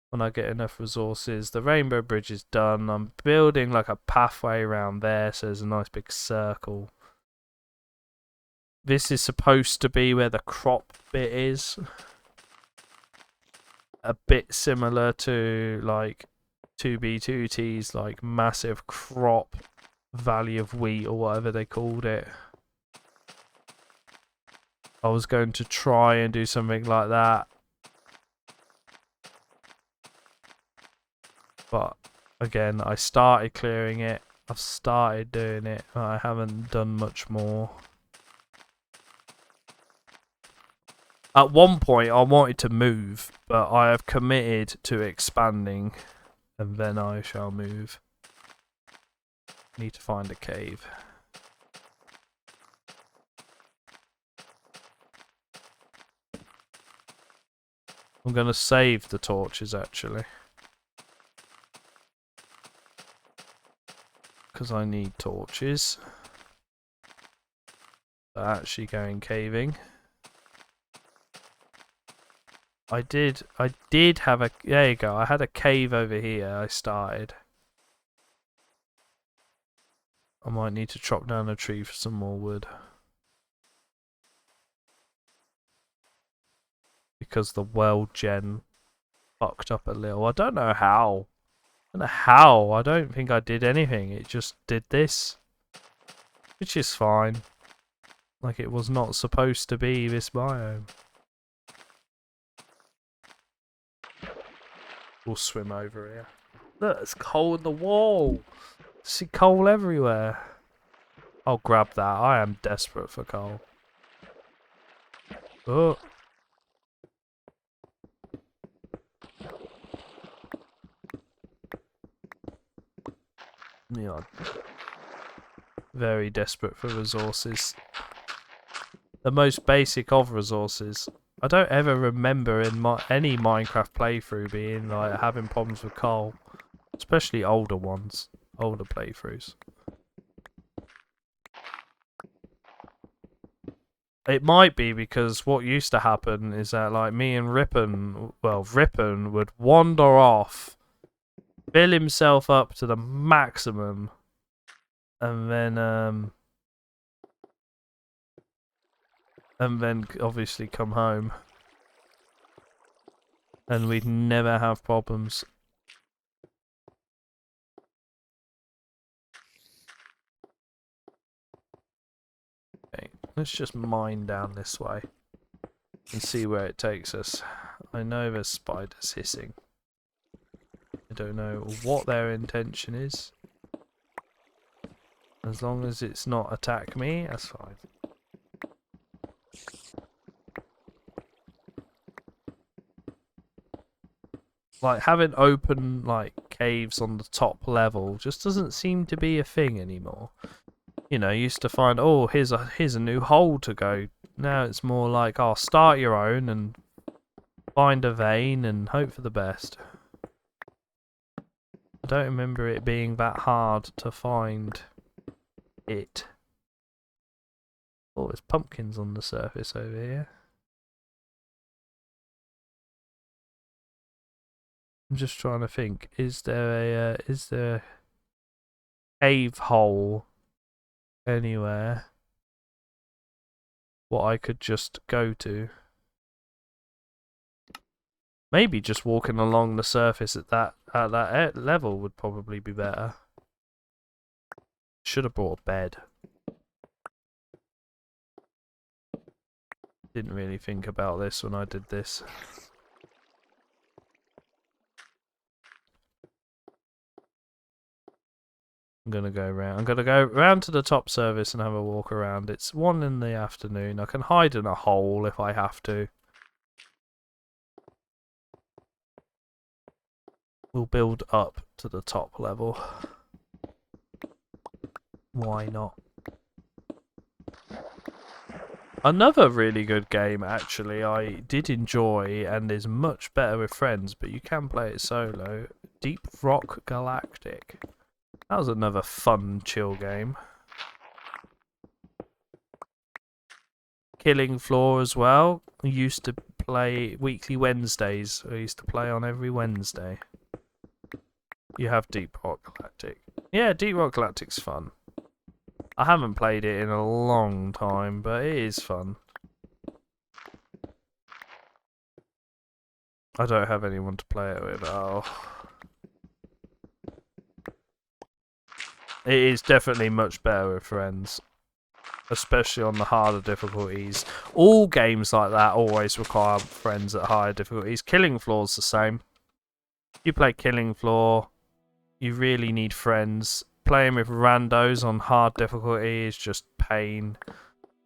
When I get enough resources. The rainbow bridge is done. I'm building like a pathway around there, so there's a nice big circle. This is supposed to be where the crop bit is. A bit similar to like 2B2T's like massive crop valley of wheat or whatever they called it. I was going to try and do something like that. But again, I started clearing it. I've started doing it. I haven't done much more. At one point, I wanted to move, but I have committed to expanding, and then I shall move. Need to find a cave. I'm going to save the torches, actually. Because I need torches. For actually going caving. I did have a... There you go. I had a cave over here I started. I might need to chop down a tree for some more wood. Because the world gen fucked up a little. I don't know how. I don't know how. I don't think I did anything. It just did this. Which is fine. Like it was not supposed to be this biome. We'll swim over here. Look, there's coal in the wall. See coal everywhere. I'll grab that. I am desperate for coal. Oh. Yeah. Very desperate for resources. The most basic of resources. I don't ever remember in any Minecraft playthrough being like having problems with coal. Especially older ones. Older playthroughs. It might be because what used to happen is that like me and Ripon, well, Ripon would wander off, fill himself up to the maximum, and then obviously come home. And we'd never have problems. Okay, let's just mine down this way and see where it takes us. I know there's spiders hissing. I don't know what their intention is. As long as it's not attack me, that's fine. Like having open like caves on the top level just doesn't seem to be a thing anymore. You know, you used to find, oh, here's a new hole to go. Now it's more like, oh, start your own and find a vein and hope for the best. I don't remember it being that hard to find it. Oh, there's pumpkins on the surface over here. I'm just trying to think. Is there a cave hole anywhere what I could just go to? Maybe just walking along the surface at that level would probably be better. Should have brought a bed. Didn't really think about this when I did this. I'm gonna go around to the top service and have a walk around. It's 1 in the afternoon. I can hide in a hole if I have to. We'll build up to the top level. Why not? Another really good game, actually, I did enjoy and is much better with friends, but you can play it solo. Deep Rock Galactic. That was another fun, chill game. Killing Floor as well. We used to play weekly Wednesdays. I used to play on every Wednesday. You have Deep Rock Galactic. Yeah, Deep Rock Galactic's fun. I haven't played it in a long time, but it is fun. I don't have anyone to play it with. Oh. It is definitely much better with friends. Especially on the harder difficulties. All games like that always require friends at higher difficulties. Killing Floor's the same. You play Killing Floor, you really need friends. Playing with randos on hard difficulty is just pain.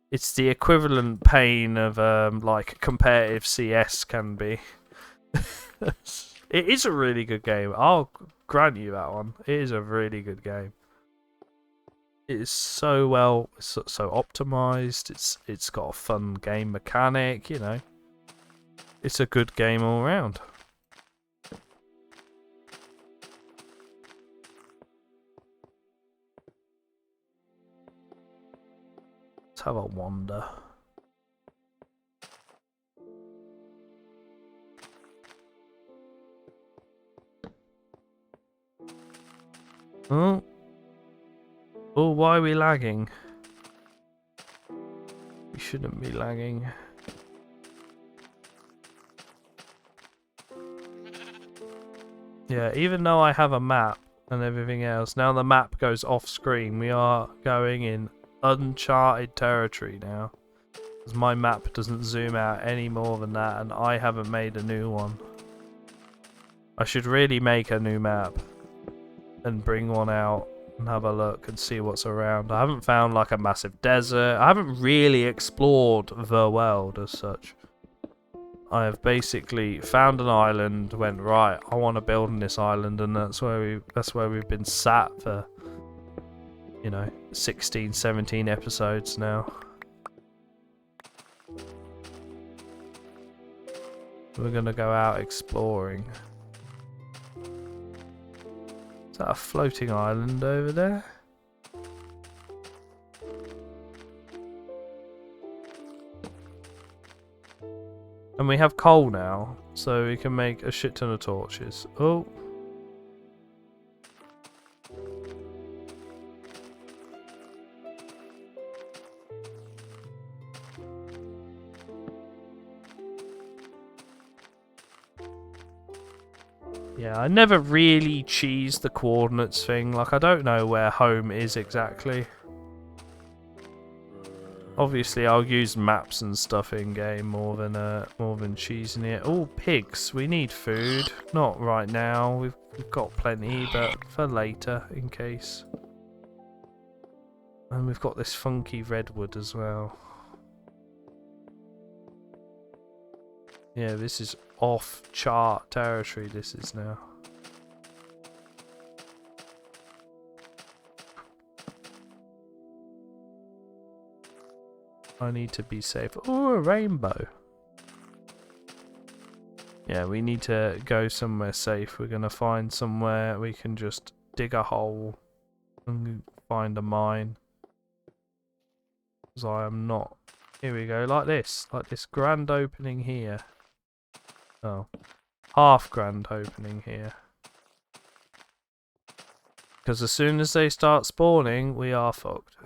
It's the equivalent pain of like competitive CS can be. It is a really good game. I'll grant you that one. It is a really good game. It is so well, so optimized. It's got a fun game mechanic. You know, it's a good game all around. Let's have a wander. Oh. Oh, why are we lagging? We shouldn't be lagging. Yeah, even though I have a map and everything else, now the map goes off screen. We are going in uncharted territory now. Because my map doesn't zoom out any more than that, and I haven't made a new one. I should really make a new map and bring one out and have a look and see what's around. I haven't found like a massive desert. I haven't really explored the world as such. I have basically found an island, went right, I want to build on this island, and that's where we've been sat for, you know, 16, 17 episodes now. We're gonna go out exploring. Is that a floating island over there? And we have coal now, so we can make a shit ton of torches. Oh. Yeah, I never really cheese the coordinates thing. Like, I don't know where home is exactly. Obviously, I'll use maps and stuff in game more than cheesing it. Oh, pigs! We need food. Not right now. We've got plenty, but for later in case. And we've got this funky redwood as well. Yeah, this is off-chart territory. This is now. I need to be safe. Oh, a rainbow. Yeah, we need to go somewhere safe. We're going to find somewhere we can just dig a hole and find a mine. Because I am not. Here we go, like this grand opening here. Oh, half grand opening here. Because as soon as they start spawning, we are fucked.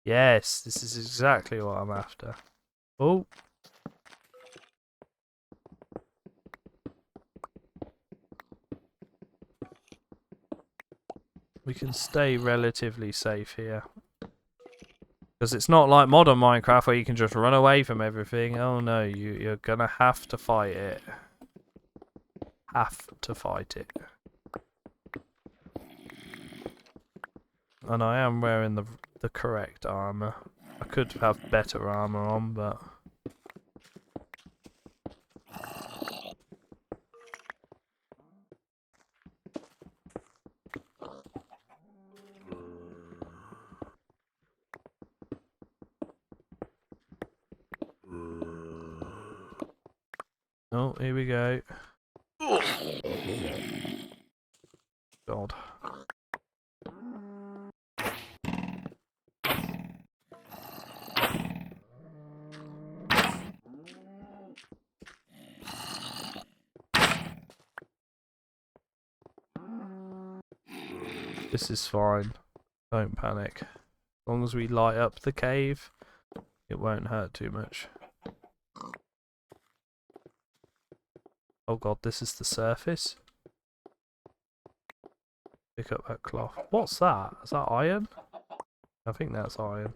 Yes, this is exactly what I'm after. Oh. We can stay relatively safe here. Because it's not like modern Minecraft where you can just run away from everything. Oh no, you're gonna have to fight it. Have to fight it. And I am wearing the correct armor. I could have better armor on, but... Oh, here we go. God. This is fine. Don't panic. As long as we light up the cave, it won't hurt too much. Oh god, this is the surface. Pick up that cloth. What's that? Is that iron? I think that's iron.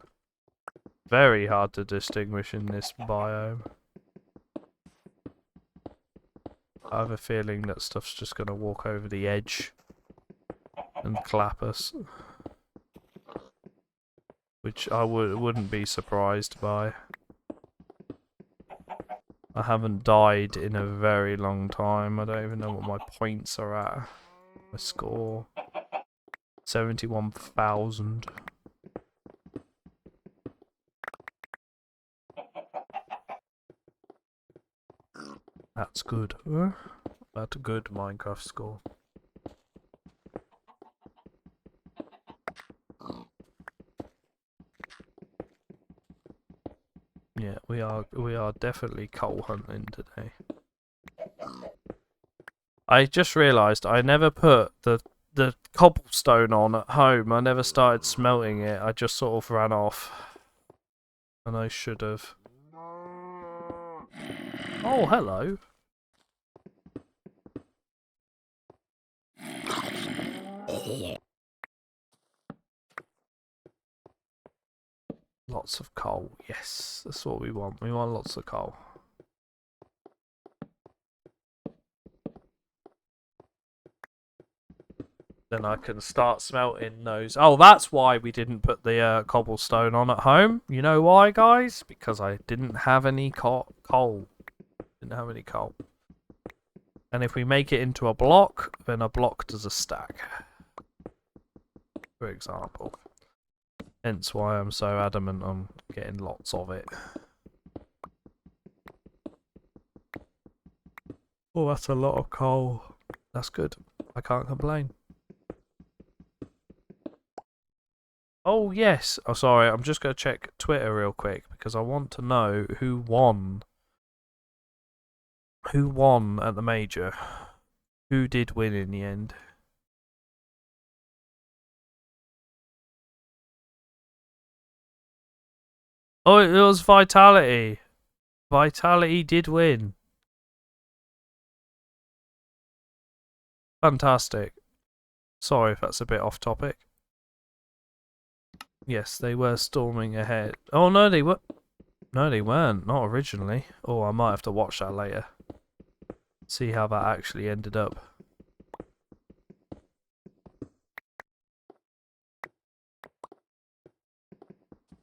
Very hard to distinguish in this biome. I have a feeling that stuff's just going to walk over the edge and clap us. Which I wouldn't be surprised by. I haven't died in a very long time. I don't even know what my points are at. My score. 71,000. That's good. That's a good Minecraft score. Yeah, we are definitely coal hunting today. I just realised I never put the cobblestone on at home. I never started smelting it. I just sort of ran off. And I should have. Oh, hello. Lots of coal. Yes, that's what we want. We want lots of coal. Then I can start smelting those. Oh, that's why we didn't put the cobblestone on at home. You know why, guys? Because I didn't have any coal. Didn't have any coal. And if we make it into a block, then a block does a stack. For example. Hence why I'm so adamant on getting lots of it. Oh, that's a lot of coal. That's good. I can't complain. Oh, yes. Oh, sorry. I'm just going to check Twitter real quick because I want to know who won. Who won at the major? Who did win in the end? Oh, it was Vitality. Vitality did win. Fantastic. Sorry if that's a bit off topic. Yes, they were storming ahead. Oh, no, they were. No, they weren't. Not originally. Oh, I might have to watch that later. See how that actually ended up.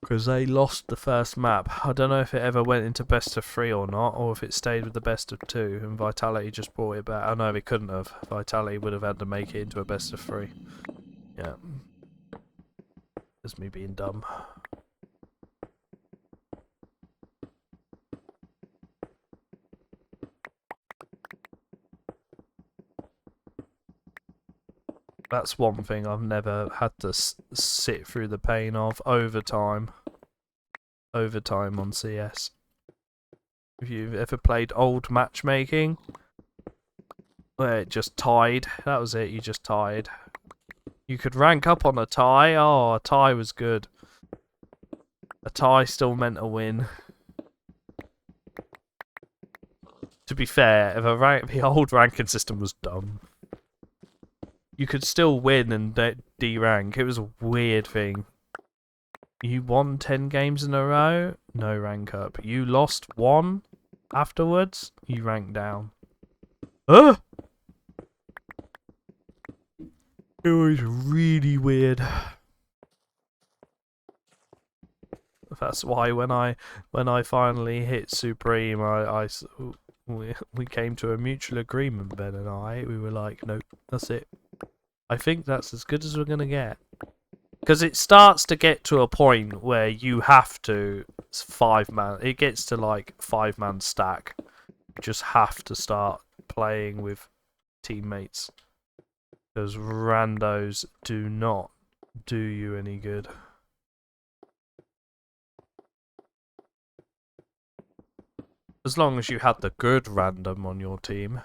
Because they lost the first map. I don't know if it ever went into best of 3 or not, or if it stayed with the best of 2, and Vitality just brought it back. I know they couldn't have. Vitality would have had to make it into a best of 3. Yeah. Just me being dumb. That's one thing I've never had to sit through the pain of. Overtime. Overtime on CS. If you've ever played old matchmaking, where it just tied. That was it, you just tied. You could rank up on a tie. Oh, a tie was good. A tie still meant a win. To be fair, if the old ranking system was dumb. You could still win and D-rank. It was a weird thing. You won 10 games in a row, no rank up. You lost 1 afterwards, you rank down. It was really weird. That's why when I finally hit Supreme, we came to a mutual agreement, Ben and I. We were like, nope, that's it. I think that's as good as we're gonna get. Because it starts to get to a point where you have to 5-man. It gets to like 5-man stack. just have to start playing with teammates, because randos do not do you any good. As long as you had the good random on your team,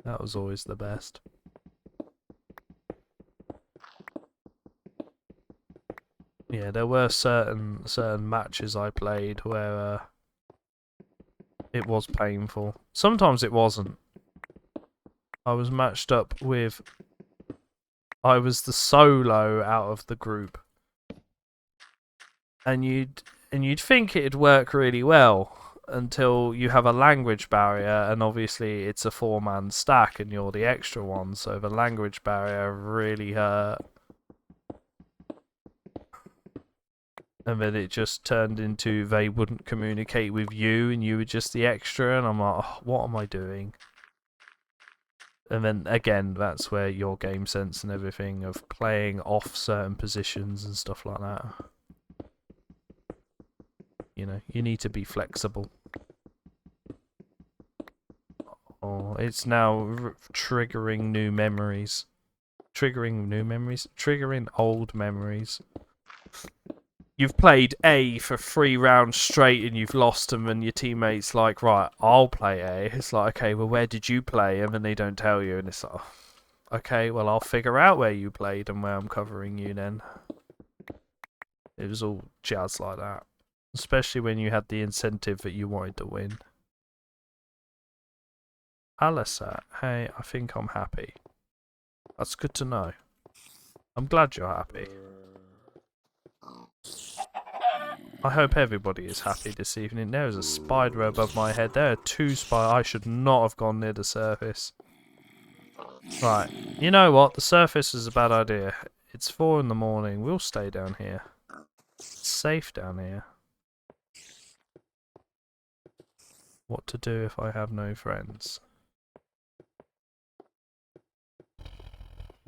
that was always the best. Yeah, there were certain matches I played where it was painful. Sometimes it wasn't. I was matched up with... I was the solo out of the group. And you'd think it'd work really well until you have a language barrier, and obviously it's a 4-man stack and you're the extra one, so the language barrier really hurt. And then it just turned into they wouldn't communicate with you and you were just the extra, and I'm like, oh, what am I doing? And then again, that's where your game sense and everything of playing off certain positions and stuff like that. You know, you need to be flexible. Oh, it's now triggering new memories. Triggering new memories? Triggering old memories. You've played A for 3 rounds straight and you've lost them, and your teammate's like, right, I'll play A. It's like, okay, well, where did you play? And then they don't tell you, and it's like, okay, well, I'll figure out where you played and where I'm covering you then. It was all jazz like that. Especially when you had the incentive that you wanted to win. Alyssa, hey, I think I'm happy. That's good to know. I'm glad you're happy. I hope everybody is happy this evening. There is a spider above my head. There are 2 spiders. I should not have gone near the surface. Right. You know what? The surface is a bad idea. It's 4 in the morning. We'll stay down here. It's safe down here. What to do if I have no friends?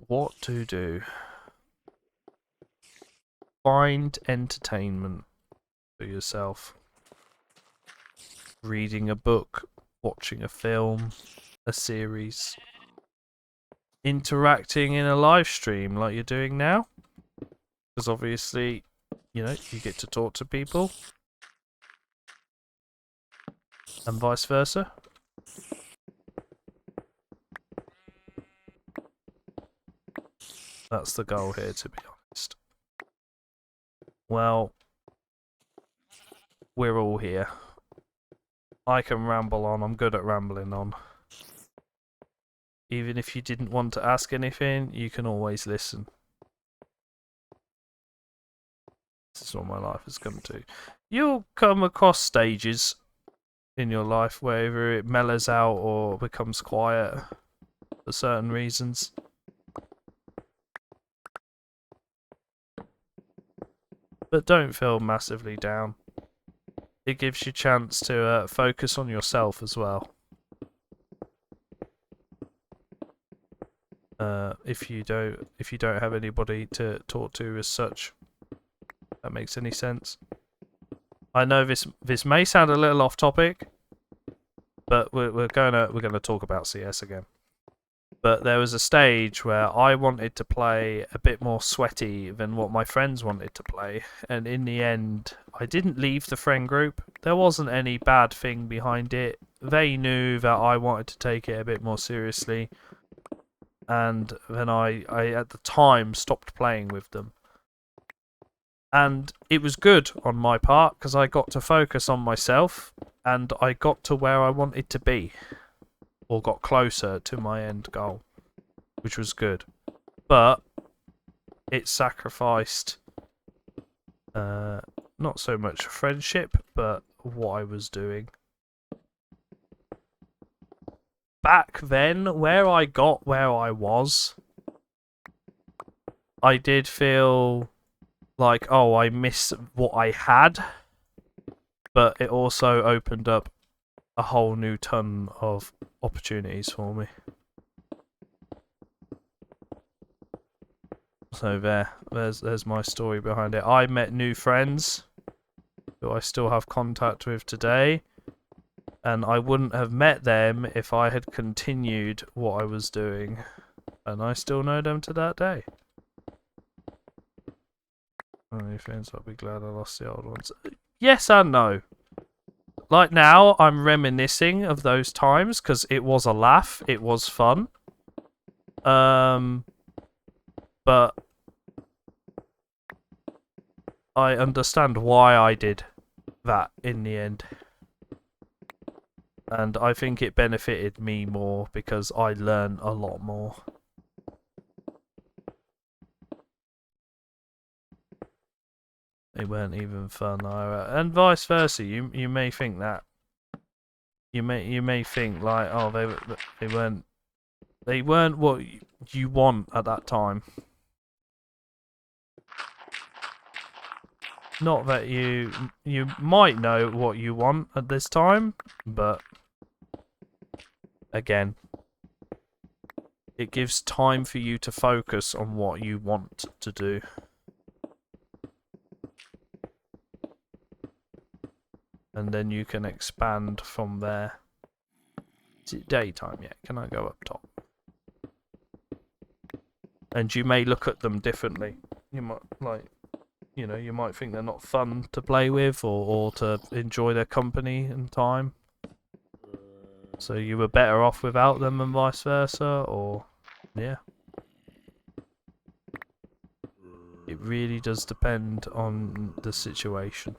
What to do? Find entertainment for yourself. Reading a book, watching a film, a series, interacting in a live stream like you're doing now. Because obviously, you know, you get to talk to people. And vice versa. That's the goal here, to be honest. Well, we're all here. I can ramble on. I'm good at rambling on. Even if you didn't want to ask anything, you can always listen. This is what my life has come to. You'll come across stages in your life where either it mellows out or becomes quiet for certain reasons. But don't feel massively down. It gives you a chance to focus on yourself as well. If you don't have anybody to talk to as such, if that makes any sense. I know this may sound a little off topic, but we're gonna talk about CS again. But there was a stage where I wanted to play a bit more sweaty than what my friends wanted to play, and in the end, I didn't leave the friend group. There wasn't any bad thing behind it. They knew that I wanted to take it a bit more seriously, and then I at the time stopped playing with them. And it was good on my part, because I got to focus on myself, and I got to where I wanted to be. Or got closer to my end goal, which was good. But it sacrificed not so much friendship, but what I was doing. Back then, where I got where I was, I did feel like, oh, I miss what I had, but it also opened up a whole new ton of opportunities for me. So there's my story behind it. I met new friends who I still have contact with today, And I wouldn't have met them if I had continued what I was doing. And I still know them to that day. Only friends, I'll be glad I lost the old ones. Yes and no. Like now, I'm reminiscing of those times because it was a laugh. It was fun. But I understand why I did that in the end. And I think it benefited me more because I learned a lot more. They weren't even fun, and vice versa. You may think that. You may think like, oh, they weren't what you want at that time. Not that you might know what you want at this time, but again, it gives time for you to focus on what you want to do. And then you can expand from there. Is it daytime yet? Can I go up top? And you may look at them differently. You might you might think they're not fun to play with or to enjoy their company and time. So you were better off without them and vice versa, or yeah. It really does depend on the situation.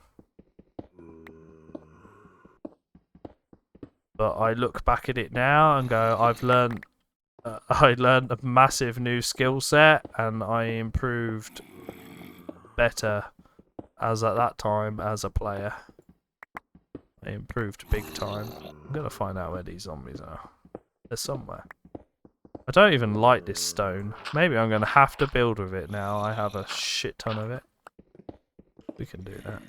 But I look back at it now and go, I learned a massive new skill set, and I improved better as at that time as a player. I improved big time. I'm gonna find out where these zombies are. They're somewhere. I don't even like this stone. Maybe I'm gonna have to build with it now. I have a shit ton of it. We can do that.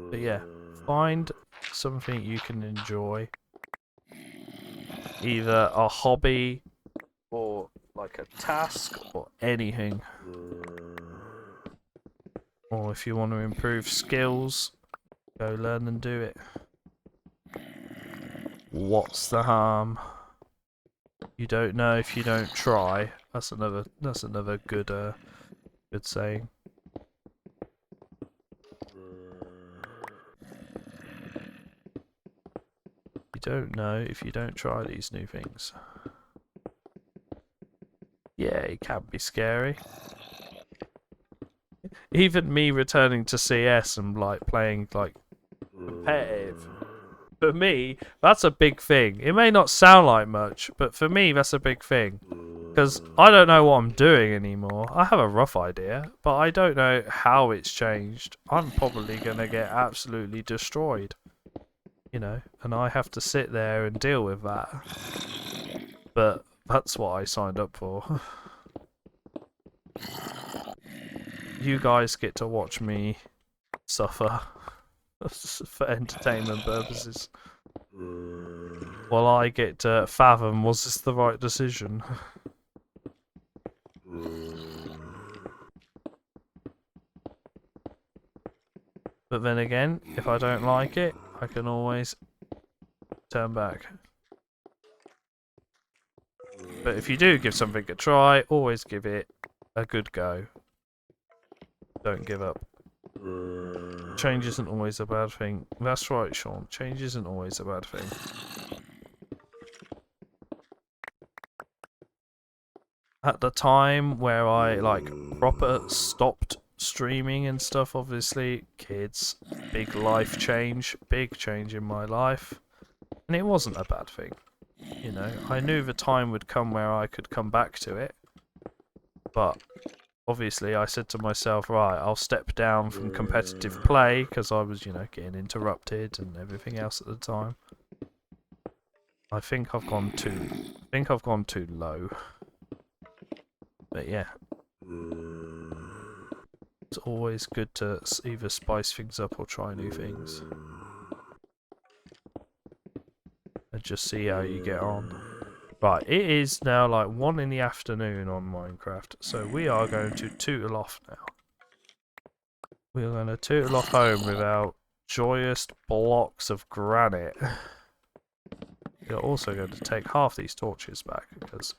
But yeah, find something you can enjoy. Either a hobby or like a task or anything. Or if you want to improve skills, go learn and do it. What's the harm? You don't know if you don't try. That's another good saying. You don't know if you don't try these new things. Yeah, it can be scary. Even me returning to CS and like playing like competitive, for me, that's a big thing. It may not sound like much, but for me, that's a big thing. Because I don't know what I'm doing anymore. I have a rough idea, but I don't know how it's changed. I'm probably going to get absolutely destroyed. You know, and I have to sit there and deal with that. But that's what I signed up for. You guys get to watch me suffer for entertainment purposes. While I get to fathom, was this the right decision? But then again, if I don't like it, I can always turn back. But if you do give something a try, always give it a good go. Don't give up. Change isn't always a bad thing. That's right, Sean. Change isn't always a bad thing. At the time where I proper stopped streaming and stuff, obviously, kids, big life change, big change in my life, and it wasn't a bad thing. You know, I knew the time would come where I could come back to it, but obviously I said to myself, right, I'll step down from competitive play because I was, you know, getting interrupted and everything else at the time. I think I've gone too low. But yeah, it's always good to either spice things up or try new things. And just see how you get on. Right, it is now like 1 in the afternoon on Minecraft, so we are going to tootle off now. We are going to tootle off home without joyous blocks of granite. You're also going to take half these torches back because,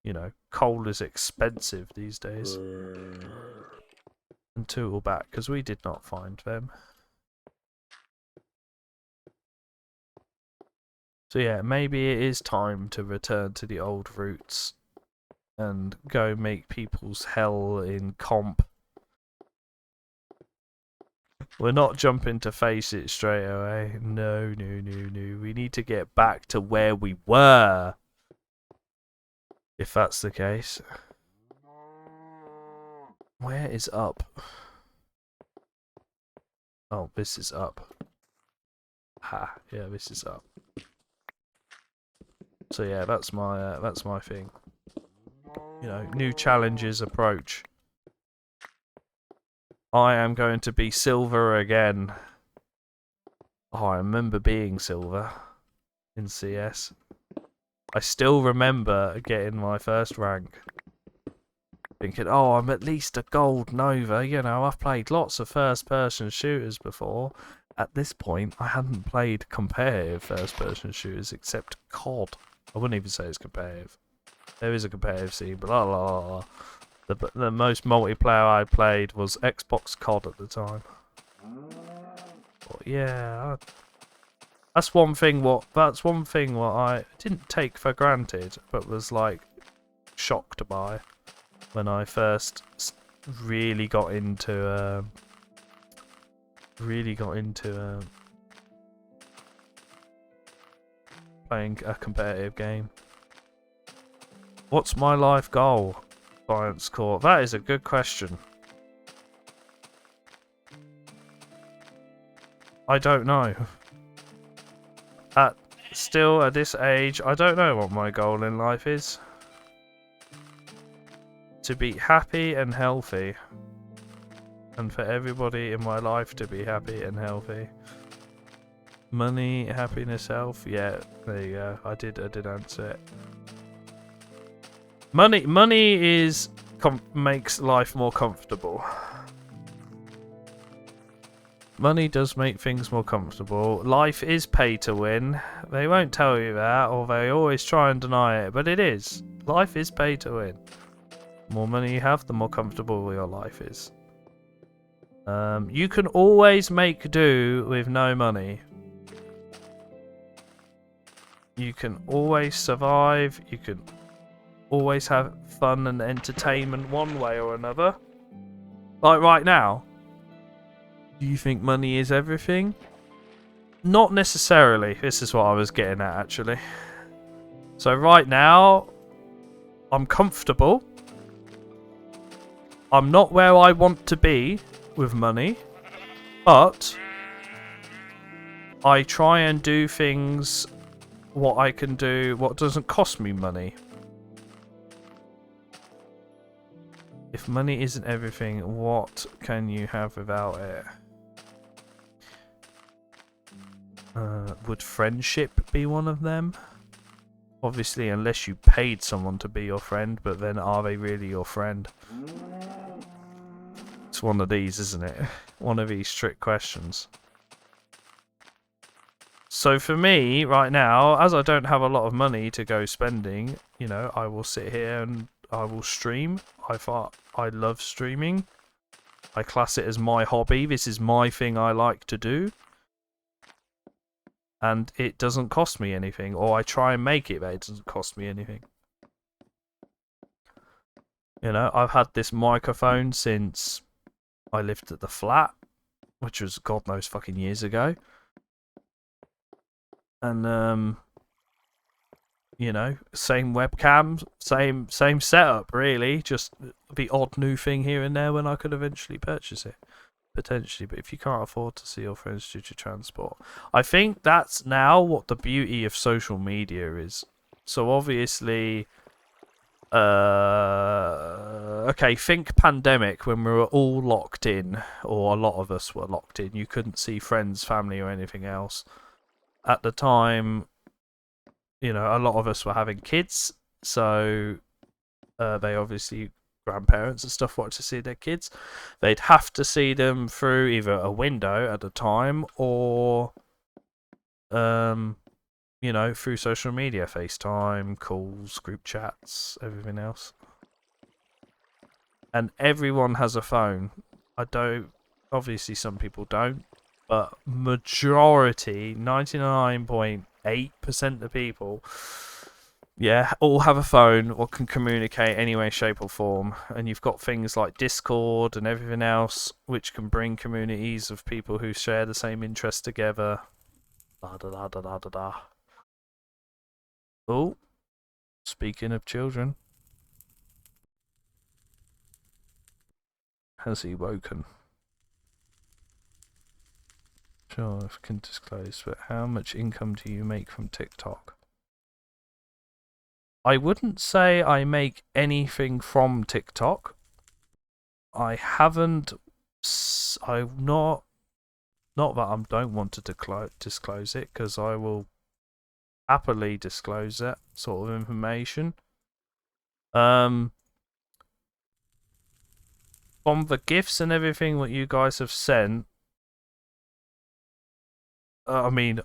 you know, coal is expensive these days. And 2 will back because we did not find them. So yeah, maybe it is time to return to the old roots and go make people's hell in comp. We're not jumping to face it straight away. No. We need to get back to where we were. If that's the case. Where is up? Oh, this is up. Ha, yeah, this is up. So yeah, that's my thing. You know, new challenges approach. I am going to be silver again. Oh, I remember being silver in CS. I still remember getting my first rank. Thinking, oh, I'm at least a gold Nova. You know, I've played lots of first-person shooters before. At this point, I hadn't played competitive first-person shooters except COD. I wouldn't even say it's competitive. There is a competitive scene, but the most multiplayer I played was Xbox COD at the time. But yeah, that's one thing. What I didn't take for granted, but was like shocked by when I first really got into playing a competitive game. What's my life goal? Science Corps. That is a good question. I don't know. Still at this age, I don't know what my goal in life is. To be happy and healthy. And for everybody in my life to be happy and healthy. Money, happiness, health. Yeah, there you go. I did answer it. Money is makes life more comfortable. Money does make things more comfortable. Life is pay to win. They won't tell you that, or they always try and deny it, but it is. Life is pay to win. The more money you have, the more comfortable your life is. You can always make do with no money. You can always survive. You can always have fun and entertainment one way or another. Like right now. Do you think money is everything? Not necessarily. This is what I was getting at, actually. So right now, I'm comfortable. I'm not where I want to be with money. But I try and do things what I can do, what doesn't cost me money. If money isn't everything, what can you have without it? Would friendship be one of them? Obviously, unless you paid someone to be your friend, but then are they really your friend? It's one of these, isn't it? One of these trick questions. So for me, right now, as I don't have a lot of money to go spending, you know, I will sit here and I will stream. I love streaming. I class it as my hobby. This is my thing I like to do. And it doesn't cost me anything, or I try and make it that it doesn't cost me anything. You know, I've had this microphone since I lived at the flat, which was God knows fucking years ago. And you know, same webcam, same setup, really. Just the odd new thing here and there when I could eventually purchase it. Potentially, but if you can't afford to see your friends due to transport, I think that's now what the beauty of social media is. So obviously, okay, think pandemic when we were all locked in, or a lot of us were locked in. You couldn't see friends, family, or anything else. At the time, you know, a lot of us were having kids, so they obviously grandparents and stuff want to see their kids, they'd have to see them through either a window at a time or through social media, FaceTime, calls, group chats, everything else. And everyone has a phone. Obviously some people don't, but majority, 99.8% of people, all have a phone or can communicate any way, shape or form. And you've got things like Discord and everything else, which can bring communities of people who share the same interests together. Da da da da da da da. Oh, speaking of children. Has he woken? Sure, if I can disclose, but how much income do you make from TikTok? I wouldn't say I make anything from TikTok. I haven't. I'm not. Not that I don't want to disclose it, because I will happily disclose that sort of information. From the gifts and everything what you guys have sent, I mean,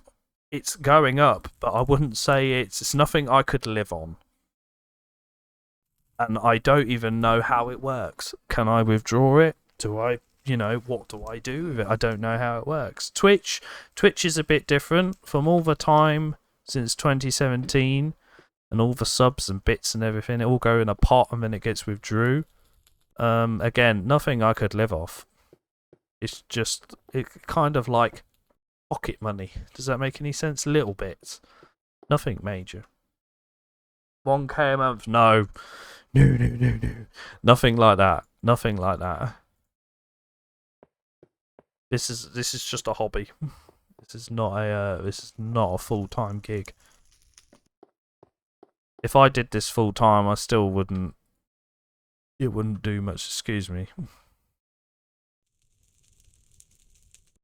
it's going up, but I wouldn't say it's nothing I could live on. And I don't even know how it works. Can I withdraw it? Do I, what do I do with it? I don't know how it works. Twitch is a bit different. From all the time since 2017, and all the subs and bits and everything, it all go in a pot and then it gets withdrew. Again, nothing I could live off. It's just, kind of like pocket money. Does that make any sense? Little bits. Nothing major. 1K a month? No. Nothing like that. Nothing like that. This is just a hobby. This is not a full-time gig. If I did this full-time, I still wouldn't. It wouldn't do much. Excuse me.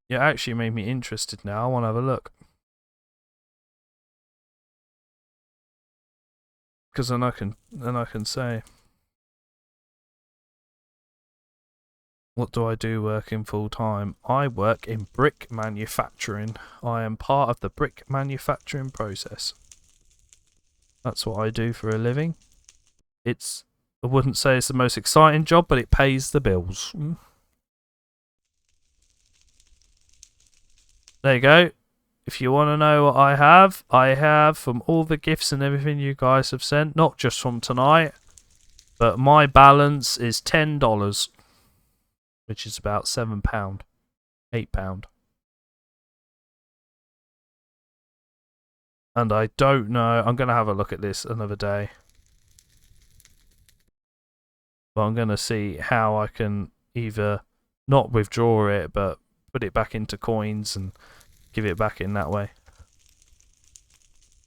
You actually made me interested now. I want to have a look. Because then I can say, what do I do working full time? I work in brick manufacturing. I am part of the brick manufacturing process. That's what I do for a living. I wouldn't say it's the most exciting job, but it pays the bills. There you go. If you want to know what I have from all the gifts and everything you guys have sent, not just from tonight, but my balance is $10, which is about £7, £8. And I don't know, I'm going to have a look at this another day. But I'm going to see how I can either not withdraw it, but put it back into coins and give it back in that way.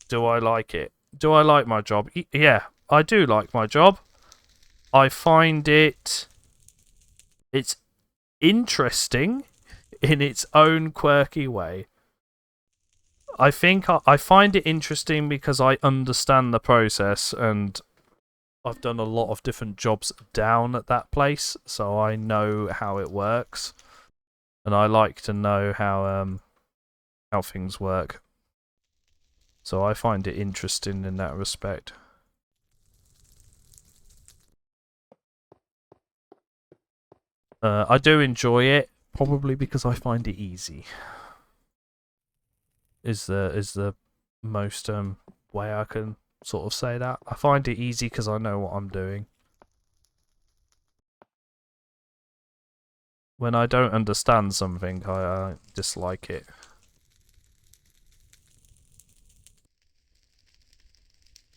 Do I like it? Do I like my job? Yeah, I do like my job. I find it's interesting in its own quirky way. I think I find it interesting because I understand the process, and I've done a lot of different jobs down at that place, so I know how it works, and I like to know how things work. So I find it interesting in that respect. I do enjoy it, probably because I find it easy. Is the most way I can sort of say that. I find it easy because I know what I'm doing. When I don't understand something, I dislike it.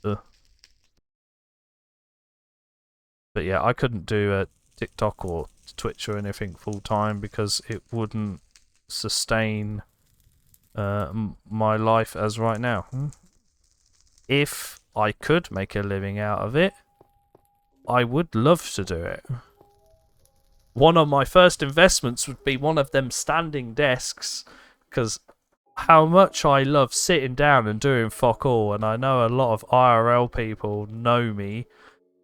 But yeah, I couldn't do a TikTok or Twitch or anything full time because it wouldn't sustain my life as right now. If I could make a living out of it, I would love to do it. One of my first investments would be one of them standing desks, because how much I love sitting down and doing fuck all, and I know a lot of IRL people know me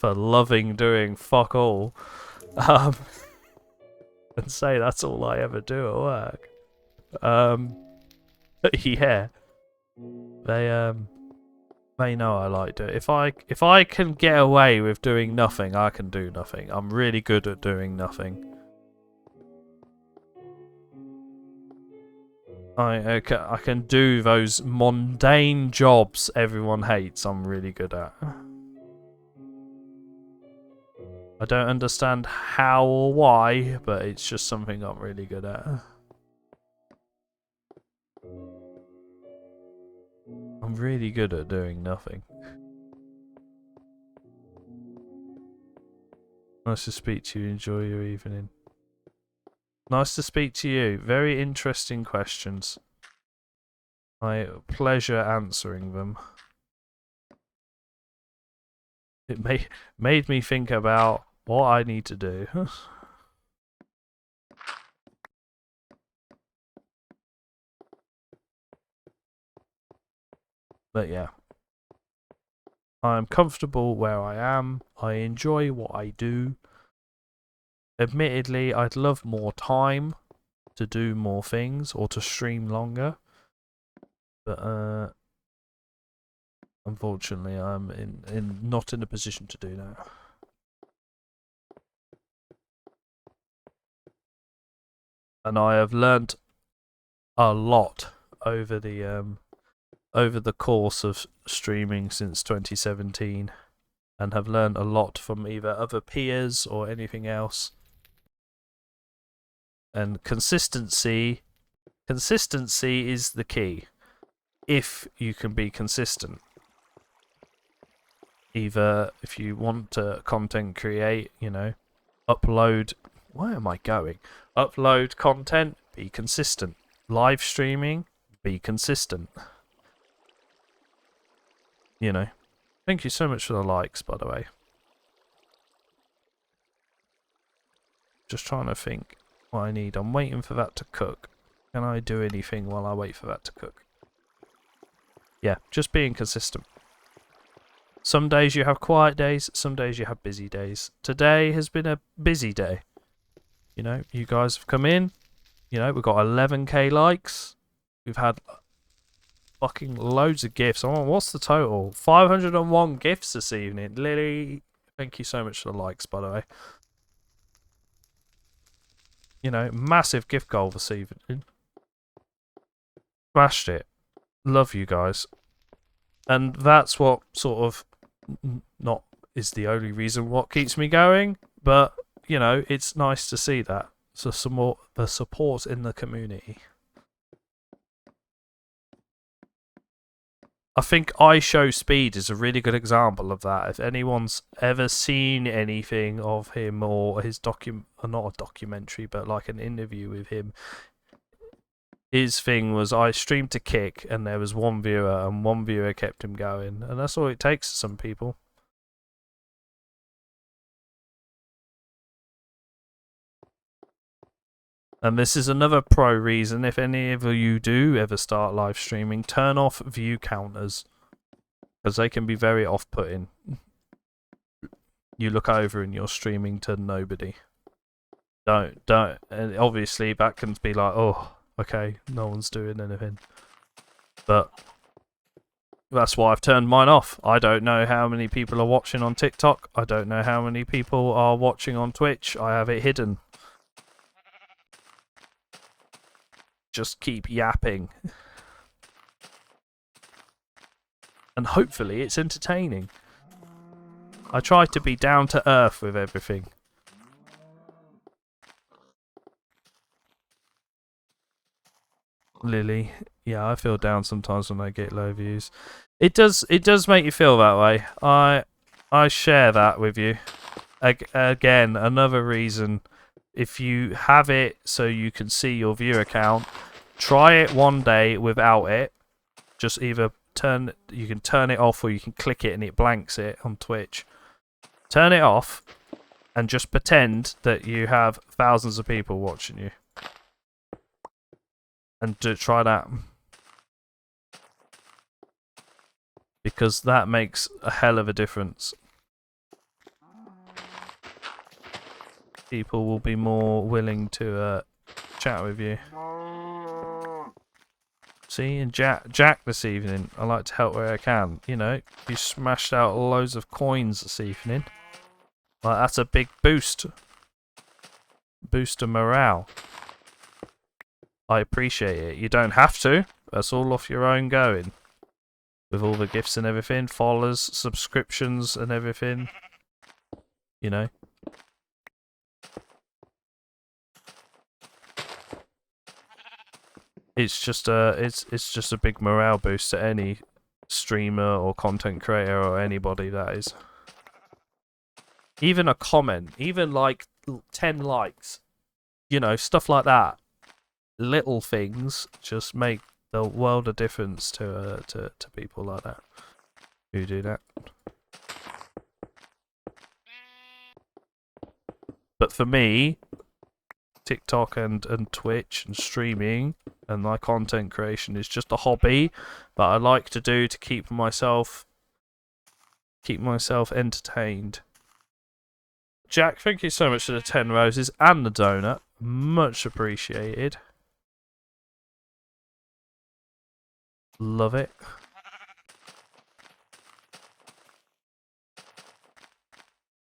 for loving doing fuck all, and say that's all I ever do at work. Yeah, they know I like to. If I can get away with doing nothing, I can do nothing. I'm really good at doing nothing. I can do those mundane jobs everyone hates. I'm really good at. I don't understand how or why, but it's just something I'm really good at. I'm really good at doing nothing. Nice to speak to you. Enjoy your evening. Nice to speak to you. Very interesting questions. My pleasure answering them. It made me think about what I need to do. But yeah. I'm comfortable where I am. I enjoy what I do. Admittedly, I'd love more time to do more things or to stream longer. But unfortunately, I'm not in a position to do that. And I have learnt a lot over the course of streaming since 2017, and have learnt a lot from either other peers or anything else. And consistency is the key. If you can be consistent, either if you want to content create, you know, upload. Where am I going? Upload content, be consistent. Live streaming, be consistent. You know. Thank you so much for the likes, by the way. Just trying to think what I need. I'm waiting for that to cook. Can I do anything while I wait for that to cook? Yeah, just being consistent. Some days you have quiet days, some days you have busy days. Today has been a busy day. You know, you guys have come in. You know, we've got 11k likes. We've had fucking loads of gifts. Oh, what's the total? 501 gifts this evening. Lily, thank you so much for the likes, by the way. You know, massive gift goal this evening. Smashed it. Love you guys. And that's what sort of not is the only reason what keeps me going, but you know, it's nice to see that. So some more the support in the community. I think I Show Speed is a really good example of that. If anyone's ever seen anything of him or his not a documentary, but like an interview with him, his thing was I streamed to Kick and there was one viewer and one viewer kept him going, and that's all it takes to some people. And this is another pro reason, if any of you do ever start live streaming, turn off view counters, because they can be very off-putting. You look over and you're streaming to nobody. Don't, and obviously that can be like, oh, okay, no one's doing anything. But that's why I've turned mine off. I don't know how many people are watching on TikTok. I don't know how many people are watching on Twitch. I have it hidden. Just keep yapping. And hopefully it's entertaining. I try to be down to earth with everything. Lily, yeah, I feel down sometimes when I get low views. It does make you feel that way. I share that with you. Again, another reason, if you have it so you can see your viewer count, try it one day without it. Just either you can turn it off or you can click it and it blanks it on Twitch. Turn it off and just pretend that you have thousands of people watching you. And try that. Because that makes a hell of a difference. people will be more willing to chat with you. See, and Jack this evening, I like to help where I can. You know, you smashed out loads of coins this evening. Like, that's a big boost. Boost of morale. I appreciate it. You don't have to. That's all off your own going. With all the gifts and everything, followers, subscriptions and everything. You know. It's just a big morale boost to any streamer or content creator or anybody, that is. Even a comment, even like 10 likes, you know, stuff like that. Little things just make the world of difference to people like that who do that. But for me, TikTok and Twitch and streaming and my content creation is just a hobby that I like to do to keep myself entertained. Jack, thank you so much for the 10 roses and the donut. Much appreciated. Love it.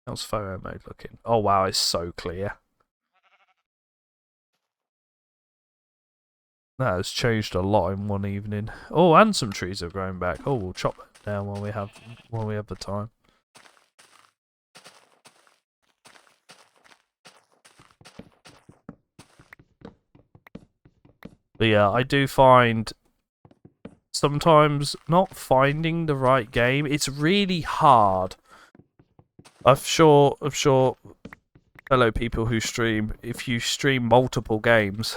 How's photo mode looking? Oh wow, it's so clear. That has changed a lot in one evening. Oh, and some trees have grown back. Oh, we'll chop that down while we have the time. But yeah, I do find sometimes not finding the right game. It's really hard. I'm sure fellow people who stream, if you stream multiple games,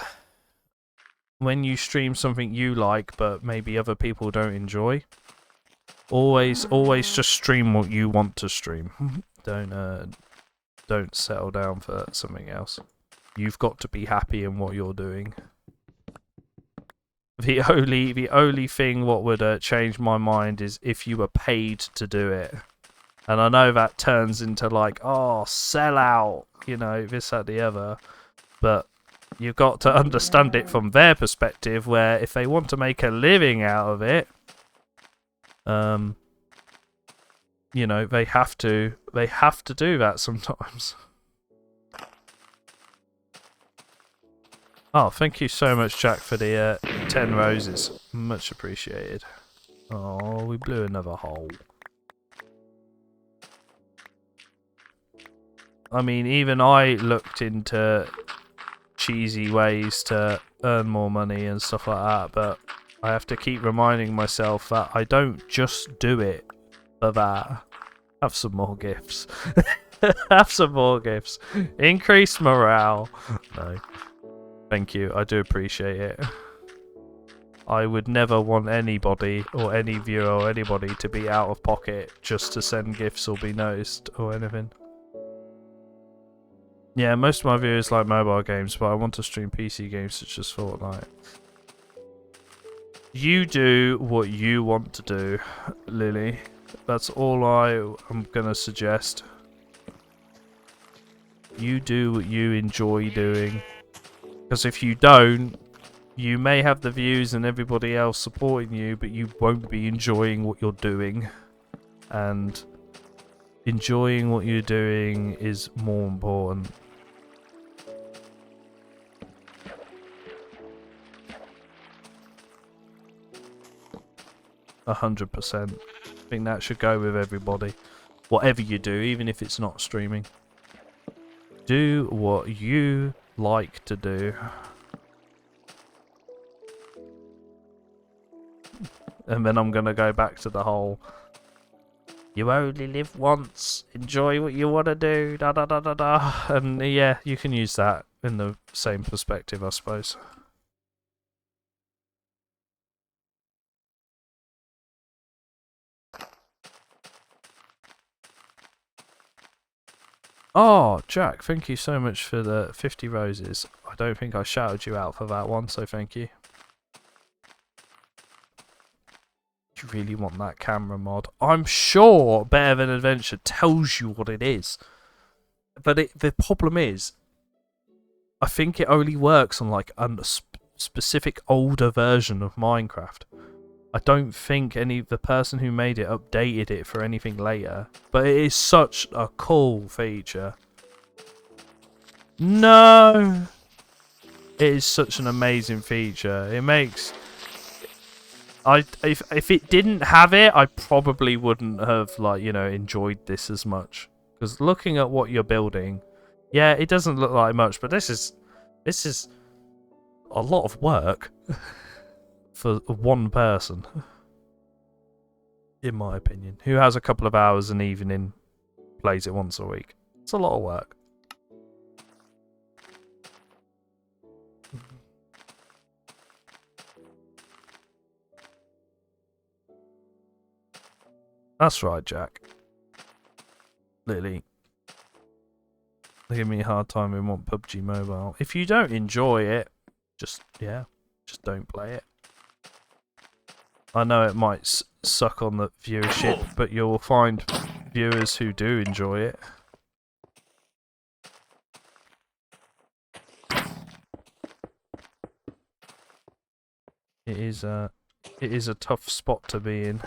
when you stream something you like but maybe other people don't enjoy, always just stream what you want to stream. Don't settle down for something else. You've got to be happy in what you're doing. The only thing what would change my mind is if you were paid to do it. And I know that turns into like, oh, sell out, you know, this, that, the other. But you've got to understand it from their perspective, where if they want to make a living out of it, you know, they have to do that sometimes. Oh, thank you so much, Jack, for the 10 roses. Much appreciated. Oh, we blew another hole. I mean, even I looked into cheesy ways to earn more money and stuff like that, but I have to keep reminding myself that I don't just do it for that. Have some more gifts. Have some more gifts. Increase morale. No. Thank you, I do appreciate it. I would never want anybody or any viewer or anybody to be out of pocket just to send gifts or be noticed or anything. Yeah, most of my viewers like mobile games, but I want to stream PC games such as Fortnite. You do what you want to do, Lily. That's all I am gonna suggest. You do what you enjoy doing. Because if you don't, you may have the views and everybody else supporting you, but you won't be enjoying what you're doing. And enjoying what you're doing is more important. %. I think that should go with everybody. Whatever you do, even if it's not streaming. Do what you like to do. And then I'm gonna go back to the whole you only live once, enjoy what you want to do, da da da da da. And yeah, you can use that in the same perspective, I suppose. Oh, Jack, thank you so much for the 50 roses. I don't think I shouted you out for that one, so thank you. You really want that camera mod? I'm sure Than Adventure tells you what it is. But the problem is, I think it only works on like a specific older version of Minecraft. I don't think the person who made it updated it for anything later. But it is such a cool feature. No! It is such an amazing feature. It makes... if it didn't have it, I probably wouldn't have, like, you know, enjoyed this as much. Because looking at what you're building, yeah, it doesn't look like much, but this is a lot of work for one person, in my opinion, who has a couple of hours an evening, plays it once a week. It's a lot of work. That's right, Jack. Lily. They give me a hard time in want PUBG Mobile. If you don't enjoy it, just don't play it. I know it might suck on the viewership, but you'll find viewers who do enjoy it. It is a tough spot to be in.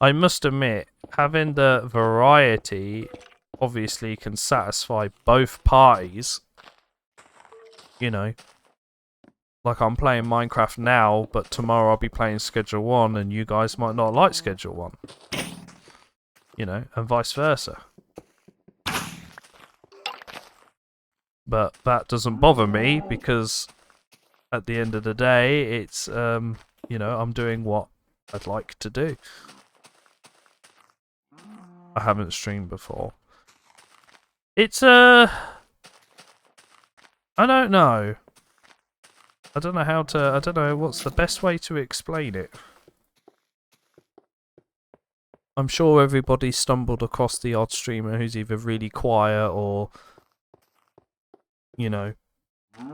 I must admit, having the variety obviously can satisfy both parties. You know, like I'm playing Minecraft now, but tomorrow I'll be playing Schedule 1 and you guys might not like Schedule 1. You know, and vice versa. But that doesn't bother me because at the end of the day, it's, you know, I'm doing what I'd like to do. I haven't streamed before. It's, I don't know. I don't know what's the best way to explain it. I'm sure everybody stumbled across the odd streamer who's either really quiet or, you know,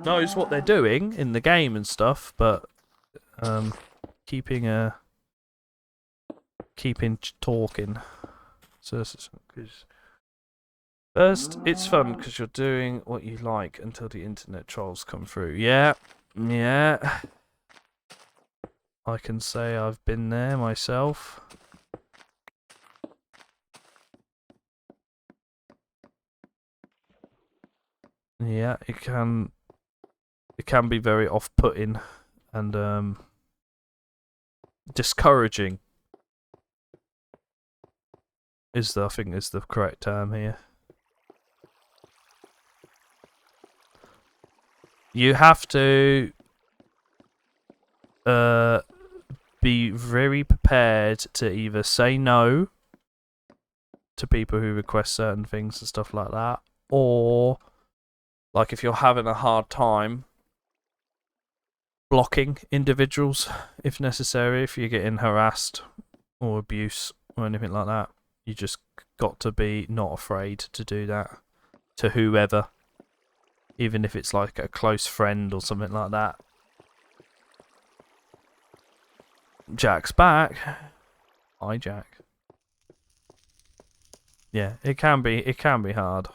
knows what they're doing in the game and stuff, but keeping talking. So first, it's fun because you're doing what you like until the internet trolls come through. Yeah. I can say I've been there myself. Yeah, it can be very off-putting and discouraging. I think is the correct term here. You have to be very prepared to either say no to people who request certain things and stuff like that, or like if you're having a hard time, blocking individuals if necessary, if you're getting harassed or abuse or anything like that. You just got to be not afraid to do that to whoever, even if it's like a close friend or something like that. Jack's back. Hi, Jack. Yeah, it can be hard.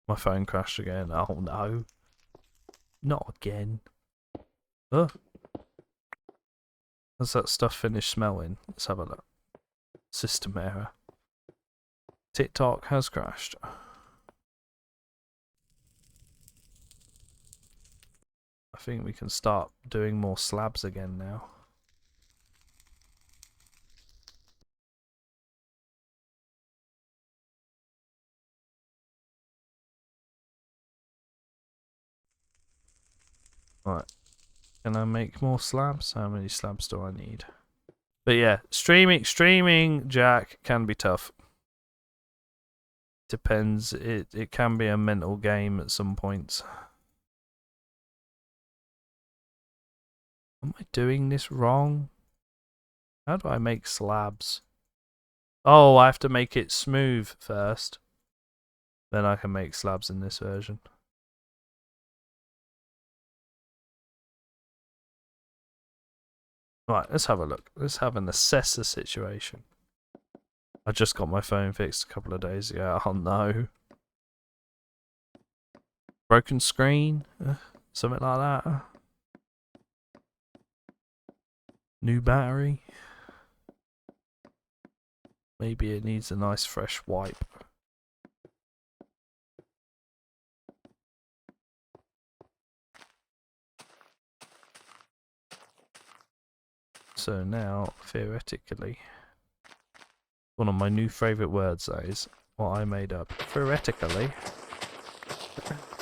My phone crashed again. Oh no. Not again. Ugh. Has that stuff finished smelling? Let's have a look. System error. TikTok has crashed. I think we can start doing more slabs again now. Right. Can I make more slabs? How many slabs do I need? But yeah, streaming, Jack, can be tough. Depends. It can be a mental game at some points. Am I doing this wrong? How do I make slabs? Oh, I have to make it smooth first. Then I can make slabs in this version. Right, let's have a look. Let's have an assess the situation. I just got my phone fixed a couple of days ago. Oh no. Broken screen? Something like that. New battery? Maybe it needs a nice fresh wipe. So now, theoretically, one of my new favourite words, that is, what I made up. Theoretically.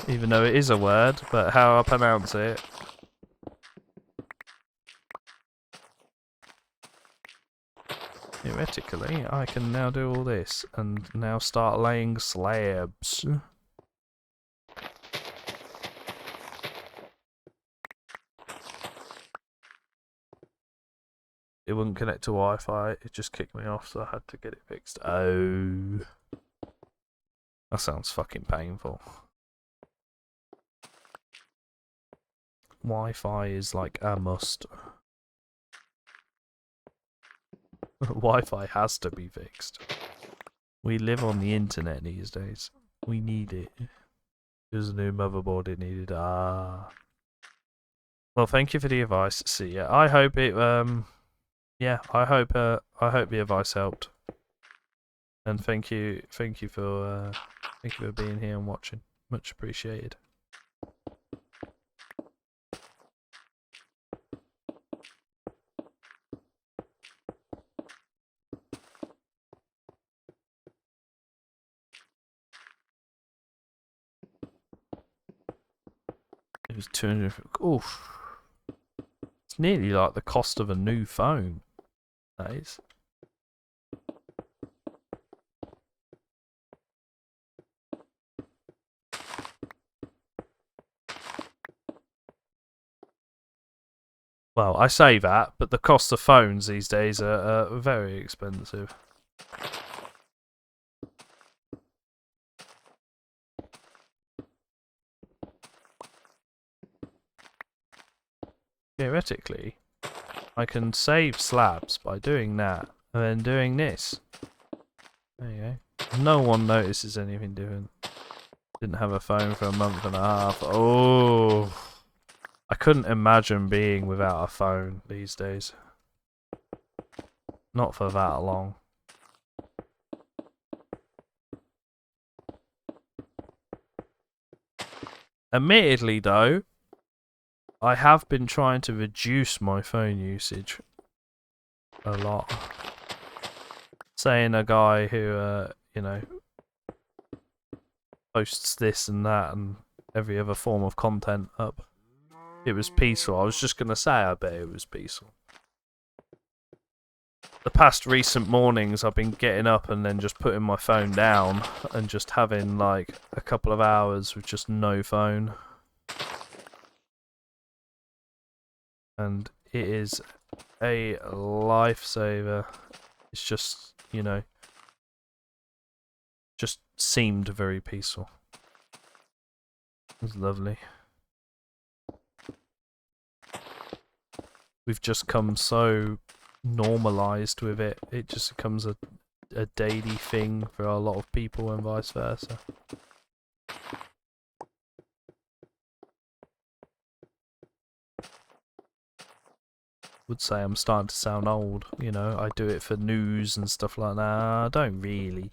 Even though it is a word, but how I pronounce it. Theoretically, I can now do all this, and now start laying slabs. It wouldn't connect to Wi-Fi, it just kicked me off, so I had to get it fixed. Oh. That sounds fucking painful. Wi-Fi is like a must. Wi-Fi has to be fixed. We live on the internet these days. We need it. There's a new motherboard it needed. Well, thank you for the advice. See ya. I hope it yeah, I hope the advice helped. And thank you for being here and watching. Much appreciated. It was 200. Oof. It's nearly like the cost of a new phone. That is. Well, I say that, but the cost of phones these days are very expensive. Theoretically, I can save slabs by doing that and then doing this. There you go. No one notices anything different. Didn't have a phone for a month and a half. Oh, I couldn't imagine being without a phone these days. Not for that long. Admittedly, though, I have been trying to reduce my phone usage a lot. Saying a guy who, you know, posts this and that and every other form of content up. It was peaceful. I was just going to say I bet it was peaceful. The past recent mornings I've been getting up and then just putting my phone down and just having like a couple of hours with just no phone. And it is a lifesaver. It's just, you know, just seemed very peaceful. It was lovely. We've just come so normalized with it. It just becomes a daily thing for a lot of people and vice versa. Would say I'm starting to sound old, you know, I do it for news and stuff like that. I don't really.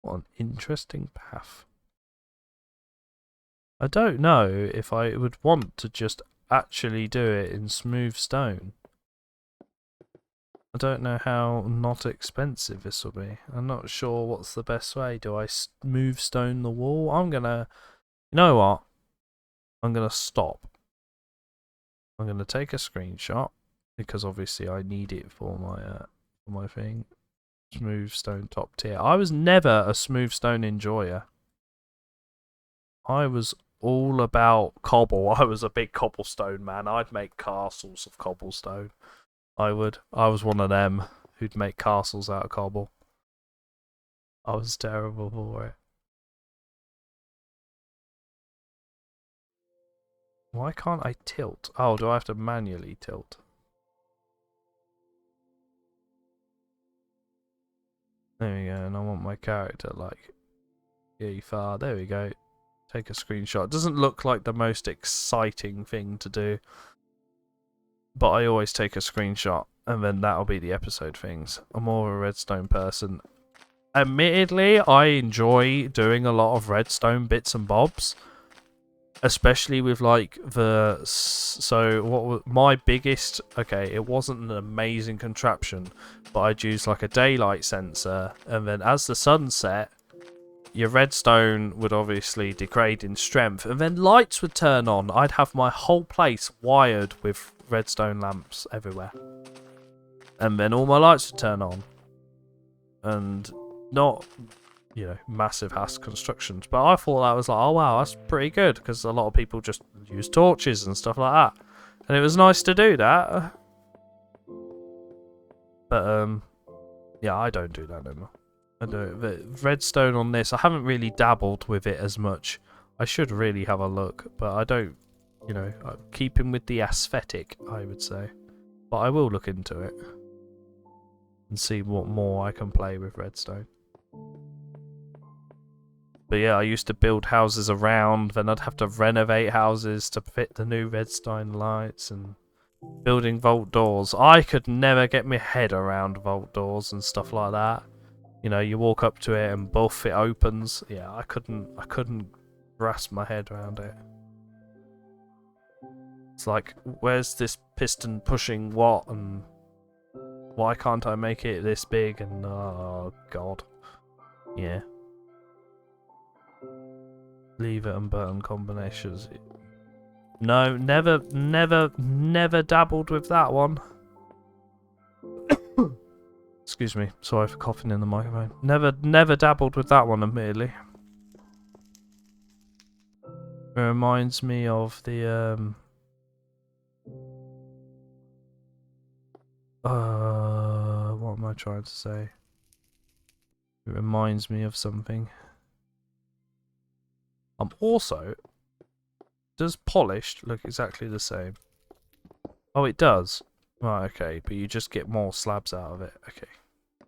What an interesting path. I don't know if I would want to just actually do it in smooth stone. I don't know how not expensive this will be. I'm not sure what's the best way. Do I smooth stone the wall? I'm gonna... You know what? I'm gonna stop. I'm gonna take a screenshot because obviously I need it for my thing. Smooth stone top tier. I was never a smooth stone enjoyer. I was all about cobble. I was a big cobblestone man. I'd make castles of cobblestone. I would. I was one of them who'd make castles out of cobble. I was terrible for it. Why can't I tilt? Oh, do I have to manually tilt? There we go, and I want my character like really far. There we go. Take a screenshot. It doesn't look like the most exciting thing to do, but I always take a screenshot, and then that'll be the episode things. I'm more of a redstone person. Admittedly, I enjoy doing a lot of redstone bits and bobs, especially with like the so what was my biggest, okay, it wasn't an amazing contraption, but I'd use like a daylight sensor, and then as the sun set, your redstone would obviously degrade in strength, and then lights would turn on. I'd have my whole place wired with redstone lamps everywhere, and then all my lights would turn on. And not, you know, massive house constructions, but I thought that was like, oh wow, that's pretty good, because a lot of people just use torches and stuff like that, and it was nice to do that. But yeah, I don't do that no more. I do it. But redstone on this, I haven't really dabbled with it as much. I should really have a look, but I don't, you know, keeping with the aesthetic, I would say. But I will look into it and see what more I can play with redstone. But yeah, I used to build houses around, then I'd have to renovate houses to fit the new redstone lights, and building vault doors. I could never get my head around vault doors and stuff like that. You know, you walk up to it and buff, it opens. Yeah, I couldn't grasp my head around it. It's like, where's this piston pushing what, and why can't I make it this big? And oh god, yeah. Lever and button combinations. No, never dabbled with that one. Excuse me, sorry for coughing in the microphone. Never dabbled with that one, admittedly. It reminds me of the what am I trying to say? It reminds me of something. Also, does polished look exactly the same? Oh, it does. Right, okay, but you just get more slabs out of it. Okay,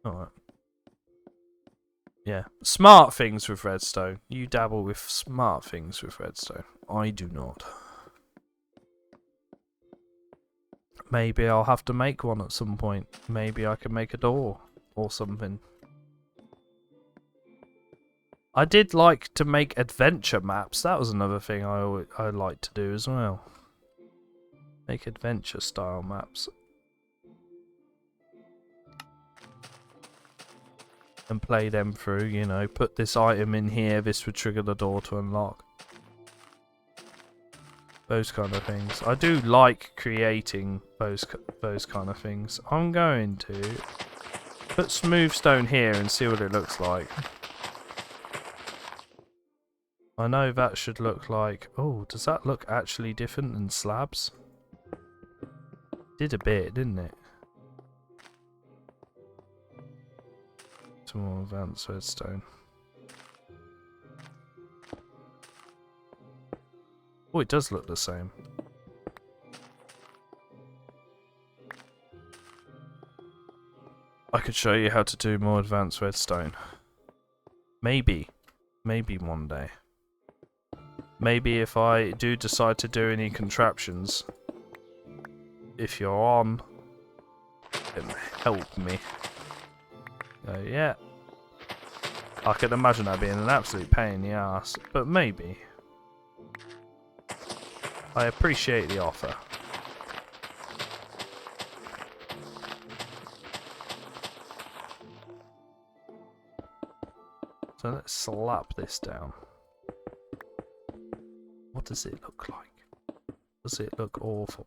alright. Yeah, smart things with redstone. You dabble with smart things with redstone. I do not. Maybe I'll have to make one at some point. Maybe I can make a door or something. I did like to make adventure maps. That was another thing I liked to do as well. Make adventure style maps. And play them through, you know, put this item in here, this would trigger the door to unlock. Those kind of things. I do like creating those kind of things. I'm going to put smooth stone here and see what it looks like. I know that should look like... Oh, does that look actually different than slabs? Did a bit, didn't it? Some more advanced redstone. Oh, it does look the same. I could show you how to do more advanced redstone. Maybe. Maybe one day. Maybe if I do decide to do any contraptions, if you're on, then help me. Yeah. I could imagine that being an absolute pain in the ass, but maybe. I appreciate the offer. So let's slap this down. What does it look like? Does it look awful?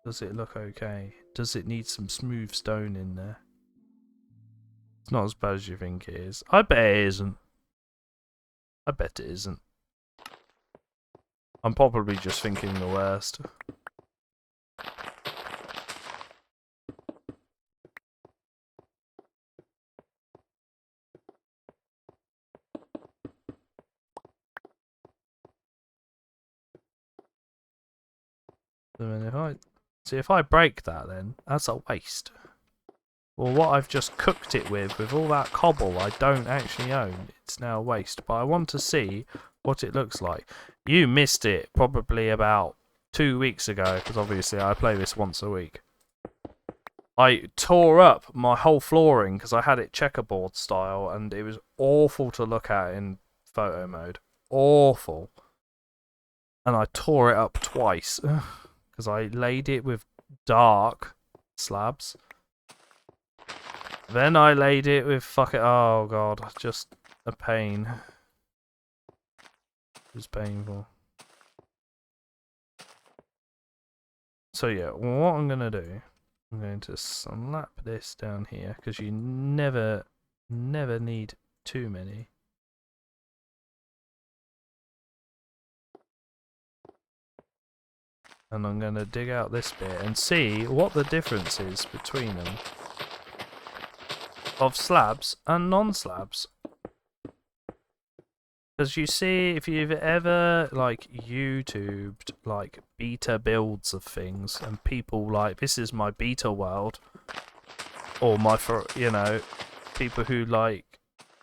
Does it look okay? Does it need some smooth stone in there? It's not as bad as you think it is. I bet it isn't. I bet it isn't. I'm probably just thinking the worst. I mean, if I break that, then that's a waste. Well, what I've just cooked it with all that cobble I don't actually own, it's now a waste. But I want to see what it looks like. You missed it probably about 2 weeks ago, because obviously I play this once a week. I tore up my whole flooring because I had it checkerboard style, and it was awful to look at in photo mode. Awful. And I tore it up twice because I laid it with dark slabs. Then I laid it with oh god, just a pain. It was painful. So yeah, what I'm gonna do, I'm going to slap this down here because you never need too many. And I'm going to dig out this bit and see what the difference is between them of slabs and non-slabs. Because you see, if you've ever like YouTubed like beta builds of things, and people like, this is my beta world, or you know, people who like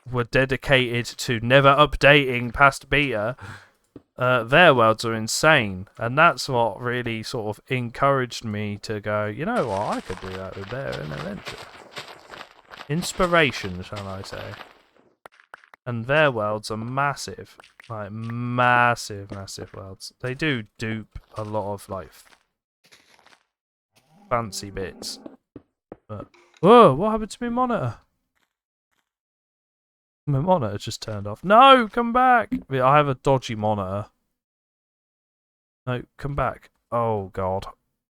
were dedicated to never updating past beta, their worlds are insane, and that's what really sort of encouraged me to go, you know what, I could do that with Than Adventure. Inspiration, shall I say. And their worlds are massive. Like, massive worlds. They do dupe a lot of, like, fancy bits. But, whoa, what happened to my monitor? My monitor just turned off. No, come back! I have a dodgy monitor. No, come back. Oh, God.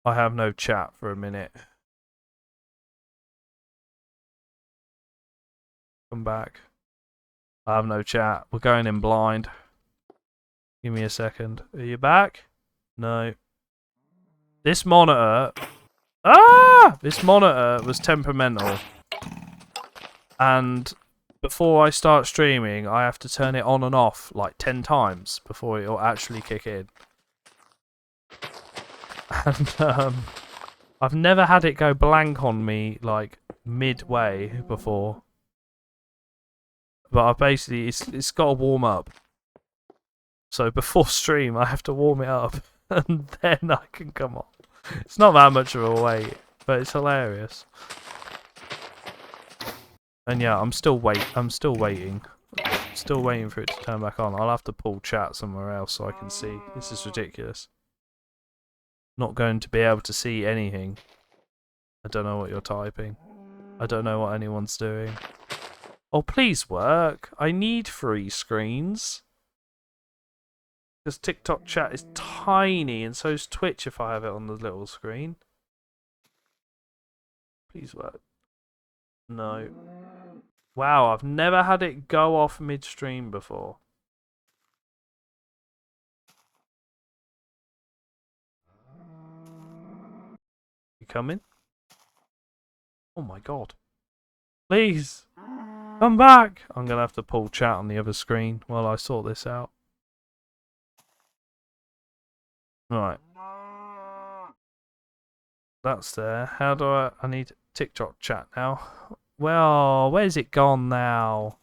I have no chat for a minute. Come back. I have no chat. We're going in blind. Give me a second. Are you back? No. This monitor... Ah! This monitor was temperamental. And before I start streaming, I have to turn it on and off like 10 times before it'll actually kick in. And I've never had it go blank on me like midway before. But I basically, it's got to warm up. So before stream, I have to warm it up, and then I can come on. It's not that much of a wait, but it's hilarious. And yeah, I'm still waiting. Still waiting for it to turn back on. I'll have to pull chat somewhere else so I can see. This is ridiculous. Not going to be able to see anything. I don't know what you're typing. I don't know what anyone's doing. Oh, please work. I need 3 screens. Because TikTok chat is tiny, and so is Twitch if I have it on the little screen. Please work. No. Wow, I've never had it go off midstream before. You coming? Oh my god. Please! Come back! I'm gonna have to pull chat on the other screen while I sort this out. Right. That's there. How do I need TikTok chat now. Well, where's it gone now?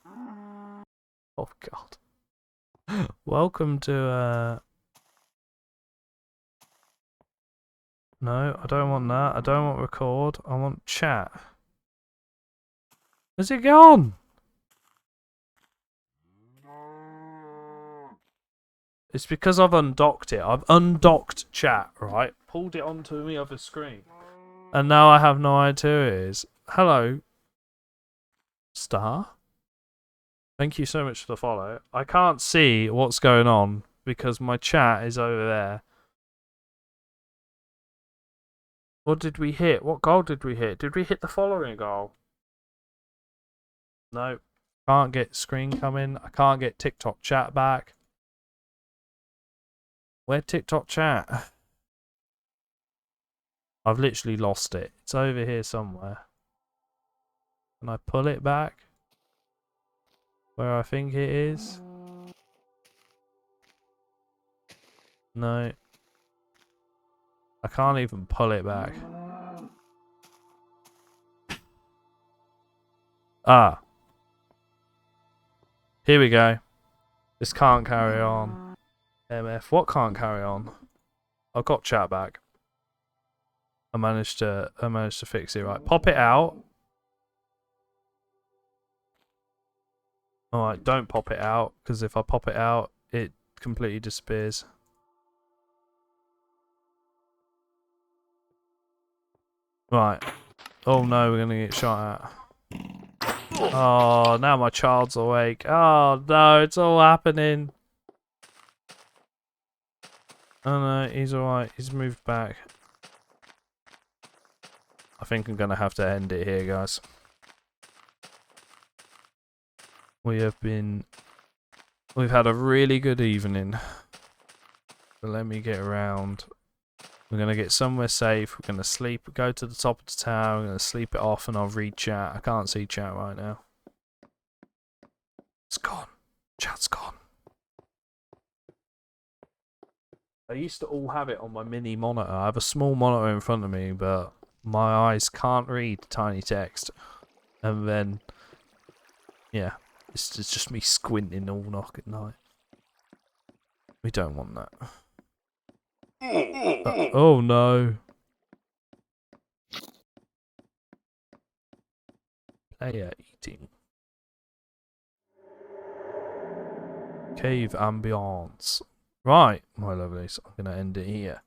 Oh god. Welcome to No, I don't want that. I don't want record. I want chat. Where's it gone? It's because I've undocked it. I've undocked chat, right? Pulled it onto the other screen. And now I have no idea who it is. Hello, Star. Thank you so much for the follow. I can't see what's going on because my chat is over there. What did we hit? What goal did we hit? Did we hit the following goal? No. Can't get screen coming. I can't get TikTok chat back. Where'd TikTok chat? I've literally lost it. It's over here somewhere. Can I pull it back? Where I think it is? No. I can't even pull it back. Ah. Here we go. This can't carry on. MF. What can't carry on? I've got chat back. I managed to fix it. Right. Pop it out. Alright, don't pop it out, because if I pop it out, it completely disappears. Right. Oh no, we're gonna get shot at. Oh, now my child's awake. Oh no, it's all happening. Oh no, he's alright. He's moved back. I think I'm gonna have to end it here, guys. We've had a really good evening. But let me get around. We're gonna get somewhere safe. We're gonna sleep. Go to the top of the tower. We're gonna sleep it off, and I'll read chat. I can't see chat right now. It's gone. Chat's gone. I used to all have it on my mini monitor. I have a small monitor in front of me, but my eyes can't read tiny text. And then, yeah, it's just me squinting all knock at night. We don't want that. Oh no. Player eating. Cave ambiance. Right, my lovelies. I'm going to end it here.